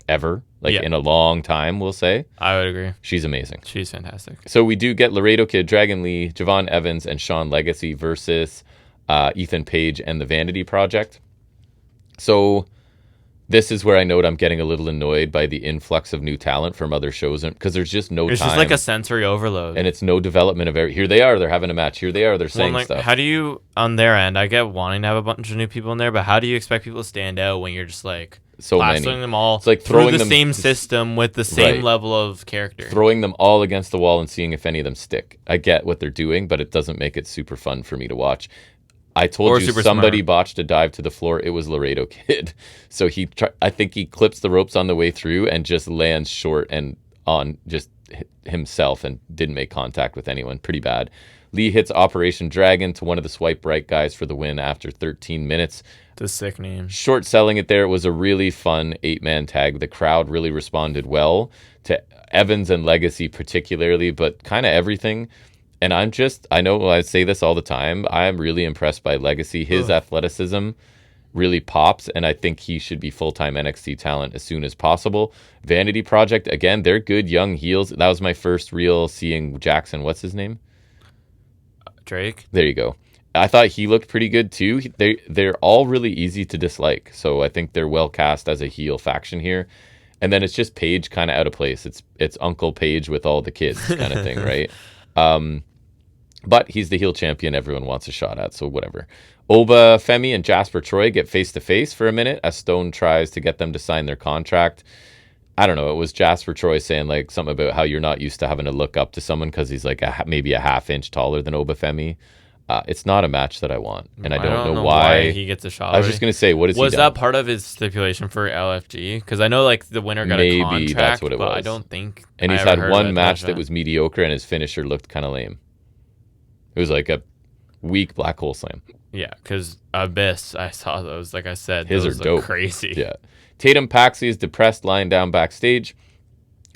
ever, in a long time, we'll say. I would agree. She's amazing. She's fantastic. So we do get Laredo Kid, Dragon Lee, Javon Evans, and Sean Legacy versus Ethan Page and the Vanity Project. So this is where I note I'm getting a little annoyed by the influx of new talent from other shows, because there's just no time. It's just like a sensory overload. And it's no development of here they are, they're having a match. Here they are, they're saying stuff. How do you, on their end, I get wanting to have a bunch of new people in there, but how do you expect people to stand out when you're just like so plastering them all it's like throwing through the them, same system with the same level of character? Throwing them all against the wall and seeing if any of them stick. I get what they're doing, but it doesn't make it super fun for me to watch. I told you somebody botched a dive to the floor. It was Laredo Kid. So I think he clips the ropes on the way through and just lands short and on just himself and didn't make contact with anyone. Pretty bad. Lee hits Operation Dragon to one of the Swipe Right guys for the win after 13 minutes. It's a sick name. Short selling it there. It was a really fun 8-man tag. The crowd really responded well to Evans and Legacy particularly, but kind of everything. And I know I say this all the time, I'm really impressed by Legacy. His athleticism really pops, and I think he should be full-time NXT talent as soon as possible. Vanity Project, again, they're good young heels. That was my first real seeing Jackson. What's his name? Drake. There you go. I thought he looked pretty good too. They're all really easy to dislike, so I think they're well cast as a heel faction here. And then it's just Paige kind of out of place. It's Uncle Paige with all the kids kind of thing, right? But he's the heel champion everyone wants a shot at, so whatever. Oba Femi and Jasper Troy get face-to-face for a minute as Stone tries to get them to sign their contract. I don't know, it was Jasper Troy saying like something about how you're not used to having to look up to someone because he's like maybe a half inch taller than Oba Femi. It's not a match that I want, and I don't know why he gets a shot. I was just going to say, what is was he that done? part of his stipulation for LFG? Because I know like the winner got a contract, Maybe that's what it but was. I don't think. And he's had one match that was mediocre, and his finisher looked kind of lame. It was like a weak black hole slam. Yeah, because Abyss, I saw those. Like I said, His those are dope. look crazy. Yeah. Tatum Paxley is depressed, lying down backstage.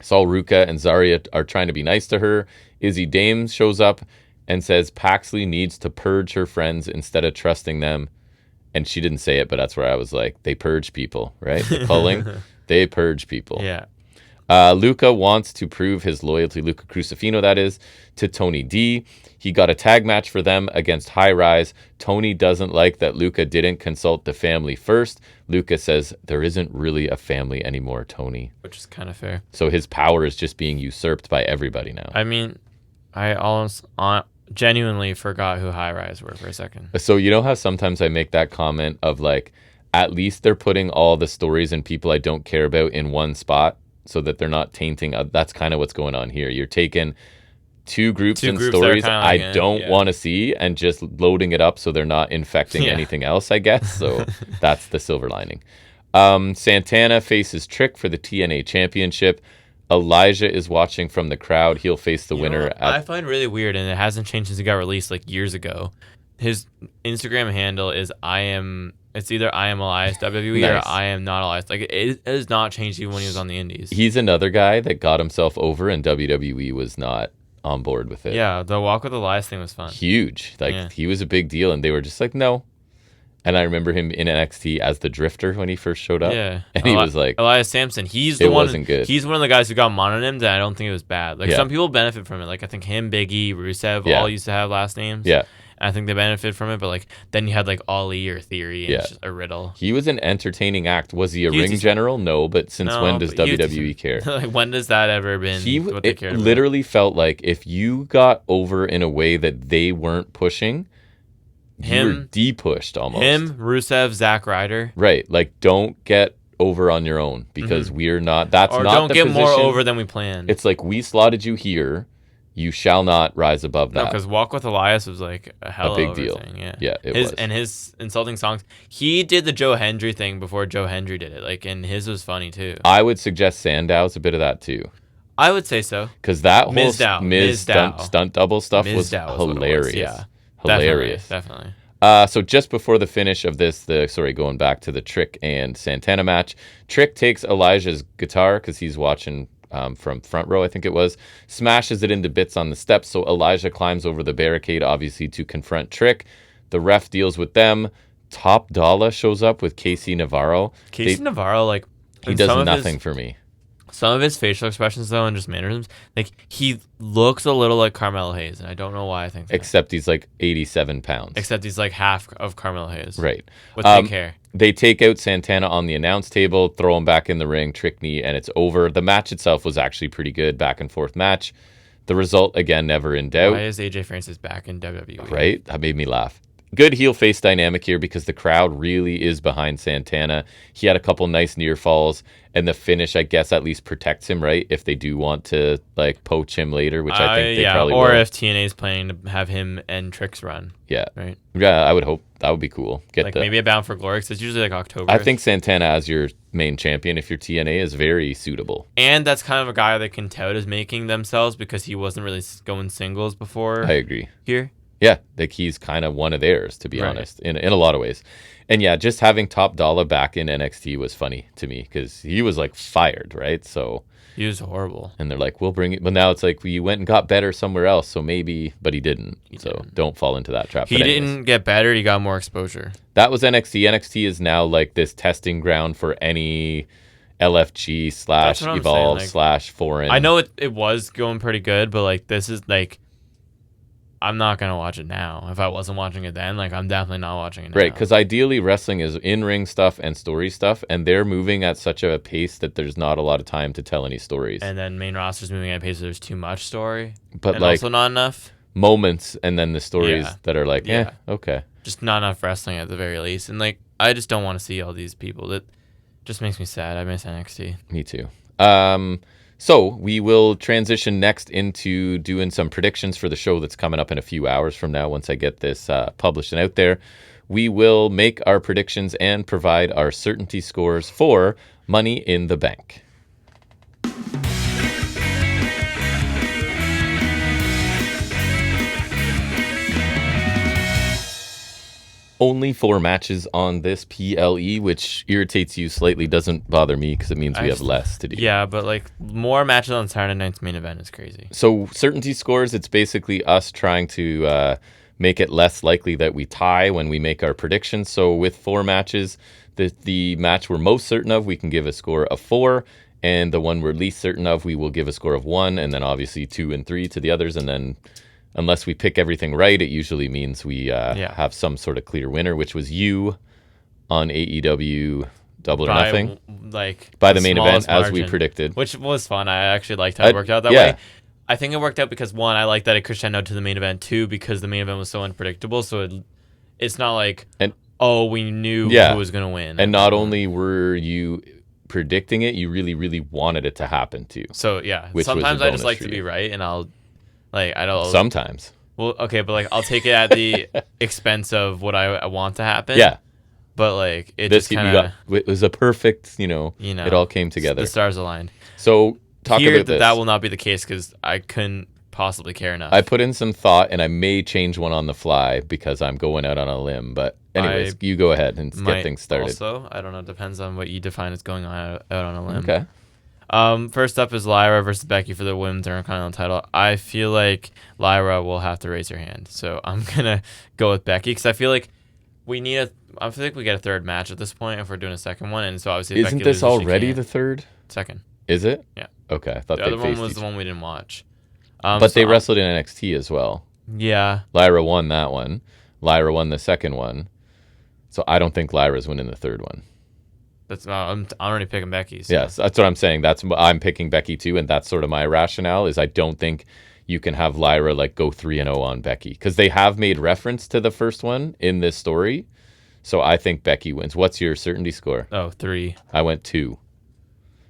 Saul Ruka and Zarya are trying to be nice to her. Izzy Dames shows up and says Paxley needs to purge her friends instead of trusting them. And she didn't say it, but that's where I was like, they purge people, right? The culling, they purge people. Yeah. Luca wants to prove his loyalty, Luca Crucifino, that is, to Tony D. He got a tag match for them against High Rise. Tony doesn't like that Luca didn't consult the family first. Luca says, there isn't really a family anymore, Tony. Which is kind of fair. So his power is just being usurped by everybody now. I mean, I almost genuinely forgot who High Rise were for a second. So you know how sometimes I make that comment of like, at least they're putting all the stories and people I don't care about in one spot so that they're not tainting. That's kind of what's going on here. You're taking two groups and stories I don't want to see and just loading it up so they're not infecting anything else, I guess. So that's the silver lining. Santana faces Trick for the TNA Championship. Elijah is watching from the crowd. He'll face the winner. I find really weird, and it hasn't changed since it got released like years ago. His Instagram handle is it's either I am Elias WWE nice. Or I am not Elias. Like it has not changed even when he was on the Indies. He's another guy that got himself over, and WWE was not on board with it. Yeah, the Walk with Elias thing was fun. Huge. Like he was a big deal, and they were just like, no. And I remember him in NXT as the Drifter when he first showed up. Yeah. And he was like... Elias Sampson. He's the one... It wasn't good. He's one of the guys who got mononymed, and I don't think it was bad. Like, some people benefit from it. Like, I think him, Biggie, Rusev all used to have last names. Yeah. And I think they benefit from it, but, like, then you had, like, Ali or Theory, and it's just a riddle. He was an entertaining act. Was he a ring general? No, but when does WWE care? Like, when does that ever been what they cared about? It literally felt like if you got over in a way that they weren't pushing... You were de-pushed almost. Him, Rusev, Zack Ryder. Right. Like, don't get over on your own because we're not... That's or not don't the get position. More over than we planned. It's like, we slotted you here. You shall not rise above that. No, because Walk with Elias was like a big deal. Thing. Yeah, it was. And his insulting songs. He did the Joe Hendry thing before Joe Hendry did it. Like, and his was funny too. I would suggest Sandow's a bit of that too. I would say so. Because that whole Miz stunt double stuff was hilarious. Yeah. Hilarious. Definitely. So just before the finish of this, going back to the Trick and Santana match, Trick takes Elijah's guitar because he's watching from front row, I think it was, smashes it into bits on the steps. So Elijah climbs over the barricade, obviously, to confront Trick. The ref deals with them. Top Dollar shows up with Casey Navarro. Navarro, like... He does nothing for me. Some of his facial expressions, though, and just mannerisms, like, he looks a little like Carmelo Hayes, and I don't know why I think that. Except he's like 87 pounds. Except he's like half of Carmelo Hayes. Right. With thick hair. They take out Santana on the announce table, throw him back in the ring, trick knee, and it's over. The match itself was actually pretty good, back and forth match. The result, again, never in doubt. Why is AJ Francis back in WWE? Right? That made me laugh. Good heel face dynamic here because the crowd really is behind Santana. He had a couple nice near falls, and the finish, I guess, at least protects him, right? If they do want to like poach him later, which I think they probably will. Or if TNA is planning to have him and Trick's run. Yeah. Right. Yeah, I would hope that would be cool. Maybe a Bound for Glory, because it's usually like October. I think Santana as your main champion, if you're TNA, is very suitable. And that's kind of a guy that can tout as making themselves because he wasn't really going singles before. I agree. Here. Yeah, like he's kind of one of theirs, to be honest, in a lot of ways. And yeah, just having Top Dollar back in NXT was funny to me because he was like fired, right? So he was horrible. And they're like, we'll bring it. But now it's like, you went and got better somewhere else, so maybe, but he didn't. Don't fall into that trap. He didn't get better, he got more exposure. That was NXT. NXT is now like this testing ground for any LFG / Evolve / Foreign. I know it was going pretty good, but like this is like I'm not gonna watch it now. If I wasn't watching it then, like I'm definitely not watching it now. Right, because ideally wrestling is in-ring stuff and story stuff, and they're moving at such a pace that there's not a lot of time to tell any stories. And then main roster's moving at a pace, so there's too much story, but and like also not enough moments, and then the stories Yeah. that are like, Yeah. okay. just not enough wrestling at the very least. And like I just don't want to see all these people. That just makes me sad. I miss NXT. Me too. So we will transition next into doing some predictions for the show that's coming up in a few hours from now. Once I get this published and out there, we will make our predictions and provide our certainty scores for Money in the Bank. Only 4 matches on this PLE, which irritates you slightly, doesn't bother me because it means we have less to do. Yeah, but like more matches on Saturday night's main event is crazy. So certainty scores, it's basically us trying to make it less likely that we tie when we make our predictions. So with 4 matches, the match we're most certain of, we can give a score of 4. And the one we're least certain of, we will give a score of 1. And then obviously 2 and 3 to the others. And then unless we pick everything right, it usually means we have some sort of clear winner, which was you on AEW Double or Nothing. By the main event, margin, as we predicted. Which was fun. I actually liked how it worked out that way. I think it worked out because, 1, I liked that it crescendoed to the main event. 2, because the main event was so unpredictable. So it's not like, we knew who was going to win. And not only were you predicting it, you really, really wanted it to happen too. So, sometimes I just like to be right, and I don't. Sometimes. Well, okay, but like I'll take it at the expense of what I want to happen. Yeah. But like it just kind of it was a perfect, it all came together. The stars aligned. So talk about this. That will not be the case because I couldn't possibly care enough. I put in some thought, and I may change one on the fly because I'm going out on a limb. But anyways, you go ahead and get things started. Also, I don't know. Depends on what you define as going out on a limb. Okay. First up is Lyra versus Becky for the Women's Intercontinental title. I feel like Lyra will have to raise her hand, so I'm gonna go with Becky because I feel like we get a 3rd match at this point if we're doing a second one, and so obviously isn't this already the 3rd? Second. Is it? Yeah. Okay, I thought the other one was the one we didn't watch. But they wrestled in NXT as well. Yeah. Lyra won that one. Lyra won the second one. So I don't think Lyra's winning the 3rd one. I'm already picking Becky. So. Yes, that's what I'm saying. I'm picking Becky too, and that's sort of my rationale. Is I don't think you can have Lyra go 3-0 on Becky because they have made reference to the first one in this story. So I think Becky wins. What's your certainty score? 3. I went 2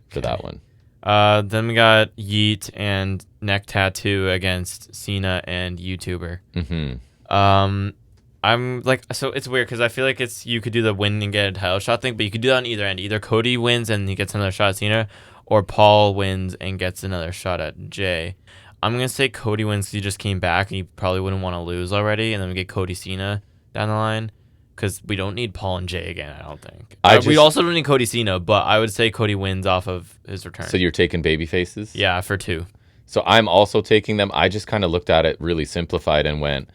for that one. Then we got Yeet and Neck Tattoo against Cena and YouTuber. Mm-hmm. I'm like, so it's weird because I feel like you could do the win and get a title shot thing, but you could do that on either end. Either Cody wins and he gets another shot at Cena, or Paul wins and gets another shot at Jay. I'm going to say Cody wins because he just came back and he probably wouldn't want to lose already, and then we get Cody Cena down the line because we don't need Paul and Jay again, I don't think. We also don't need Cody Cena, but I would say Cody wins off of his return. So you're taking baby faces? Yeah, for 2. So I'm also taking them. I just kind of looked at it really simplified and went,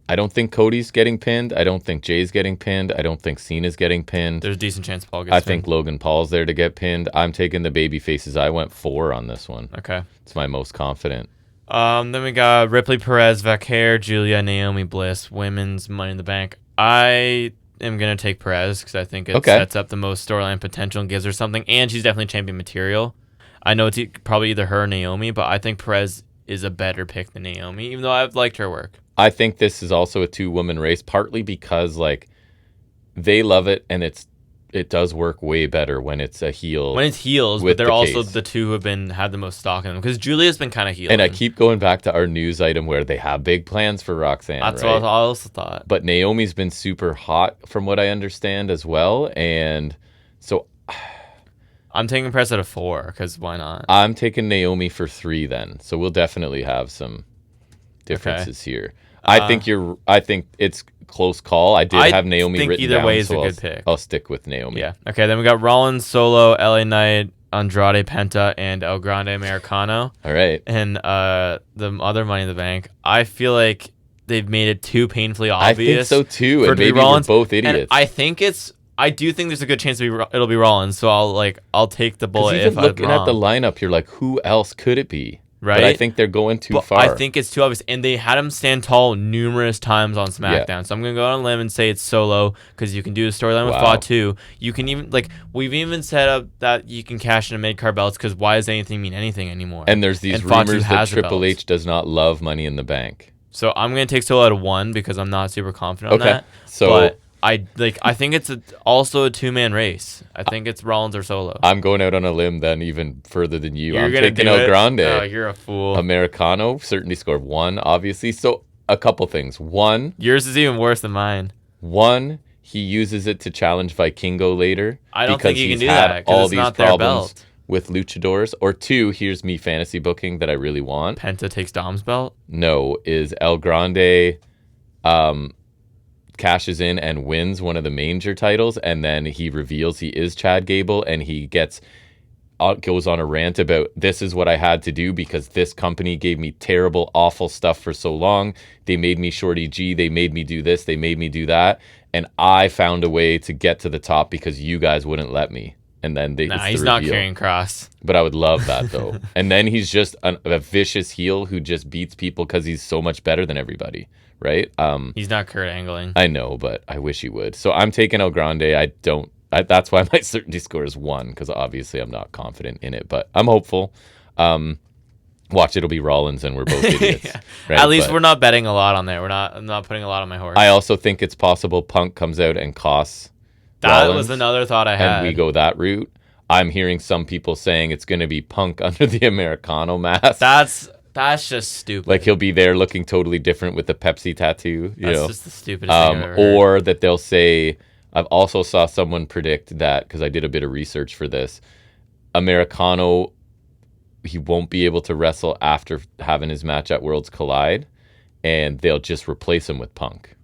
I don't think Cody's getting pinned. I don't think Jay's getting pinned. I don't think Cena's getting pinned. There's a decent chance Paul gets pinned. I think Logan Paul's there to get pinned. I'm taking the baby faces. I went 4 on this one. Okay. It's my most confident. Then we got Ripley Perez, Vaquer, Julia, Naomi Bliss, Women's Money in the Bank. I am going to take Perez because I think it sets up the most storyline potential and gives her something. And she's definitely champion material. I know it's probably either her or Naomi, but I think Perez is a better pick than Naomi, even though I've liked her work. I think this is also a 2-woman race, partly because they love it, and it does work way better when it's a heel. When it's heels, but they're also the 2 who have had the most stock in them. Because Julia's been kind of healing. And I keep going back to our news item where they have big plans for Roxanne. That's right? what I also thought. But Naomi's been super hot, from what I understand as well, and so I'm taking Perez at a 4 because why not? I'm taking Naomi for 3 then. So we'll definitely have some differences here. I think it's close call. I did have Naomi written down. I think either way is a good pick. I'll stick with Naomi. Yeah. Okay, then we got Rollins, Solo, LA Knight, Andrade Penta, and El Grande Americano. All right. And the other Money in the Bank. I feel like they've made it too painfully obvious. I think so too, and maybe we're both idiots. And I do think there's a good chance it'll be Rollins, so I'll take the bullet if I'm wrong. Looking at the lineup, you're like, who else could it be? right? But I think they're going too far. I think it's too obvious. And they had him stand tall numerous times on SmackDown. Yeah. So I'm going to go on a limb and say it's Solo because you can do a storyline with Fatu. You can even, like, we've even set up that you can cash in a mid-card belts because why does anything mean anything anymore? And there's these rumors that Triple H does not love Money in the Bank. So I'm going to take Solo at a 1 because I'm not super confident on that. So, but I think it's also a 2-man race. I think it's Rollins or Solo. I'm going out on a limb then even further than you. You're I'm taking El Grande. Oh, you're a fool. Americano certainly scored 1, obviously. So a couple things. 1, yours is even worse than mine. 1, he uses it to challenge Vikingo later. I don't think he can do that because it's not their belt. With luchadors. Or 2, here's me fantasy booking that I really want. Penta takes Dom's belt? No, is El Grande cashes in and wins one of the major titles, and then he reveals he is Chad Gable, and he goes on a rant about this is what I had to do because this company gave me terrible, awful stuff for so long. They made me Shorty G. They made me do this. They made me do that. And I found a way to get to the top because you guys wouldn't let me. And then he's not carrying Cross. But I would love that, though. And then he's just a vicious heel who just beats people because he's so much better than everybody, right? He's not Kurt Angling. I know, but I wish he would. So I'm taking El Grande. That's why my certainty score is 1, because obviously I'm not confident in it, but I'm hopeful. Watch, it'll be Rollins, and we're both idiots. Yeah. Right? At least we're not betting a lot on there. I'm not putting a lot on my horse. I also think it's possible Punk comes out and costs That Rollins, was another thought I had. and we go that route. I'm hearing some people saying it's going to be Punk under the Americano mask. That's just stupid. Like he'll be there looking totally different with the Pepsi tattoo. That's just the stupidest thing I've ever heard. Or that they'll say, I've also saw someone predict that, because I did a bit of research for this, Americano, he won't be able to wrestle after having his match at Worlds Collide, and they'll just replace him with Punk.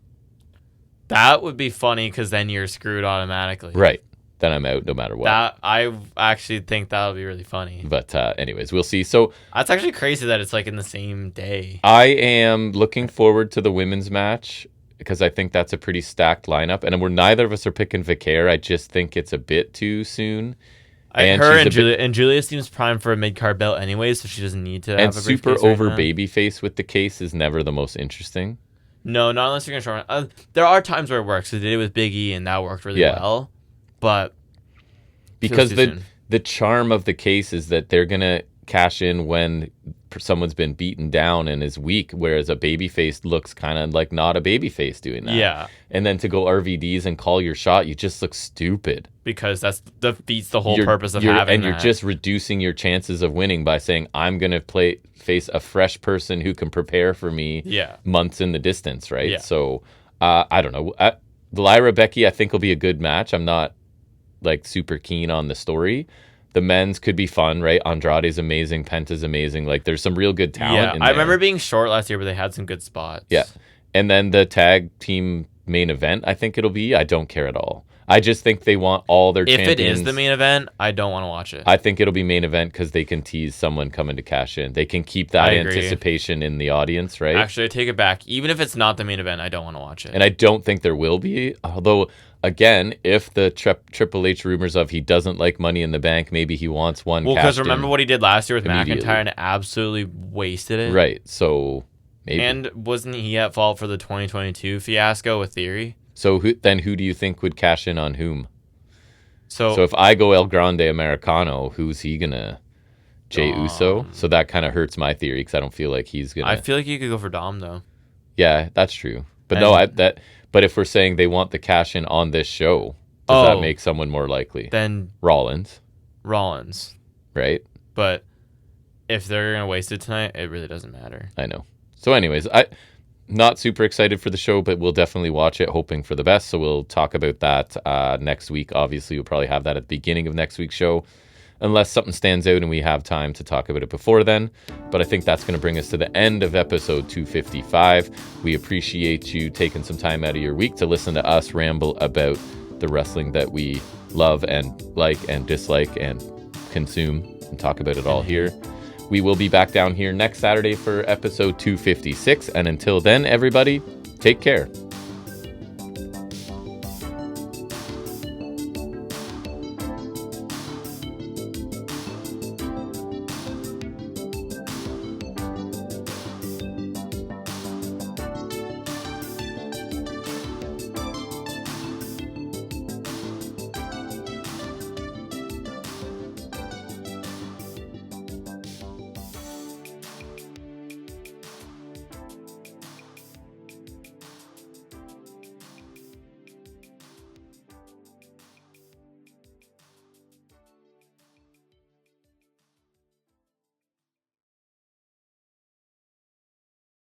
That would be funny because then you're screwed automatically. Right. Then I'm out no matter what. I actually think that would be really funny. But anyways, we'll see. So that's actually crazy that it's like in the same day. I am looking forward to the women's match because I think that's a pretty stacked lineup. And neither of us are picking Vicaire. I just think it's a bit too soon. Julia seems primed for a mid-card belt anyway, so she doesn't need to have a briefcase. And super over babyface with the case is never the most interesting. No, not unless you're going to show there are times where it works. They did it with Big E, and that worked really well. But because the charm of the case is that they're going to cash in when someone's been beaten down and is weak, whereas a babyface looks kind of like not a babyface doing that. Yeah. And then to go RVDs and call your shot, you just look stupid. Because that defeats the whole purpose of having and you're just reducing your chances of winning by saying, I'm going to face a fresh person who can prepare for me months in the distance, right? Yeah. So, I don't know. Lyra Becky, I think, will be a good match. I'm not like super keen on the story. The men's could be fun, right? Andrade's amazing. Penta's amazing. Like, there's some real good talent in there. I remember being short last year, but they had some good spots. Yeah. And then the tag team main event, I think it'll be. I don't care at all. I just think they want all their champions. If it is the main event, I don't want to watch it. I think it'll be main event because they can tease someone coming to cash in. They can keep that anticipation in the audience, right? Actually, I take it back. Even if it's not the main event, I don't want to watch it. And I don't think there will be. Although, again, if the Triple H rumors of he doesn't like Money in the Bank, maybe he wants one. Well, because remember what he did last year with McIntyre and absolutely wasted it? Right. So, maybe. And wasn't he at fault for the 2022 fiasco with Theory? So who do you think would cash in on whom? So if I go El Grande Americano, who's he gonna? Jey Uso. So that kind of hurts my theory because I don't feel like he's gonna. I feel like you could go for Dom though. Yeah, that's true. But But if we're saying they want the cash in on this show, does that make someone more likely? Then Rollins, right? But if they're gonna waste it tonight, it really doesn't matter. I know. So, anyways, not super excited for the show, but we'll definitely watch it, hoping for the best. So we'll talk about that next week. Obviously, we'll probably have that at the beginning of next week's show, unless something stands out and we have time to talk about it before then. But I think that's going to bring us to the end of episode 255. We appreciate you taking some time out of your week to listen to us ramble about the wrestling that we love and like and dislike and consume and talk about it all here. We will be back down here next Saturday for episode 256. And until then, everybody, take care.